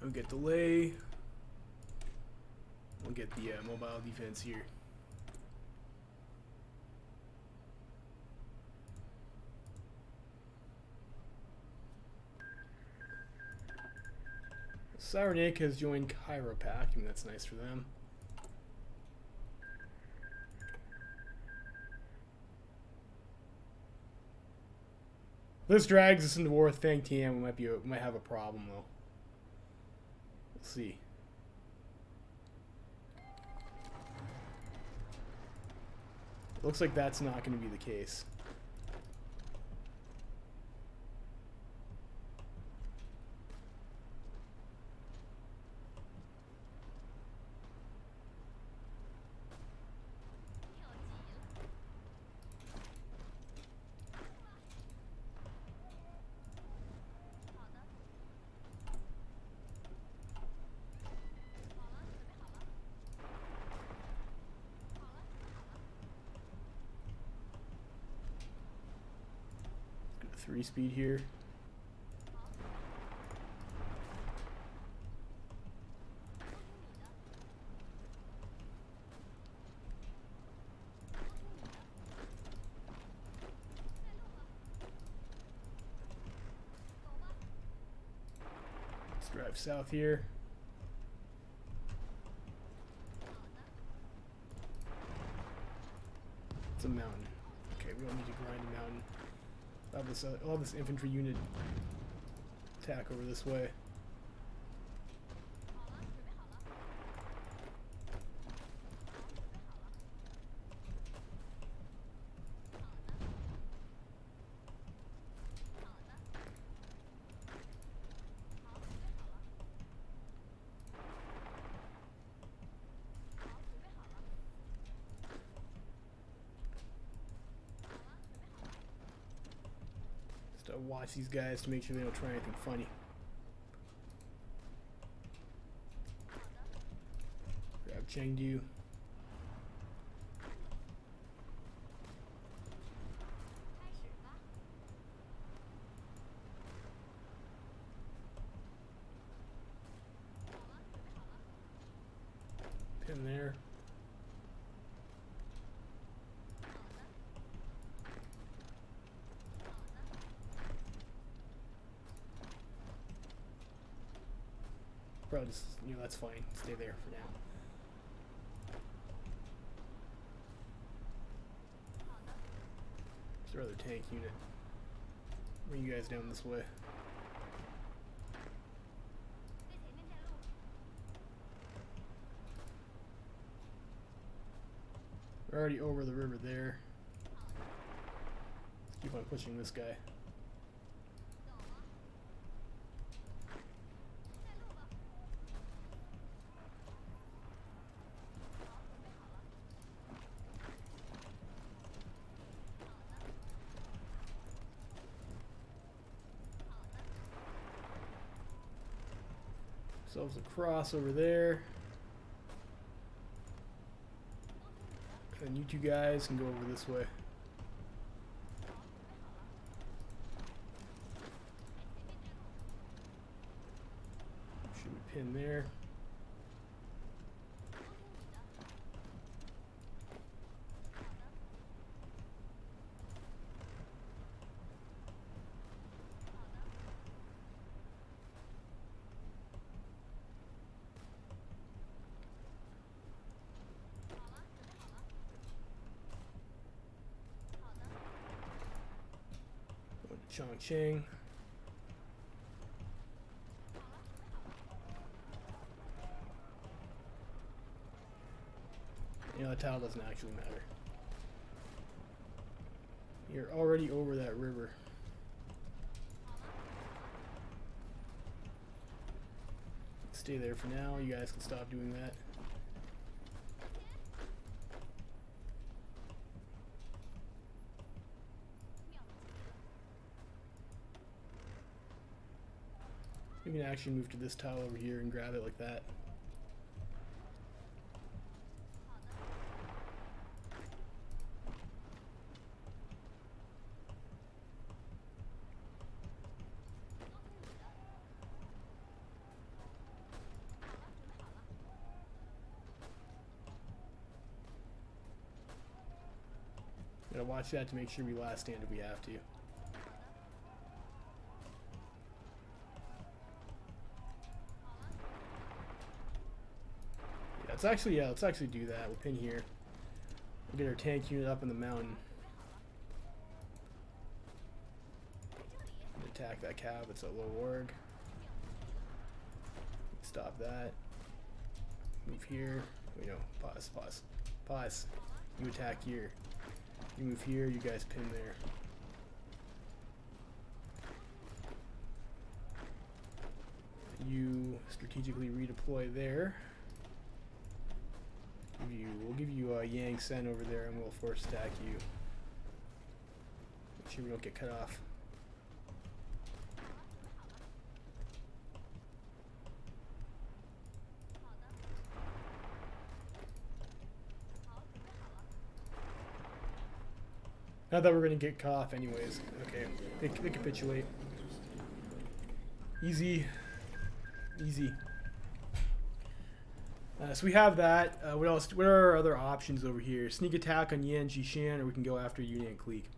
We'll get delay. We'll get the mobile defense here. Cybernetic has joined Chiropac, and that's nice for them. This drags us into war with Fang Tian. We might have a problem though. We'll see. Looks like that's not going to be the case. Three speed here. drive south here. It's a mountain. Okay, we don't need to grind a mountain. I'll have this infantry unit attack over this way. Watch these guys to make sure they don't try anything funny. Grab Chengdu. Pin there. Probably just, that's fine. Stay there for now. There's our other tank unit. Bring you guys down this way. We're already over the river there. Let's keep on pushing this guy. Ourselves a cross over there. And you two guys can go over this way. Should we pin there? Chongqing. The tile doesn't actually matter. You're already over that river. Stay there for now. You guys can stop doing that. We can actually move to this tile over here and grab it like that. Gotta watch that to make sure we last stand if we have to. Let's actually do that. We'll pin here. We'll get our tank unit up in the mountain. Attack that cab. It's a low org. Stop that. Move here. Wait, no. Pause. You attack here. You move here. You guys pin there. You strategically redeploy there. We'll give you a Yang Sen over there, and we'll force attack you. Make sure we don't get cut off. Not that we're going to get cut off anyways. Okay, they capitulate. Easy. So we have that. What else? What are our other options over here? Sneak attack on Yan Jishan, or we can go after Yunnan Clique.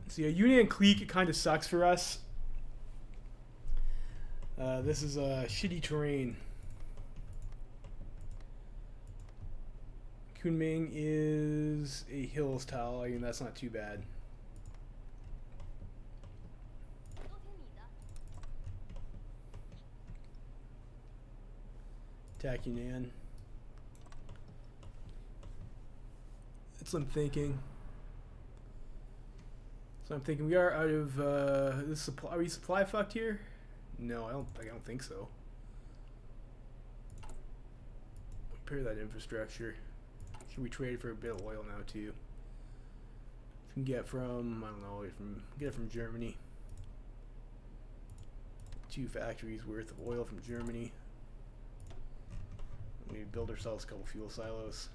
So yeah, Yunnan Clique kind of sucks for us. This is shitty terrain. Kunming is a hills tile. I mean, that's not too bad. Attack Yunnan. That's what I'm thinking. So I'm thinking we are out of this supply. Are we supply fucked here? No, I don't think so. Repair that infrastructure. Should we trade for a bit of oil now too? We can get from, I don't know, get it from Germany. 2 factories worth of oil from Germany. We build ourselves a couple fuel silos.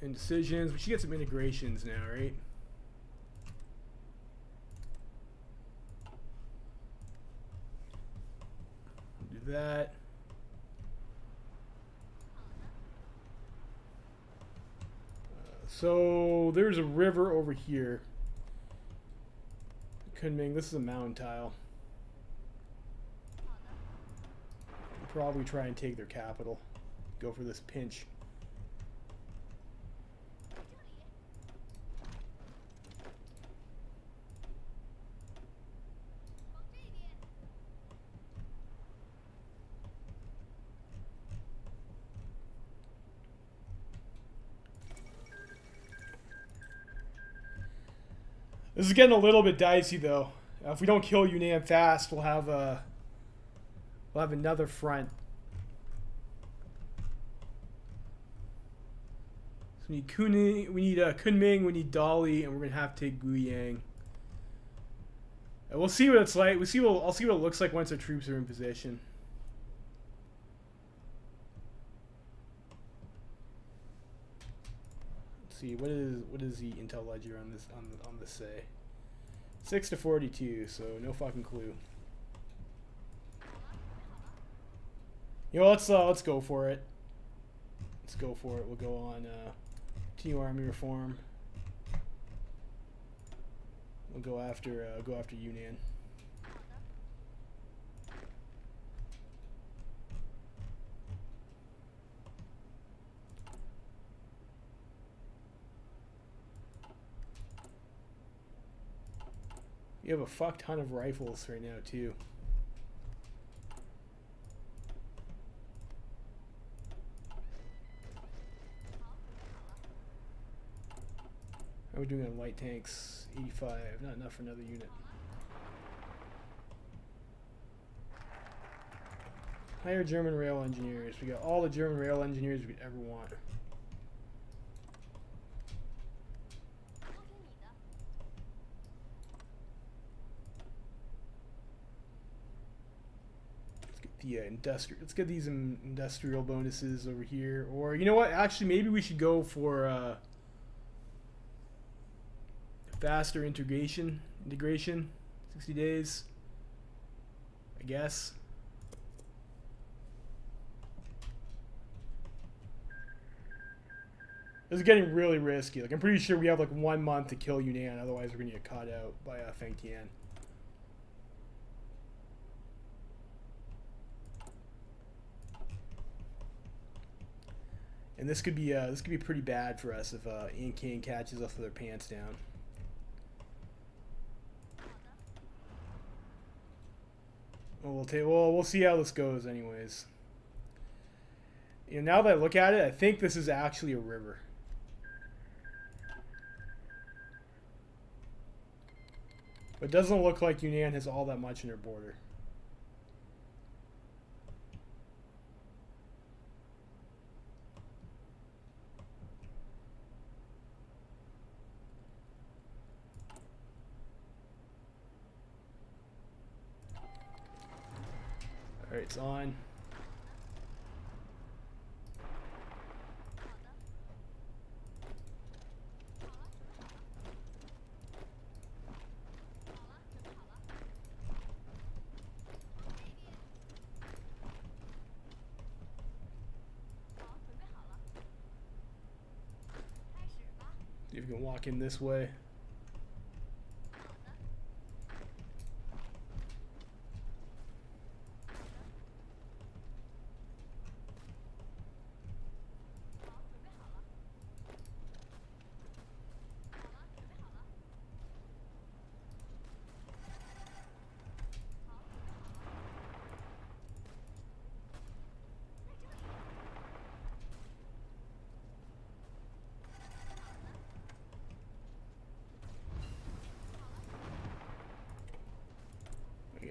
And decisions. We should get some integrations now, right? Do that. So there's a river over here. Kunming, this is a mountain tile. Probably try and take their capital. Go for this pinch. This is getting a little bit dicey, though. If we don't kill Yunnan fast, we'll have another front. So we need Kunming, we need Dali, and we're gonna have to take Guiyang. And we'll see what it's like. I'll see what it looks like once our troops are in position. See what is the intel ledger on this on this say? 6 to 42, so no fucking clue. You know, let's go for it. Let's go for it. We'll go on continue army reform. We'll go after Yunnan. You have a fuck ton of rifles right now, too. How are we doing on light tanks? 85. Not enough for another unit. Hire German rail engineers. We got all the German rail engineers we could ever want. Let's get these industrial bonuses over here. Or you know what? Actually, maybe we should go for faster integration. 60 days. I guess. This is getting really risky. Like I'm pretty sure we have like 1 month to kill Yunnan, otherwise we're gonna get caught out by Feng Tian. And this could be pretty bad for us if Ian King catches us with our pants down. Well, we'll see how this goes, anyways. You know, now that I look at it, I think this is actually a river. But it doesn't look like Yunnan has all that much in their border. Alright, it's on. See if we can walk in this way.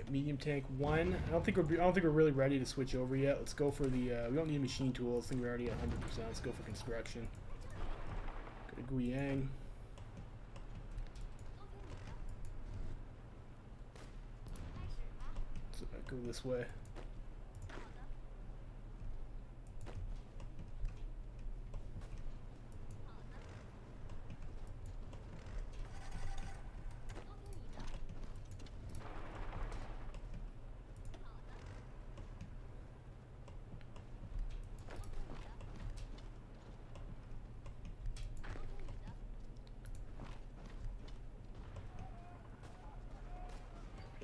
Medium tank 1. I don't think we're really ready to switch over yet. Let's go for the. We don't need machine tools. I think we're already at 100%. Let's go for construction. Go to Guiyang. So go this way.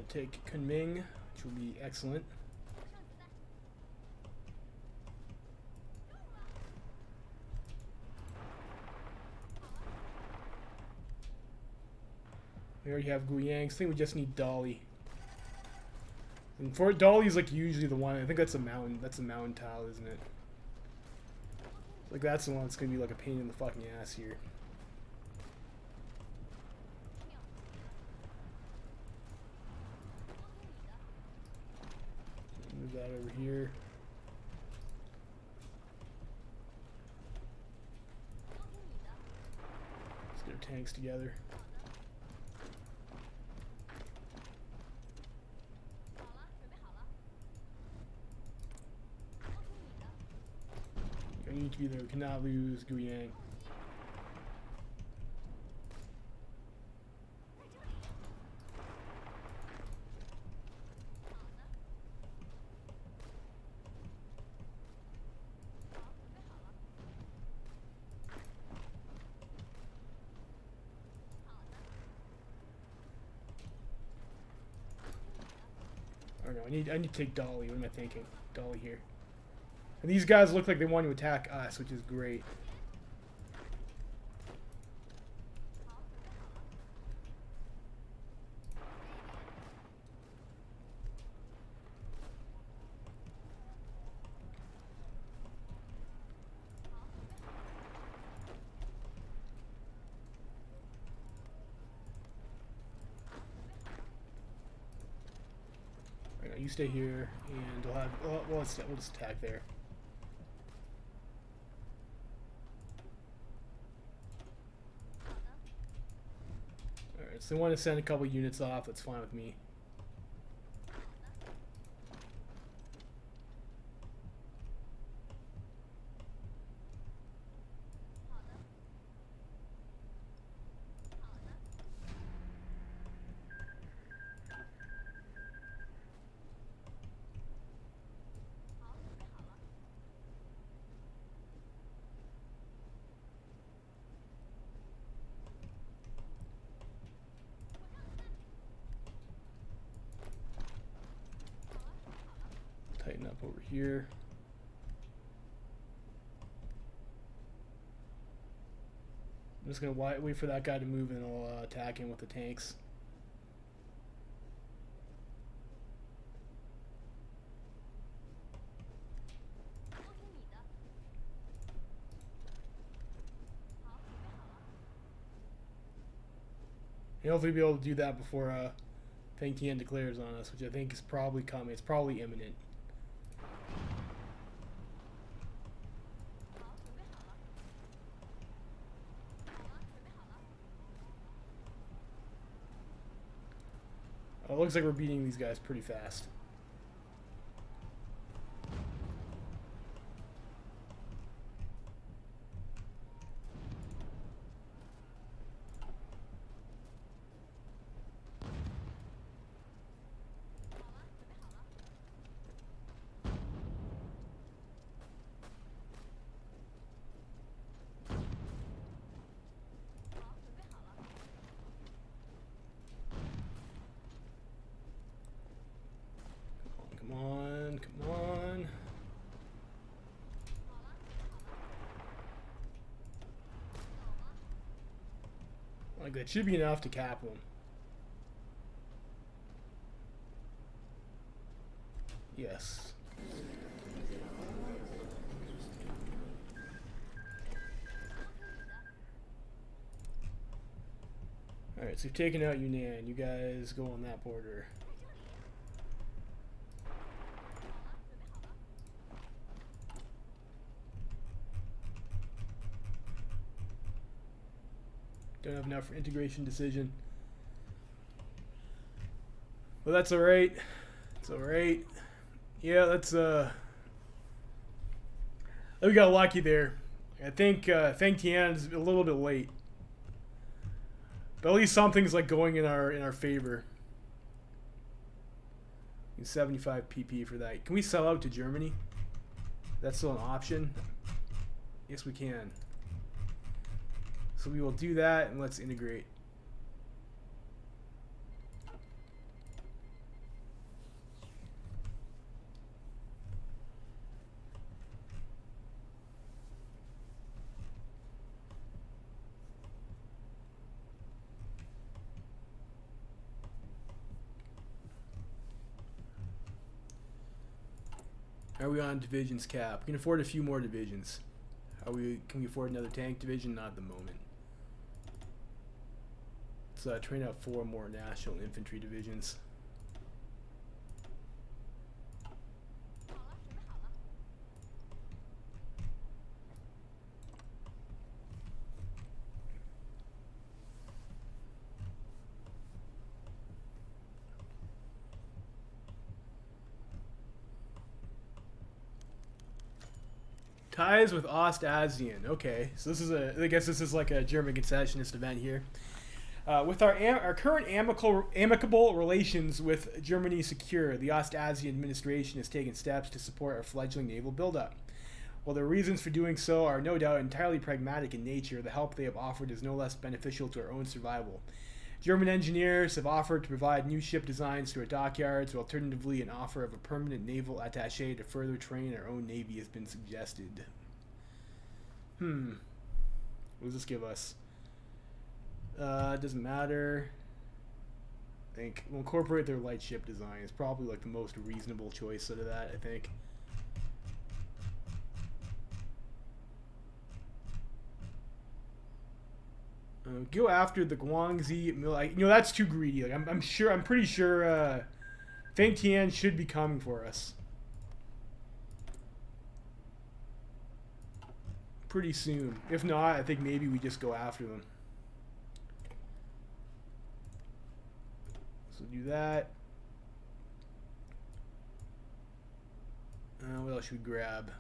Take Kunming, which will be excellent. We already have Guiyang. I think we just need Dolly. And for Dolly's like usually the one. I think that's a mountain. That's a mountain tile, isn't it? Like that's the one that's gonna be like a pain in the fucking ass here. Move that over here. Let's get our tanks together. I need to be there. We cannot lose Guiyang. I need to take Dolly. What am I thinking? Dolly here. And these guys look like they want to attack us, which is great. You stay here, and we'll have. Well, we'll just attack there. All right, so they want to send a couple units off. That's fine with me. Tighten up over here. I'm just gonna wait for that guy to move, and I'll attack him with the tanks. And hopefully be able to do that before Feng Tian declares on us, which I think is probably coming. It's probably imminent. It looks like we're beating these guys pretty fast. Like, that should be enough to cap them. Yes. Alright, so we've taken out Yunnan. You guys go on that border. Don't have enough for integration decision. Well, that's alright. It's alright. Yeah, that's we got lucky there. I think Feng Tian's a little bit late. But at least something's like going in our favor. 75 PP for that. Can we sell out to Germany? That's still an option. Yes, we can. So we will do that, and let's integrate. Are we on divisions cap? We can afford a few more divisions. Can we afford another tank division? Not at the moment. Let's train out 4 more national infantry divisions. Ties with Ostasian. Okay, so this is I guess this is like a German concessionist event here. With our current amicable relations with Germany secure, the Ostasian administration has taken steps to support our fledgling naval buildup. While their reasons for doing so are no doubt entirely pragmatic in nature, the help they have offered is no less beneficial to our own survival. German engineers have offered to provide new ship designs to our dockyards, or alternatively an offer of a permanent naval attaché to further train our own navy has been suggested. What does this give us? It doesn't matter. I think we'll incorporate their light ship design. It's probably like the most reasonable choice out of that, I think. Go after the Guangxi. That's too greedy. Like I'm pretty sure Feng Tian should be coming for us pretty soon. If not, I think maybe we just go after them. So do that. What else should we grab?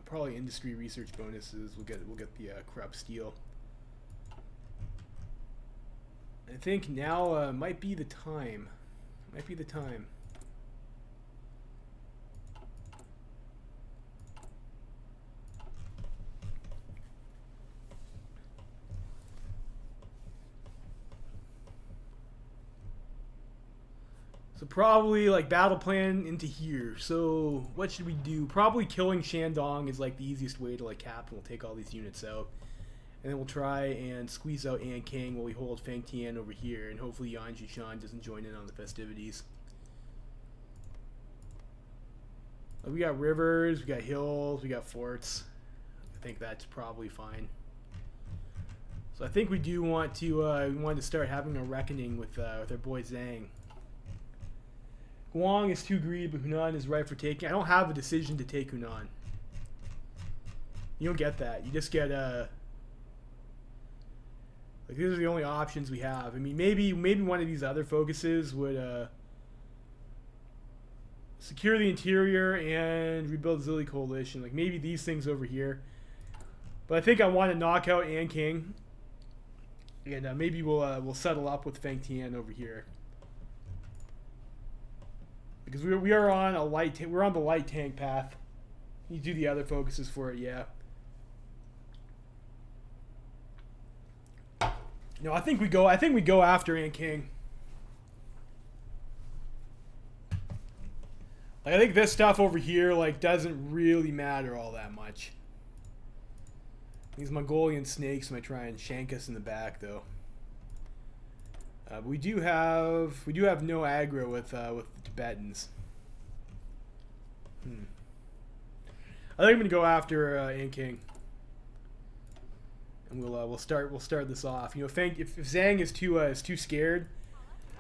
Probably industry research bonuses. We'll get the Krupp steel. I think now might be the time. Might be the time. So probably like battle plan into here. So what should we do? Probably killing Shandong is like the easiest way to like cap, and we'll take all these units out. And then we'll try and squeeze out Anking while we hold Feng Tian over here, and hopefully Yan Zhishan doesn't join in on the festivities. We got rivers, we got hills, we got forts. I think that's probably fine. So I think we do want to start having a reckoning with our boy Zhang. Guang is too greedy, but Hunan is right for taking. I don't have a decision to take Hunan. You don't get that. You just get like, these are the only options we have. I mean, maybe one of these other focuses would secure the interior and rebuild the Zili coalition. Like maybe these things over here. But I think I want to knock out Anking, and maybe we'll settle up with Feng Tian over here, because we are on a light. We're on the light tank path. You do the other focuses for it, yeah. No, I think we go after Anking. Like, I think this stuff over here like doesn't really matter all that much. These Mongolian snakes might try and shank us in the back though. We do have no aggro with the Tibetans. I think I'm gonna go after King, and we'll start this off. You know, if Zhang is too scared,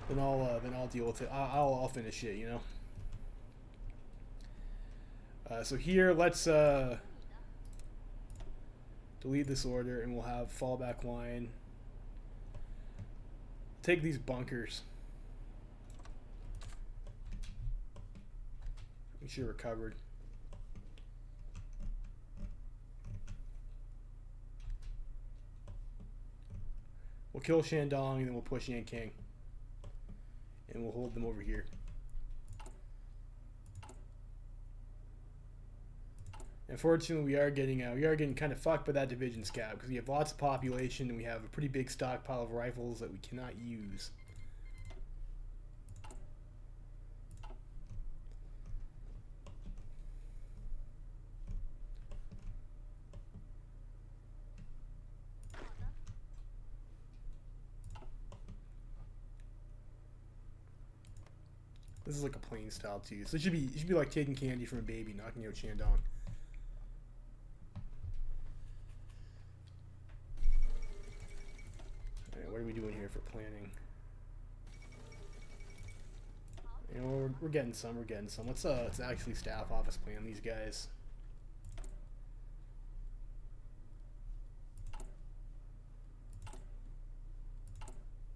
then I'll deal with it. I'll finish it. You know. So here, let's delete this order, and we'll have fallback line. Take these bunkers. Make sure we're covered. We'll kill Shandong, and then we'll push King, and we'll hold them over here. Unfortunately, we are getting kind of fucked by that division's cap because we have lots of population and we have a pretty big stockpile of rifles that we cannot use. This is like a plain style too, so it should be like taking candy from a baby, knocking out Shandong. What are we doing here for planning? You know, we're getting some. Let's actually staff office plan these guys.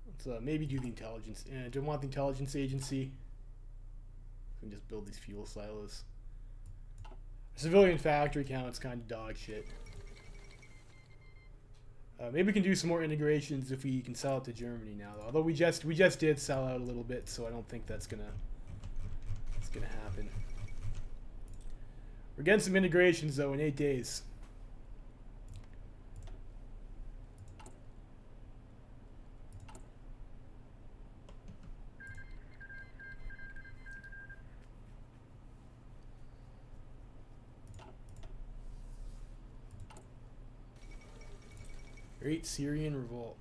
Let's maybe do the intelligence. Don't want the intelligence agency. We can just build these fuel silos. Civilian factory count's kind of dog shit. Maybe we can do some more integrations if we can sell it to Germany now, though. Although we just did sell out a little bit, so I don't think that's gonna happen. We're getting some integrations though in 8 days. Great Syrian Revolt.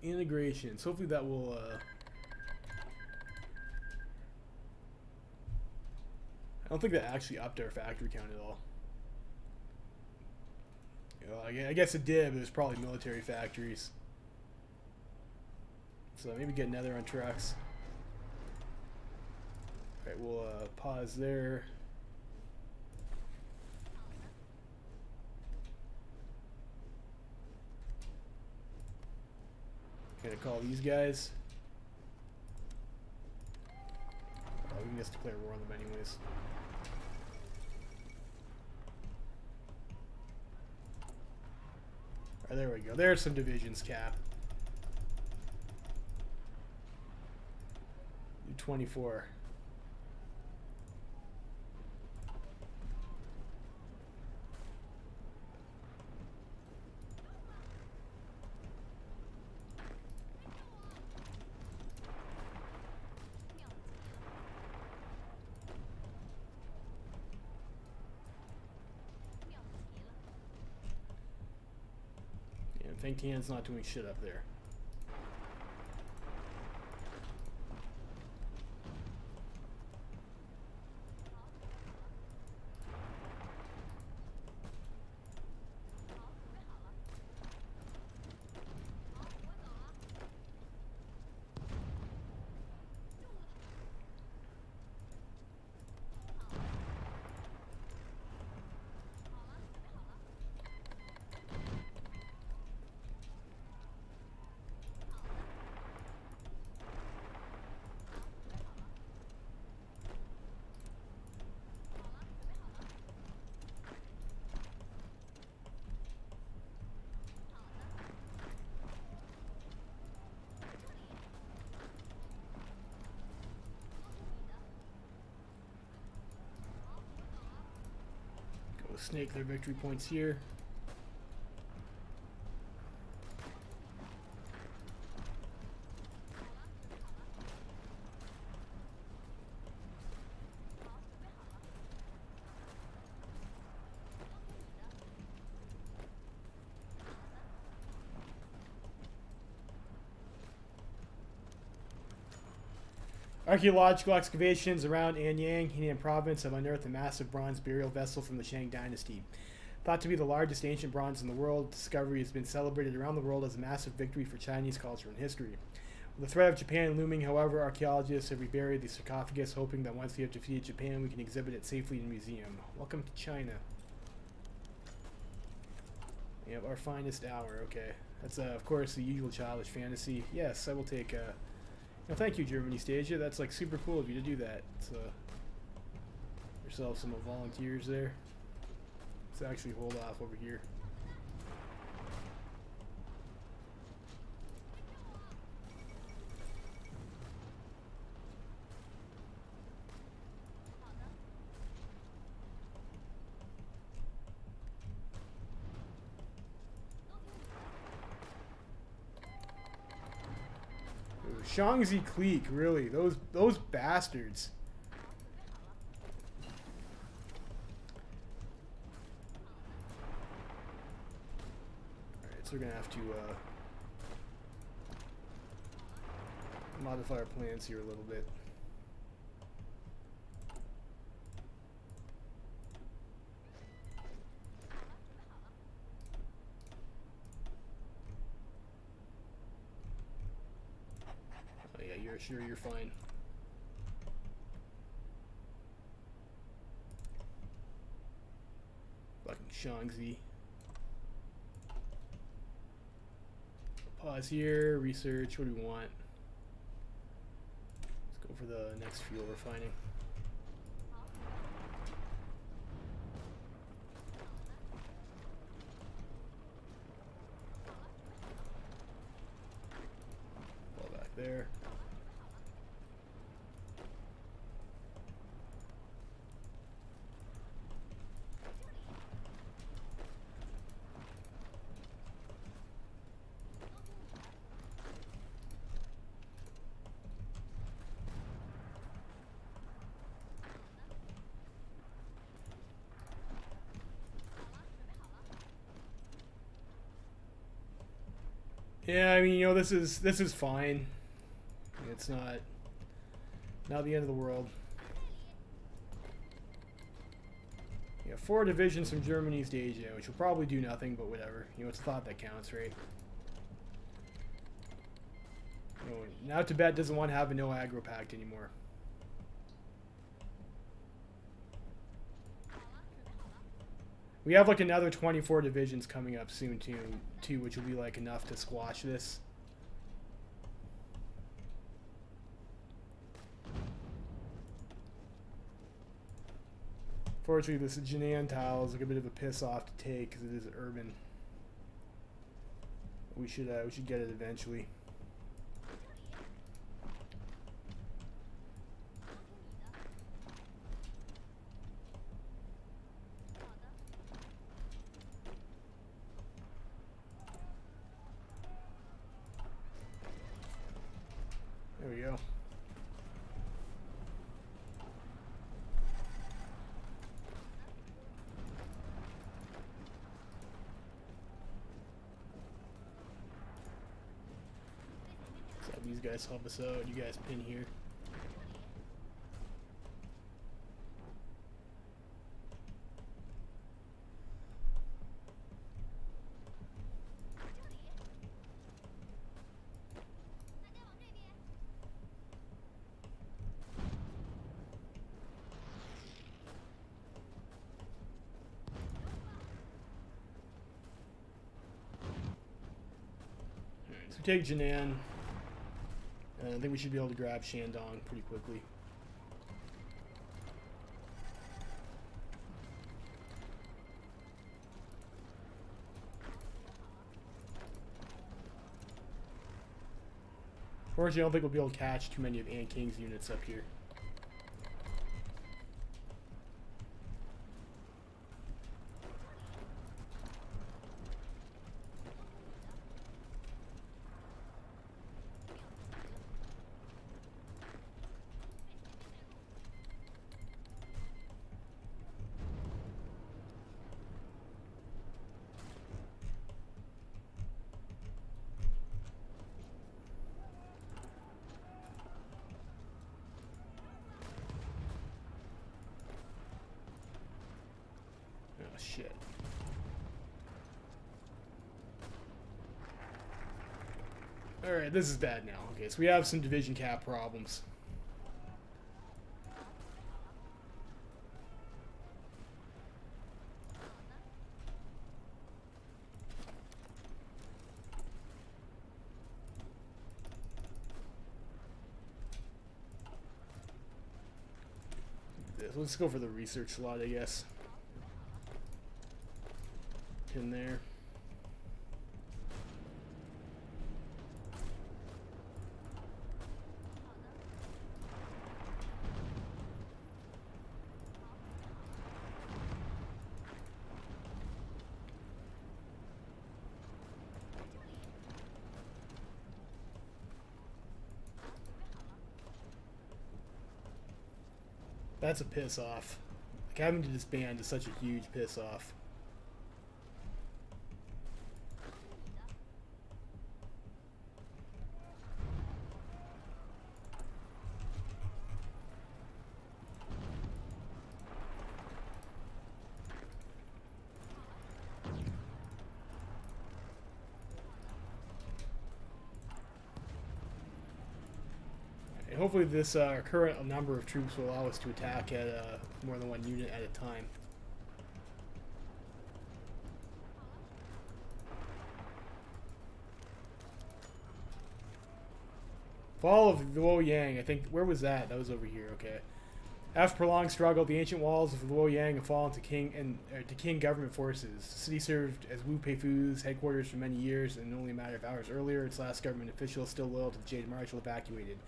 Integrations. Hopefully that will I don't think that actually upped our factory count at all. You know, I guess it did, but it was probably military factories. So maybe get another on trucks. Alright, we'll pause there. Gonna call these guys. Oh, we can just declare war on them anyways. Alright, there we go. There's some divisions cap. 24. Tian's not doing shit up there. Snake their victory points here. Archaeological excavations around Anyang, Henan province, have unearthed a massive bronze burial vessel from the Shang dynasty. Thought to be the largest ancient bronze in the world, discovery has been celebrated around the world as a massive victory for Chinese culture and history. With the threat of Japan looming, however, archaeologists have reburied the sarcophagus, hoping that once we have defeated Japan, we can exhibit it safely in a museum. Welcome to China. Yep, our finest hour. Okay, that's of course the usual childish fantasy. Yes, I will take. No, thank you, Germany Stasia. That's like super cool of you to do that. It's, yourself some volunteers there. Let's actually hold off over here. Shaanxi clique, really? Those bastards. Alright, so we're gonna have to modify our plans here a little bit. Sure, you're fine. Fucking Shaanxi. Pause here, research, what do we want? Let's go for the next fuel refining. Fall back there. Yeah, I mean, you know, this is fine. It's not the end of the world. Yeah, 4 divisions from Germany to Asia, which will probably do nothing, but whatever. You know, it's thought that counts, right? You know, now Tibet doesn't want to have a no aggro pact anymore. We have like another 24 divisions coming up soon too, which will be like enough to squash this. Fortunately, this Jinan tile is like a bit of a piss off to take because it is urban. We should get it eventually. There we go. So these guys help us out. You guys pin here. So take Jinan. I think we should be able to grab Shandong pretty quickly. Fortunately, I don't think we'll be able to catch too many of Ant King's units up here. shit. Alright, this is bad now. Okay, so we have some division cap problems. Let's go for the research slot, I guess. In there. That's a piss off. Like, having to disband is such a huge piss off. Hopefully this current number of troops will allow us to attack at more than one unit at a time. Fall of Luoyang, I think, where was that? That was over here, okay. After prolonged struggle, the ancient walls of Luoyang have fallen to Qing government forces. The city served as Wu Peifu's headquarters for many years, and only a matter of hours earlier, its last government official, still loyal to the Jade Marshal, evacuated,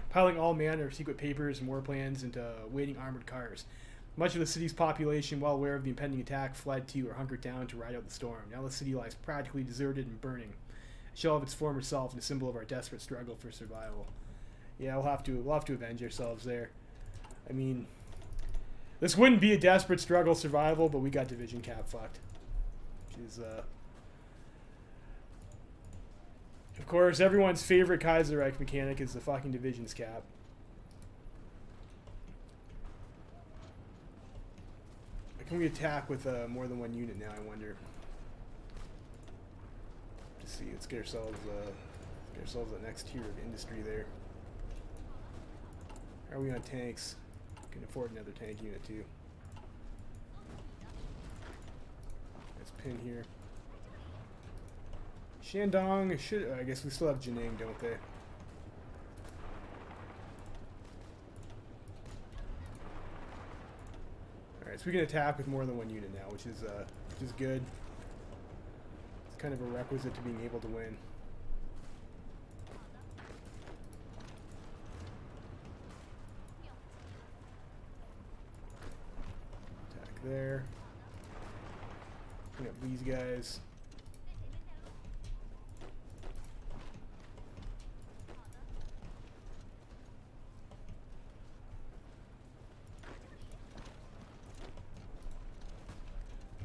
piling all manner of secret papers and war plans into waiting armored cars. Much of the city's population, well aware of the impending attack, fled to or hunkered down to ride out the storm. Now the city lies practically deserted and burning, a shell of its former self and a symbol of our desperate struggle for survival. Yeah, we'll have to avenge ourselves there. I mean, this wouldn't be a desperate struggle survival, but we got division cap fucked. Which is, of course, everyone's favorite Kaiserreich mechanic is the fucking divisions cap. Can we attack with more than one unit now, I wonder? Let's see, let's get ourselves that next tier of industry there. How are we on tanks? Can afford another tank unit too. Let's pin here. Shandong should. I guess we still have Jining, don't they? All right, so we can attack with more than one unit now, which is good. It's kind of a requisite to being able to win. Attack there. Bring up these guys.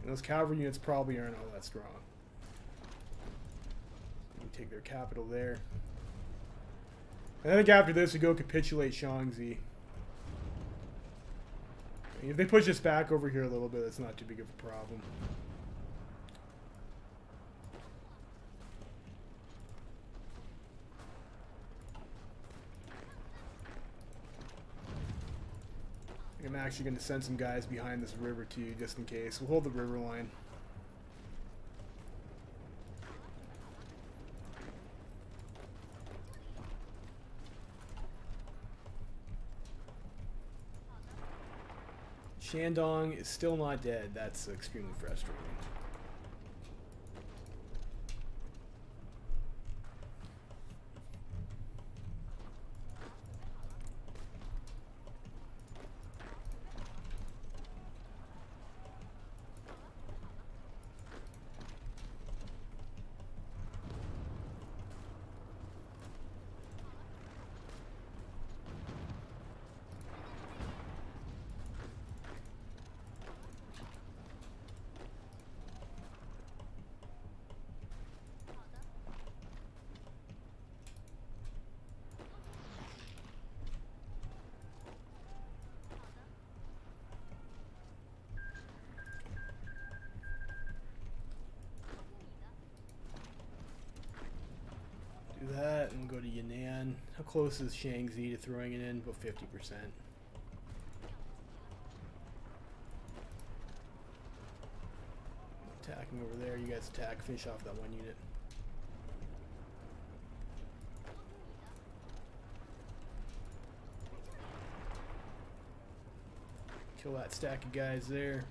And those cavalry units probably aren't all that strong. We take their capital there. And I think after this we go capitulate Shaanxi. If they push us back over here a little bit, that's not too big of a problem. I'm actually going to send some guys behind this river too, just in case. We'll hold the river line. Shandong is still not dead. That's extremely frustrating. that, and we'll go to Yan'an. How close is Shaanxi to throwing it in? About 50%. Attacking over there. You guys attack. Finish off that one unit. Kill that stack of guys there.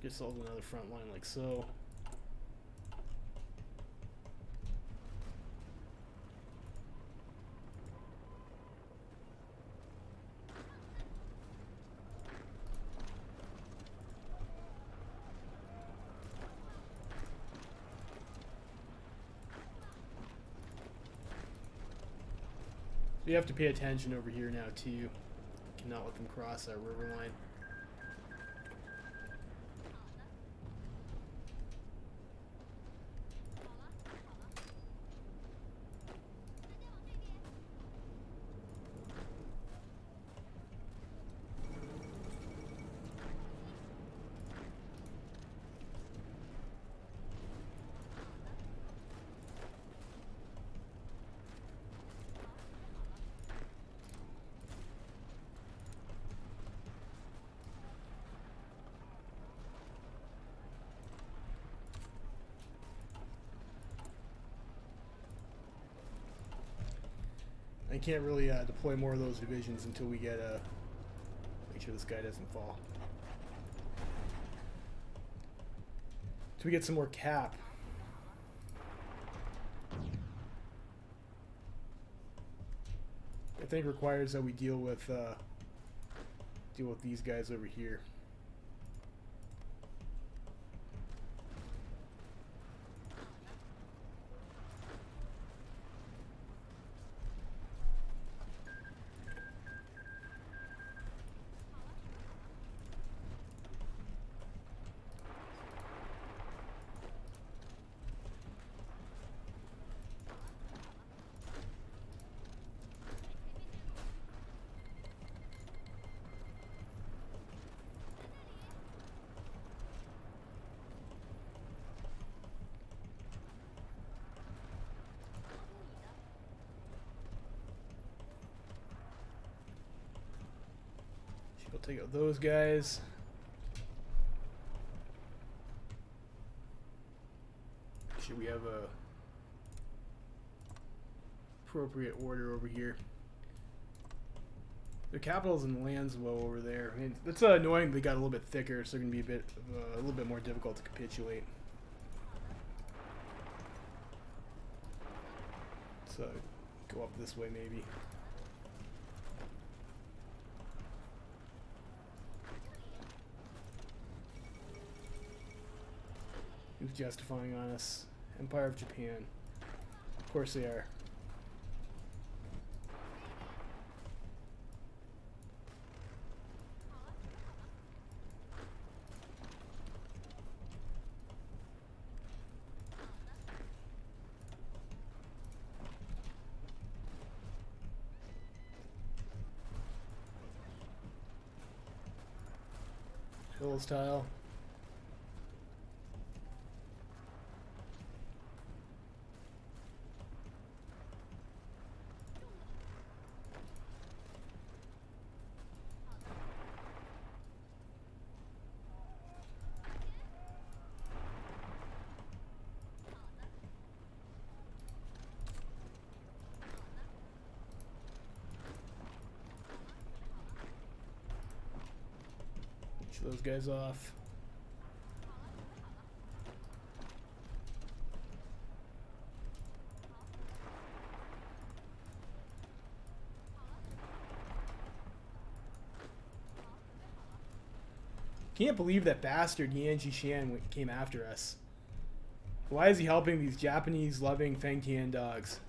Just hold another front line like so. You have to pay attention over here now too. You cannot let them cross that river line. I can't really deploy more of those divisions until we get make sure this guy doesn't fall. Till we get some more cap. I think requires that we deal with these guys over here. We'll take out those guys. Should we have a appropriate order over here? The capital's in Lanslow over there. I mean, it's annoying they got a little bit thicker, so they're gonna be a little bit more difficult to capitulate. So go up this way maybe. Who's justifying on us? Empire of Japan. Of course they are. Hills tile. Those guys off. Can't believe that bastard Yan Jishan came after us. Why is he helping these Japanese-loving Feng Tian dogs?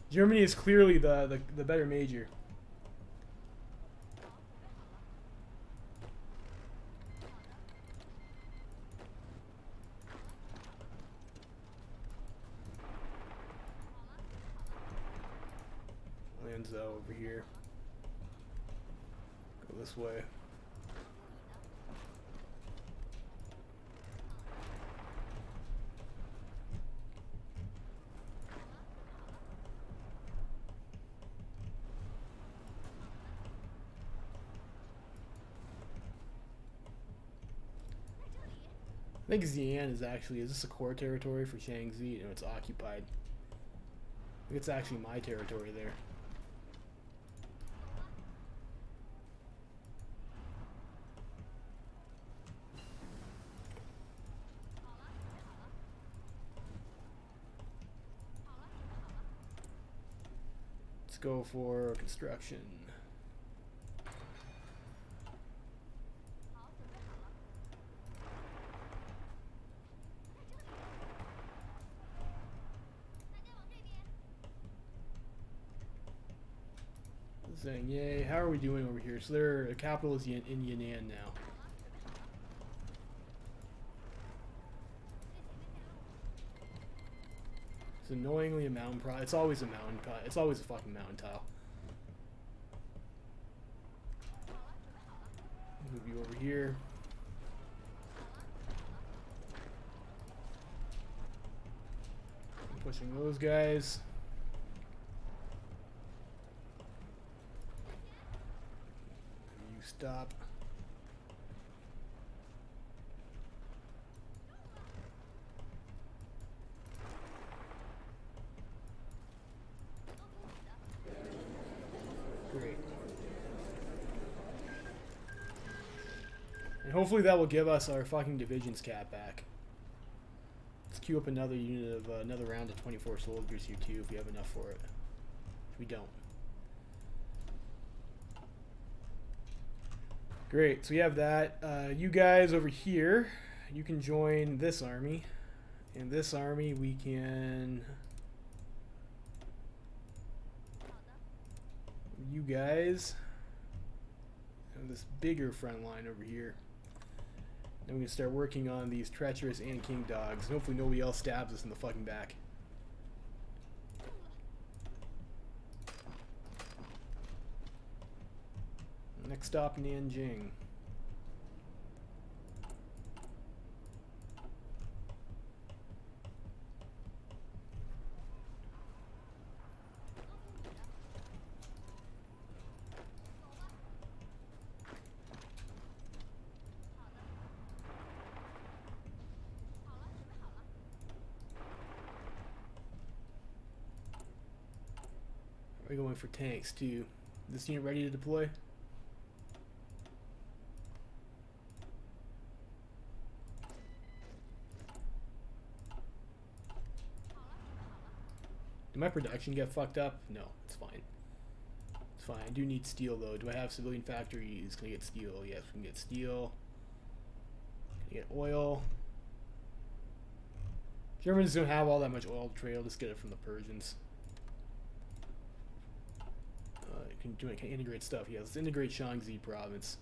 Germany is clearly the better major. Hanzo over here. Go this way. I think Xi'an is actually, is this a core territory for Shaanxi? No, it's occupied. I think it's actually my territory there. Let's go for construction. Saying, yay, how are we doing over here? So their capital is in Yan'an now. It's annoyingly a mountain pro. It's always a mountain. It's always a fucking mountain tile. Move you over here. I'm pushing those guys. You stop. Great. And hopefully that will give us our fucking divisions cap back. Let's queue up another unit of another round of 24 soldiers here too if we have enough for it. If we don't. Great, so we have that. You guys over here, you can join this army. In this army we can... You guys have this bigger front line over here. Then we can start working on these treacherous and king dogs. And hopefully nobody else stabs us in the fucking back. Next stop, Nanjing. We're going for tanks too. This unit ready to deploy? Did my production get fucked up? No, it's fine. It's fine. I do need steel though. Do I have civilian factories? Can I get steel? Yes, we can get steel. Can I get oil? Germans don't have all that much oil to trade. I'll just get it from the Persians. Can integrate stuff. Yeah, let's integrate Shaanxi province.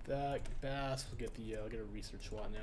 That Bass, we'll get the I'll get a research SWAT now.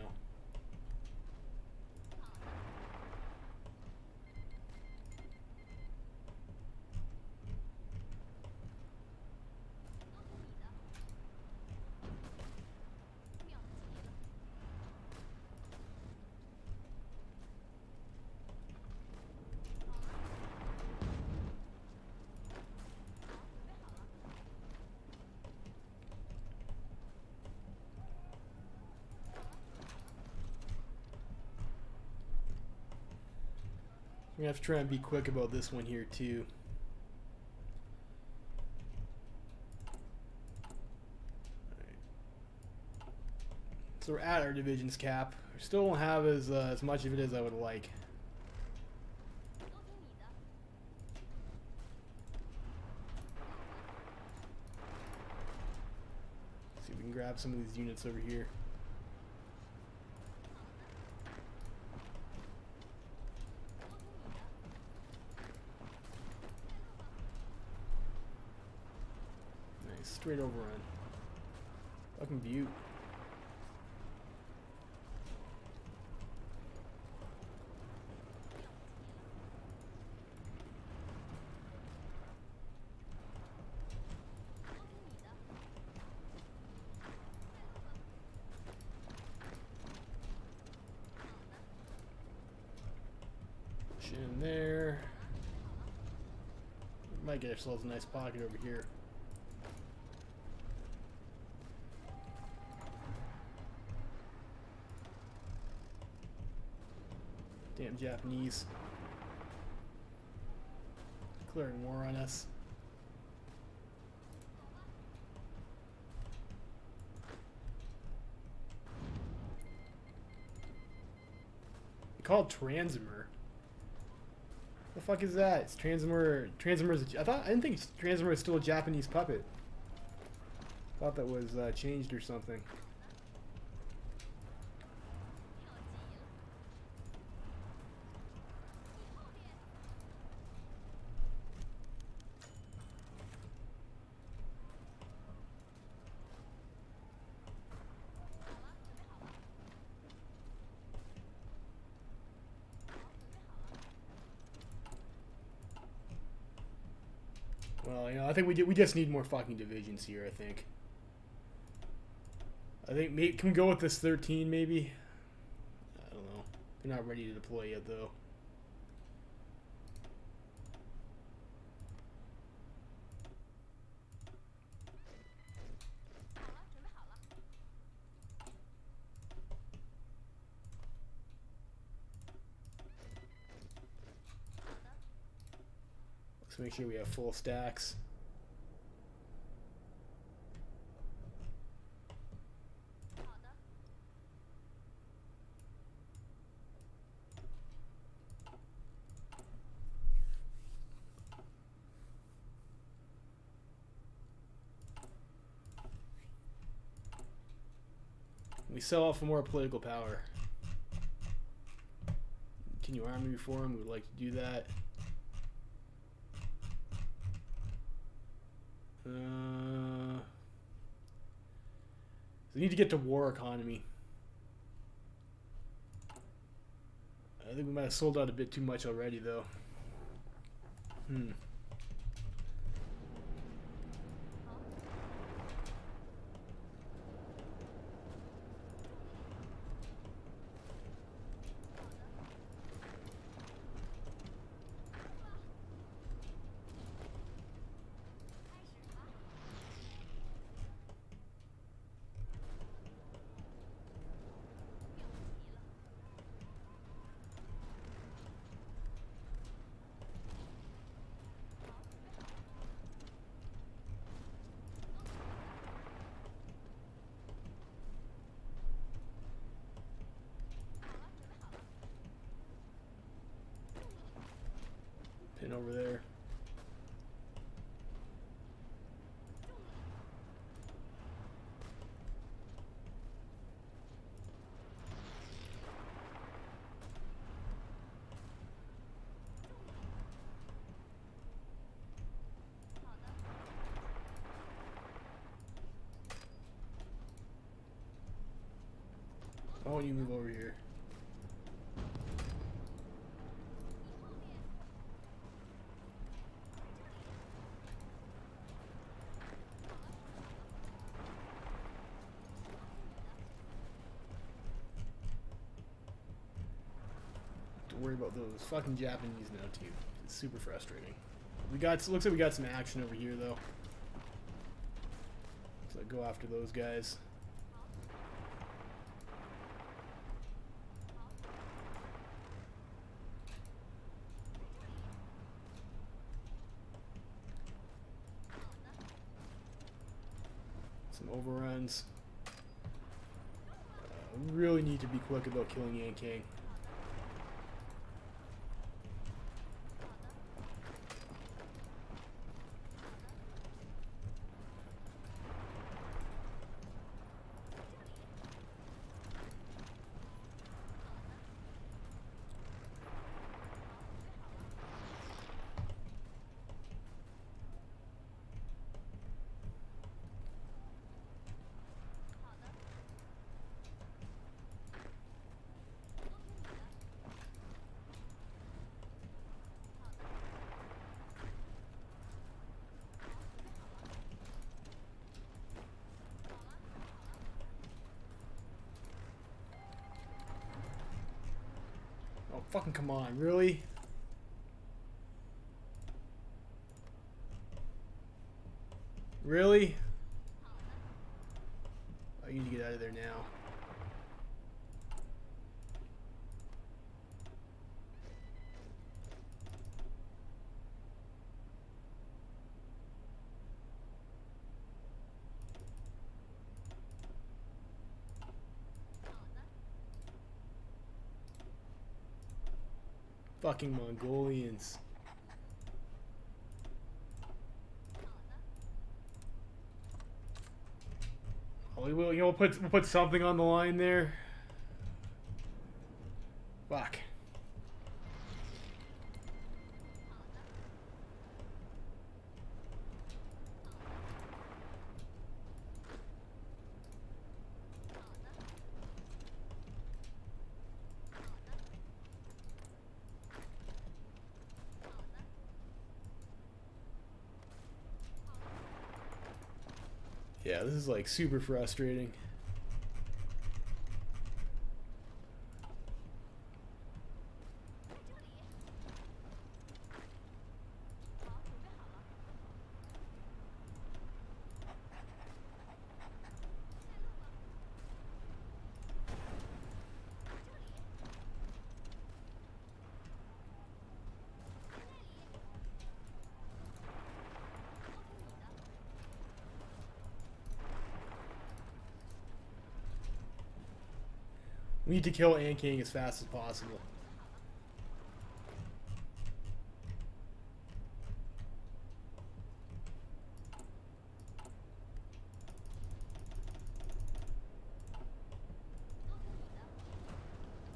We're gonna have to try and be quick about this one here too. Alright. So we're at our division's cap. We still don't have as much of it as I would like. Let's see if we can grab some of these units over here. Nice, straight overrun. Fucking beaut. In there. We might get ourselves a nice pocket over here. Damn Japanese. Declaring war on us. They call it Transimer. The fuck is that? It's Transimer. Transimer's. I didn't think Transimer was still a Japanese puppet. Thought that was changed or something. Well, you know, I think we just need more fucking divisions here, I think. Maybe, can we go with this 13 maybe? I don't know. They're not ready to deploy yet though. Let's make sure we have full stacks. We sell off for more political power. Continue army reform. We would like to do that. We need to get to war economy. I think we might have sold out a bit too much already, though. Pin over there. Why don't you move over here? Worry about those fucking Japanese now too. It's super frustrating. Looks like we got some action over here though. So go after those guys. Some overruns. really need to be quick about killing Yanking. Oh, fucking come on, really? Really? Oh, you need to get out of there now. Fucking Mongolians. Oh, we'll put something on the line there. Fuck. Yeah, this is like super frustrating. We need to kill King as fast as possible.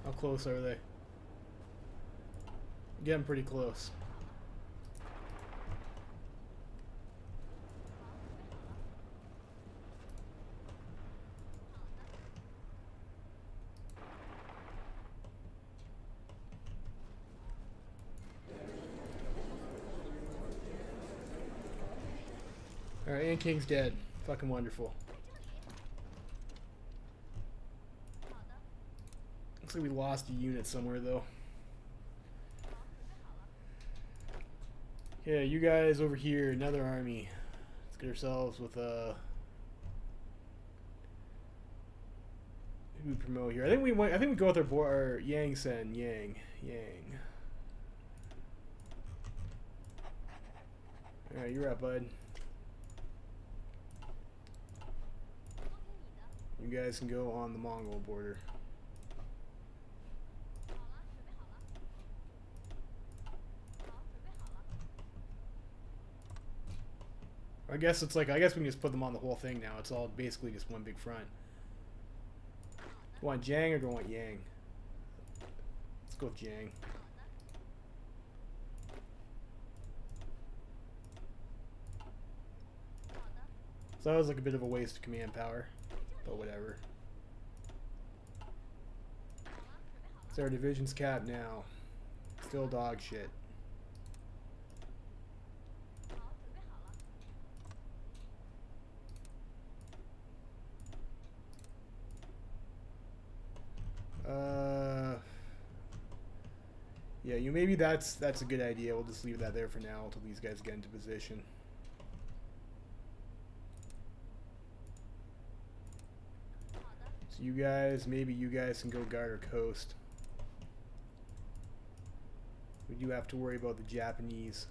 How close are they? Getting pretty close. Alright, King's dead. Fucking wonderful. Looks like we lost a unit somewhere, though. Yeah, you guys over here, another army. Let's get ourselves with a... Who we promote here? I think we go with our Yang Sen. Yang. Alright, you're up, bud. You guys can go on the Mongol border. I guess it's like, I guess we can just put them on the whole thing now. It's all basically just one big front. Do you want Jiang or do you want Yang? Let's go with Jiang. So that was like a bit of a waste of command power, but whatever. So our division's capped now. Still dog shit. Yeah, maybe that's a good idea. We'll just leave that there for now until these guys get into position. So maybe you guys can go guard our coast. We do have to worry about the Japanese.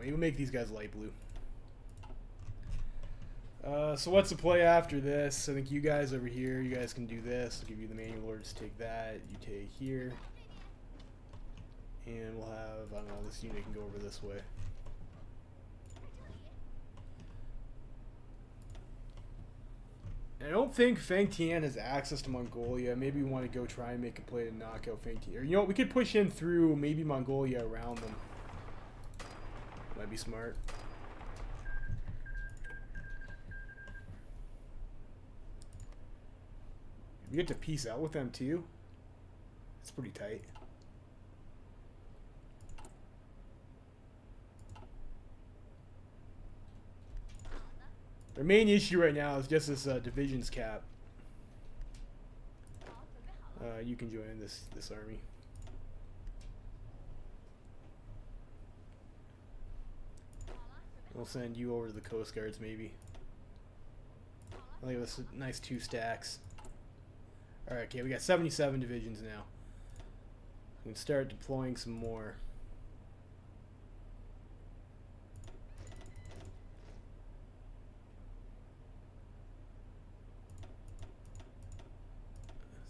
maybe we'll make these guys light blue. So what's the play after this? I think you guys over here, you guys can do this. I'll give you the manual orders to take that. You take here. And we'll have, I don't know, this unit can go over this way. I don't think Feng Tian has access to Mongolia. Maybe we want to go try and make a play to knock out Feng Tian. Or, you know what, we could push in through maybe Mongolia around them. Might be smart. We get to peace out with them too. It's pretty tight. Their main issue right now is just this divisions cap. You can join this army. We'll send you over to the Coast Guards maybe. I'll give us a nice 2 stacks. Alright, okay, we got 77 divisions now. We can start deploying some more.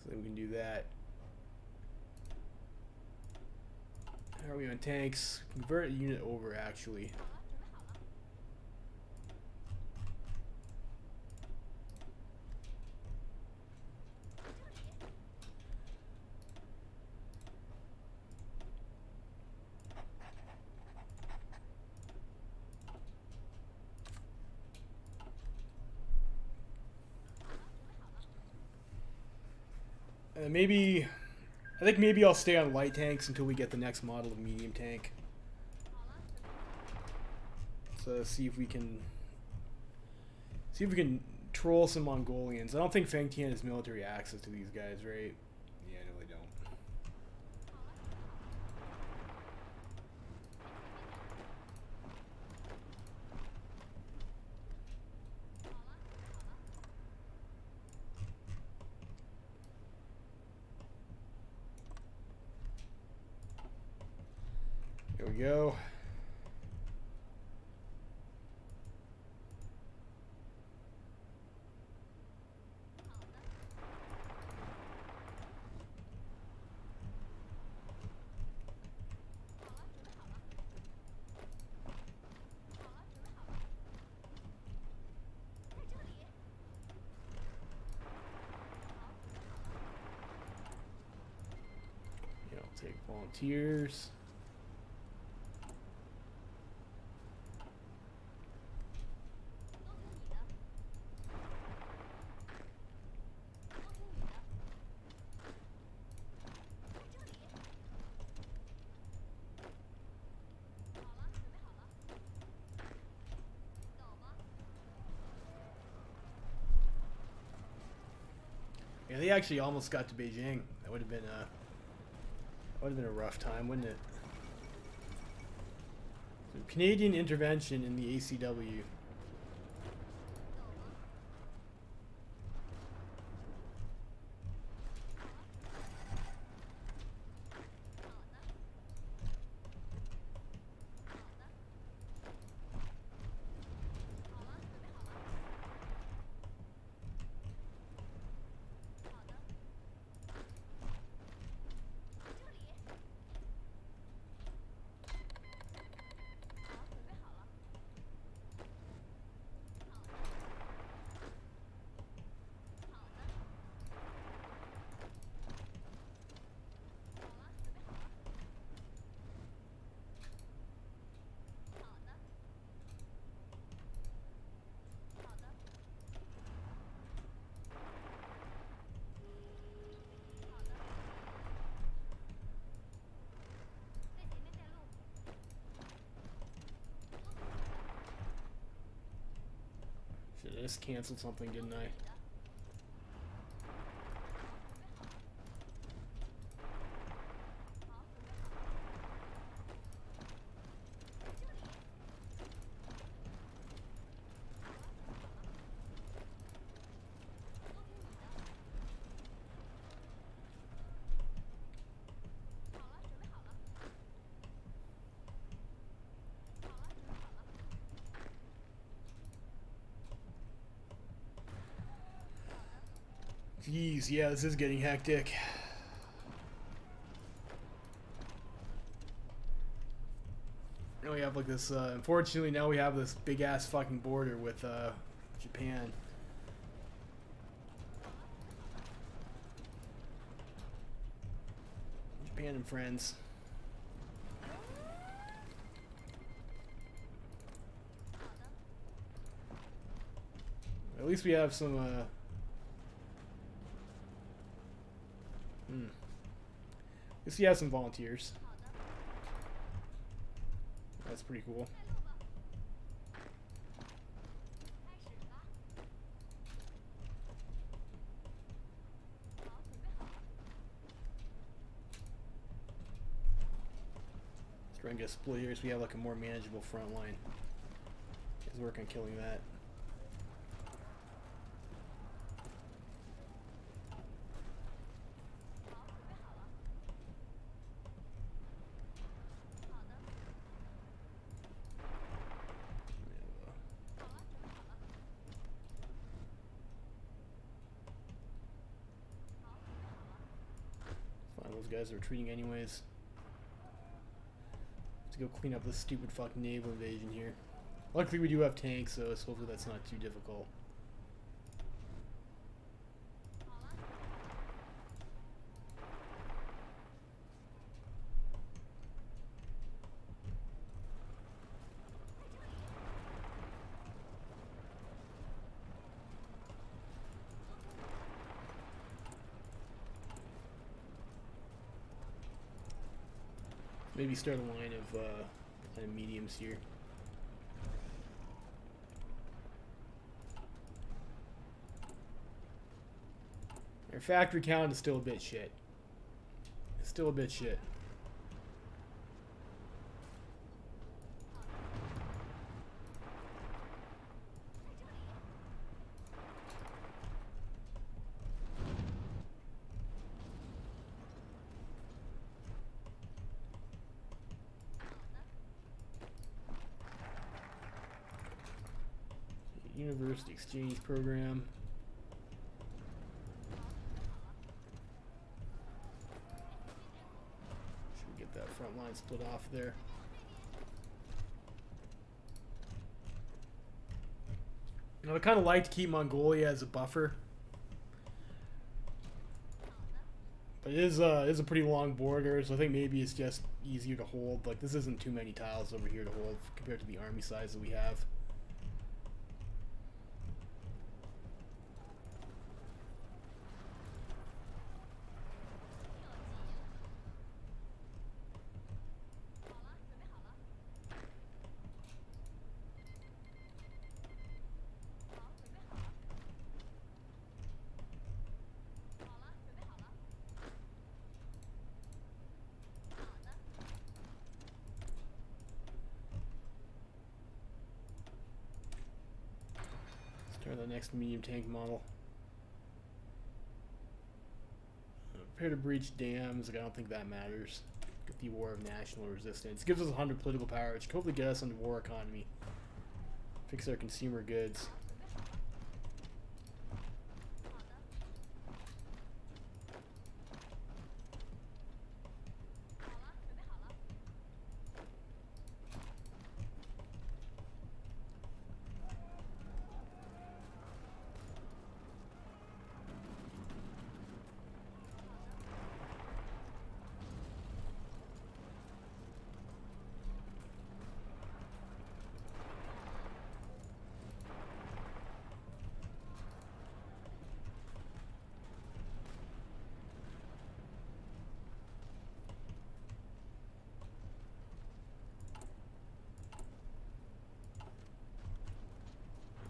So then we can do that. How are we on tanks? Convert a unit over actually. I think maybe I'll stay on light tanks until we get the next model of medium tank. So see if we can troll some Mongolians. I don't think Feng Tian has military access to these guys, right? Yeah, no, they don't. There we go. Yeah, I'll take volunteers. Yeah, they actually almost got to Beijing. That would have been a rough time, wouldn't it? So Canadian intervention in the ACW. Shit, I just canceled something, didn't I? Jeez, yeah, this is getting hectic. Now we have like this, unfortunately now we have this big ass fucking border with Japan. Japan and friends. At least we have some, At least we have some volunteers. That's pretty cool. Let's try and get a split here so we have like a more manageable front line. Let's work on killing that. Those guys are retreating anyways. Let's go clean up this stupid fucking naval invasion here. Luckily we do have tanks, so hopefully that's not too difficult. Maybe start a line of kind of mediums here. Our factory count is still a bit shit. It's still a bit shit. University exchange program. Should we get that front line split off there? You know, I kind of like to keep Mongolia as a buffer, but it is a pretty long border, so I think maybe it's just easier to hold. Like, this isn't too many tiles over here to hold compared to the army size that we have. The next medium tank model. Prepare to breach dams. Like, I don't think that matters. Get the War of National Resistance. Gives us 100 political power, which can hopefully get us on the war economy. Fix our consumer goods.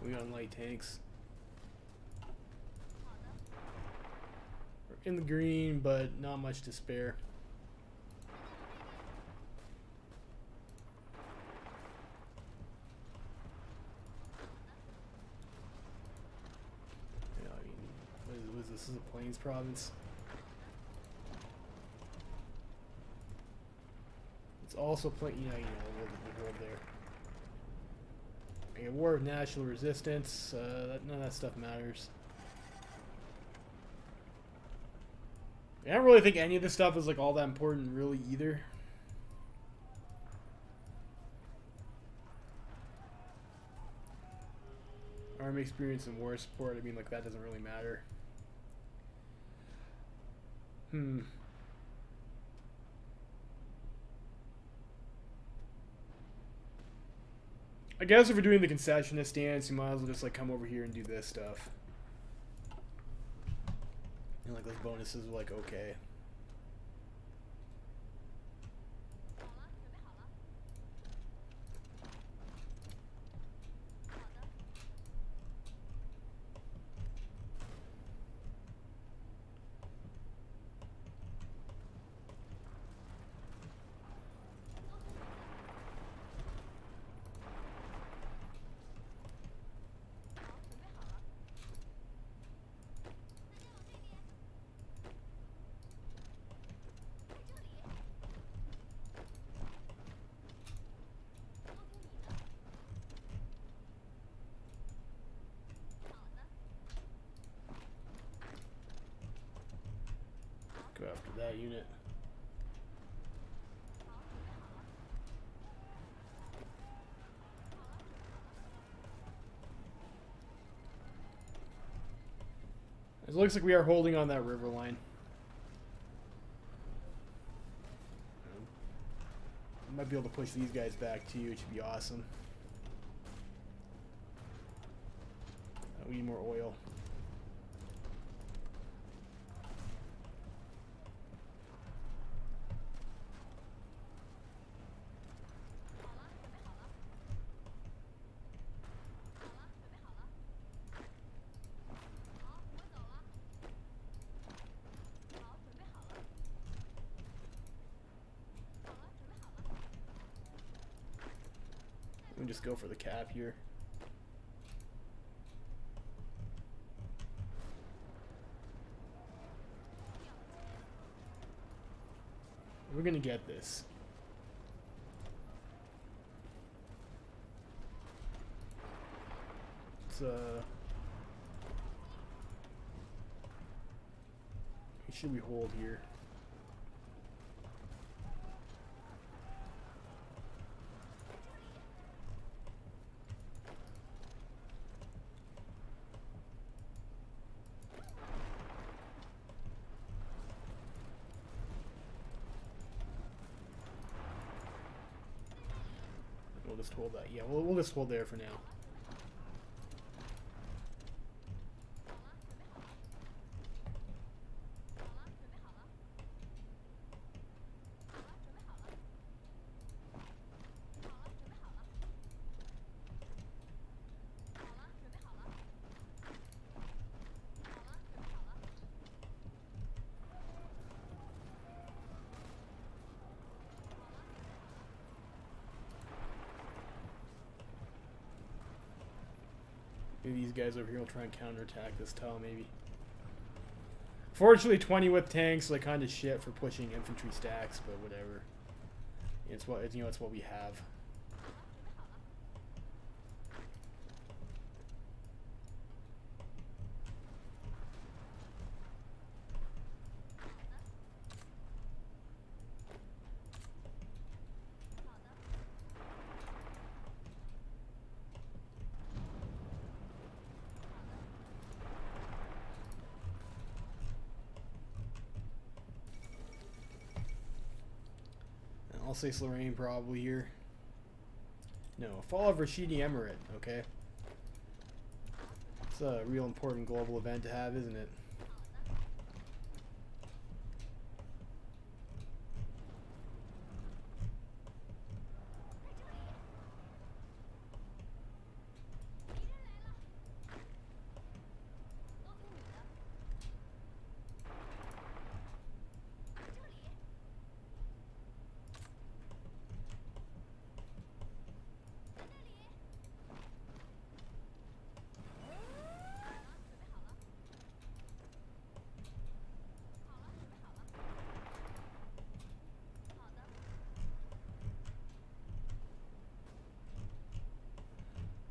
We got light tanks. We're in the green, but not much to spare. Yeah, I mean, what is this? This is a Plains province. It's also the world there. A War of National Resistance, none of that stuff matters. I don't really think any of this stuff is like all that important really either. Army experience and war support, I mean, like, that doesn't really matter. I guess if we're doing the concessionist stance, you might as well just, like, come over here and do this stuff. And, like, those bonuses are, like, okay. Go after that unit. It looks like we are holding on that river line. Might be able to push these guys back too, which would be awesome. We need more oil. We just go for the cap here. We're gonna get this. It's should we hold here? We'll just hold that. Yeah, we'll just hold there for now. Maybe these guys over here will try and counterattack this tile, maybe. Fortunately, 20 with tanks, like, kind of shit for pushing infantry stacks, but whatever. It's what it's what we have. I'll say Lorraine probably here. No, fall of Rashidi Emirate, okay? It's a real important global event to have, isn't it?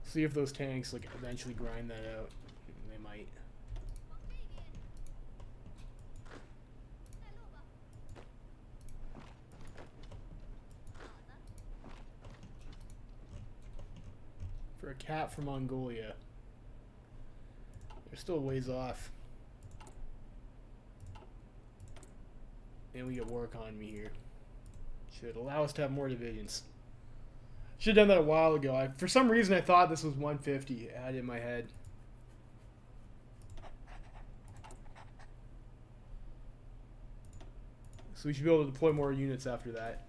See if those tanks like eventually grind that out. They might. for a cat from Mongolia. They're still a ways off. And we get war economy here. Should allow us to have more divisions. Should have done that a while ago. For some reason, I thought this was 150. I had it in my head. So we should be able to deploy more units after that.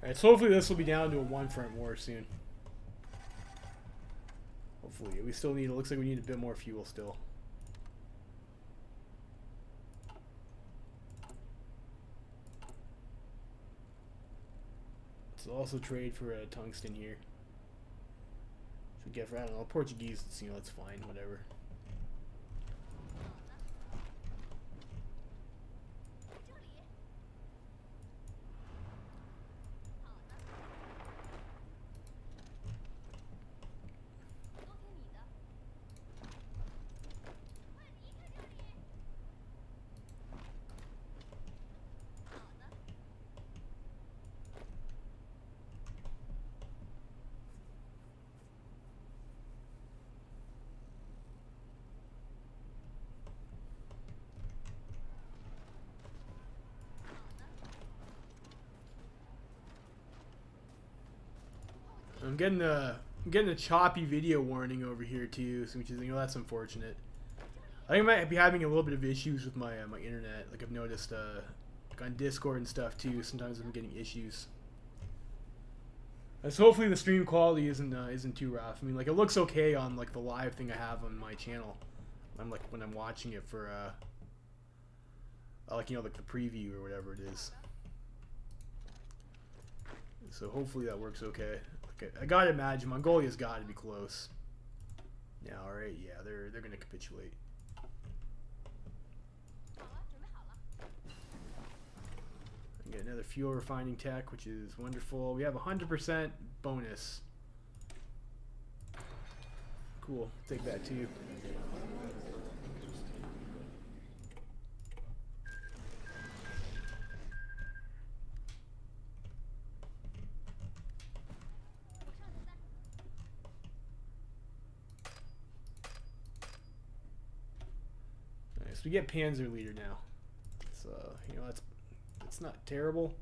Alright, so hopefully this will be down to a one-front war soon. Hopefully. We still need, it looks like we need a bit more fuel still. So also trade for tungsten here. Should we get for, I don't know, Portuguese, you know, that's fine, whatever. I'm getting a choppy video warning over here too, so which is, you know, that's unfortunate. I think I might be having a little bit of issues with my my internet. Like I've noticed, like on Discord and stuff too. Sometimes I'm getting issues. So hopefully the stream quality isn't too rough. I mean, like it looks okay on like the live thing I have on my channel. I'm like when I'm watching it for like, you know, like the preview or whatever it is. So hopefully that works okay. I gotta imagine Mongolia's got to be close. Yeah, all right. Yeah, they're gonna capitulate. I get another fuel refining tech, which is wonderful. We have 100% bonus. Cool. Take that too. We get Panzer Leader now. So, you know, that's not terrible.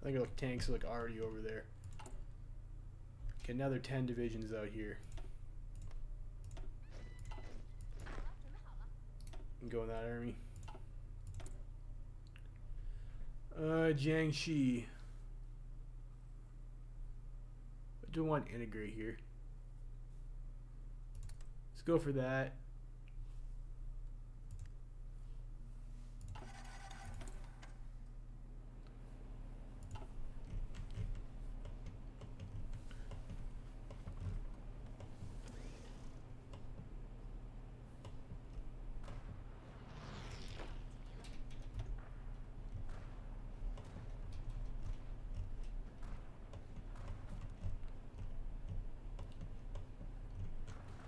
I think like tanks are like already over there. Okay, another 10 divisions out here. You can go in that army. Jiangxi. I don't want to integrate here. Let's go for that.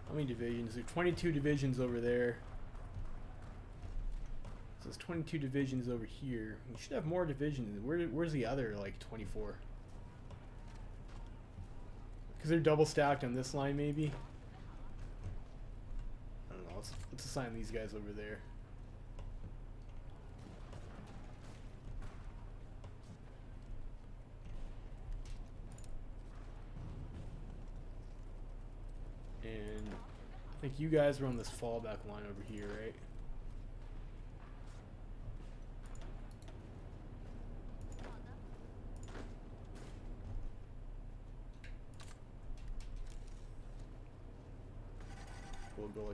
How many divisions? There's 22 divisions over there. So there's 22 divisions over here. We should have more divisions. Where's the other, like, 24? Because they're double stacked on this line, maybe? I don't know. Let's assign these guys over there. And I think you guys are on this fallback line over here, right?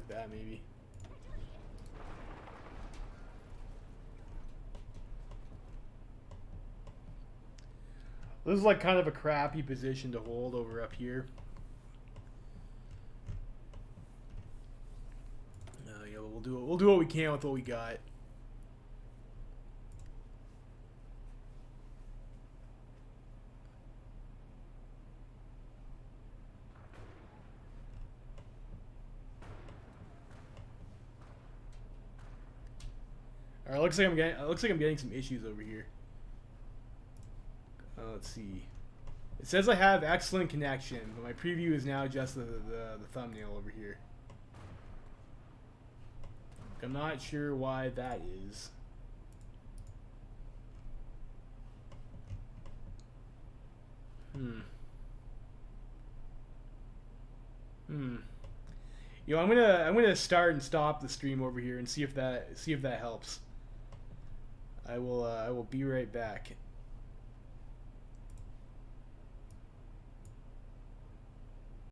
like that, maybe. This is like kind of a crappy position to hold over up here. Yeah, we'll do what we can with what we got. All right, looks like I'm getting some issues over here. Let's see. It says I have excellent connection, but my preview is now just the thumbnail over here. I'm not sure why that is. You know, I'm gonna start and stop the stream over here and see if that helps. I will be right back.